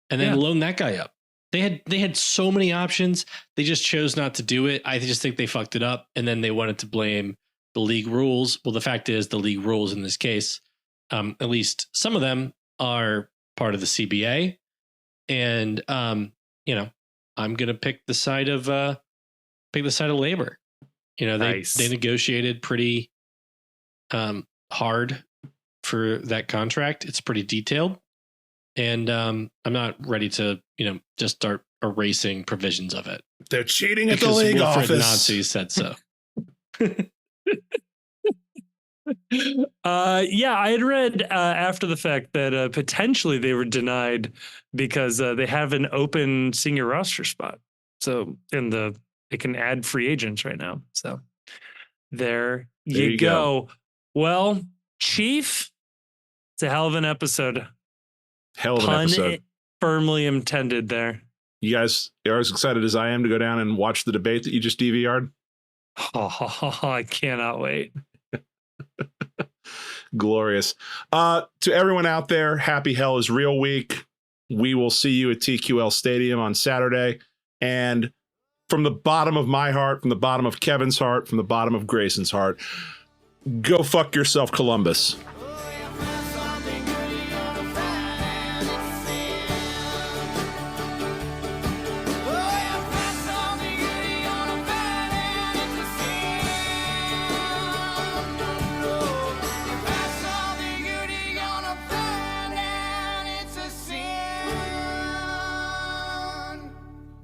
Speaker 3: and then loan that guy up. They had so many options. They just chose not to do it. I just think they fucked it up, and then they wanted to blame the league rules. Well, the fact is the league rules in this case, at least some of them are part of the CBA. And, I'm going to pick the side of labor.
Speaker 1: Nice.
Speaker 3: They negotiated pretty hard for that contract. It's pretty detailed. And I'm not ready to, just start erasing provisions of it.
Speaker 2: They're cheating at the league office.
Speaker 3: Nazi said so.
Speaker 1: Yeah, I had read after the fact that potentially they were denied because they have an open senior roster spot. So they can add free agents right now. So there you go. Well, Chief, it's a hell of an episode.
Speaker 2: Hell of an episode.
Speaker 1: Firmly intended there.
Speaker 2: You guys are as excited as I am to go down and watch the debate that you just DVR'd?
Speaker 1: Oh, I cannot wait.
Speaker 2: Glorious. To everyone out there, happy Hell is Real Week. We will see you at TQL Stadium on Saturday. And from the bottom of my heart, from the bottom of Kevin's heart, from the bottom of Grayson's heart, go fuck yourself, Columbus.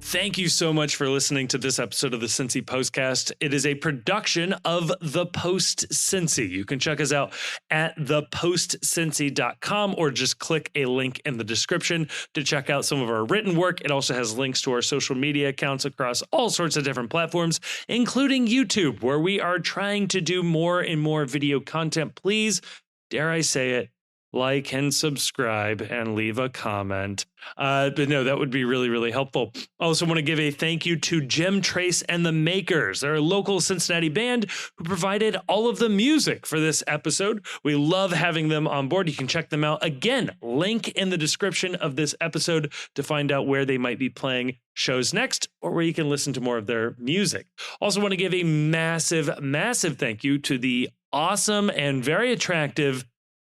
Speaker 1: Thank you so much for listening to this episode of the Cincy Postcast. It is a production of The Post Cincy. You can check us out at thepostcincy.com or just click a link in the description to check out some of our written work. It also has links to our social media accounts across all sorts of different platforms, including YouTube, where we are trying to do more and more video content. Please, dare I say it, like and subscribe and leave a comment. But no, that would be really, really helpful. Also want to give a thank you to Jim Trace and the Makers. They're a local Cincinnati band who provided all of the music for this episode. We love having them on board. You can check them out. Again, link in the description of this episode to find out where they might be playing shows next or where you can listen to more of their music. Also want to give a massive, massive thank you to the awesome and very attractive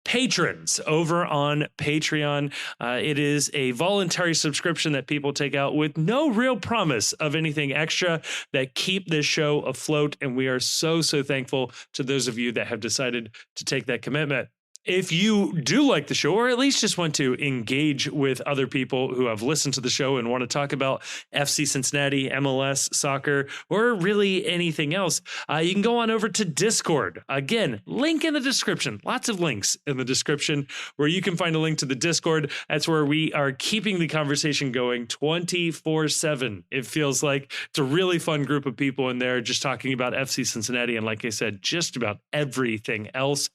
Speaker 1: patrons over on Patreon. It is a voluntary subscription that people take out with no real promise of anything extra that keep this show afloat. And we are so, so thankful to those of you that have decided to take that commitment. If you do like the show, or at least just want to engage with other people who have listened to the show and want to talk about FC Cincinnati, MLS, soccer, or really anything else, you can go on over to Discord. Again, link in the description. Lots of links in the description where you can find a link to the Discord. That's where we are keeping the conversation going 24/7. It feels like it's a really fun group of people in there just talking about FC Cincinnati. And like I said, just about everything else.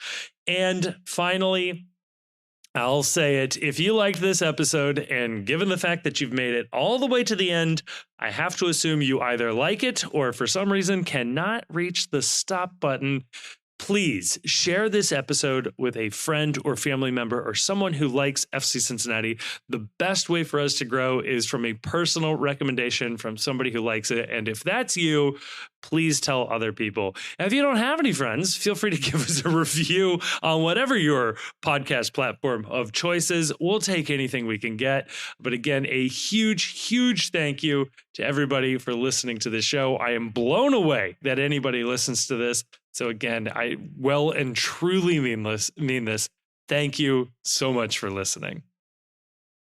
Speaker 1: And finally, I'll say it. If you liked this episode, and given the fact that you've made it all the way to the end, I have to assume you either like it or for some reason cannot reach the stop button. Please share this episode with a friend or family member or someone who likes FC Cincinnati. The best way for us to grow is from a personal recommendation from somebody who likes it. And if that's you, please tell other people. And if you don't have any friends, feel free to give us a review on whatever your podcast platform of choice is. We'll take anything we can get. But again, a huge, huge thank you to everybody for listening to this show. I am blown away that anybody listens to this. So again, I well and truly mean this. Thank you so much for listening.